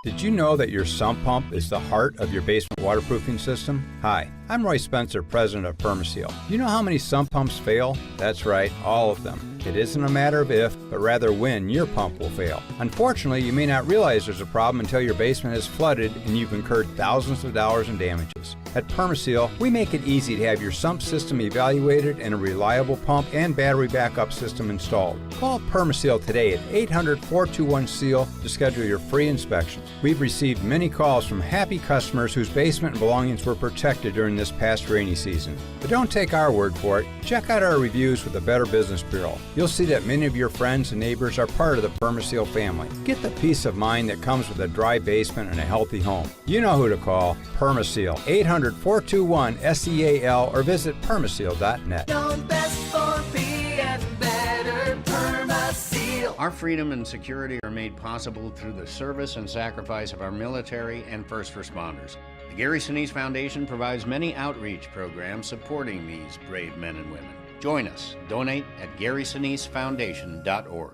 Did you know that your sump pump is the heart of your basement waterproofing system? Hi, I'm Roy Spencer, president of Permaseal. Do you know how many sump pumps fail? That's right, all of them. It isn't a matter of if, but rather when your pump will fail. Unfortunately, you may not realize there's a problem until your basement is flooded and you've incurred thousands of dollars in damages. At Permaseal, we make it easy to have your sump system evaluated and a reliable pump and battery backup system installed. Call Permaseal today at 800-421-SEAL to schedule your free inspection. We've received many calls from happy customers whose basement belongings were protected during this past rainy season. But don't take our word for it. Check out our reviews with the Better Business Bureau. You'll see that many of your friends and neighbors are part of the Permaseal family. Get the peace of mind that comes with a dry basement and a healthy home. You know who to call. Permaseal. 800-421-SEAL or visit permaseal.net. Known best for being better, Permaseal. Our freedom and security are made possible through the service and sacrifice of our military and first responders. The Gary Sinise Foundation provides many outreach programs supporting these brave men and women. Join us. Donate at GarySiniseFoundation.org.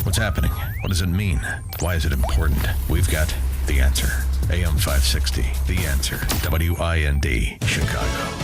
What's happening? What does it mean? Why is it important? We've got the answer. AM 560, The Answer. WIND, Chicago.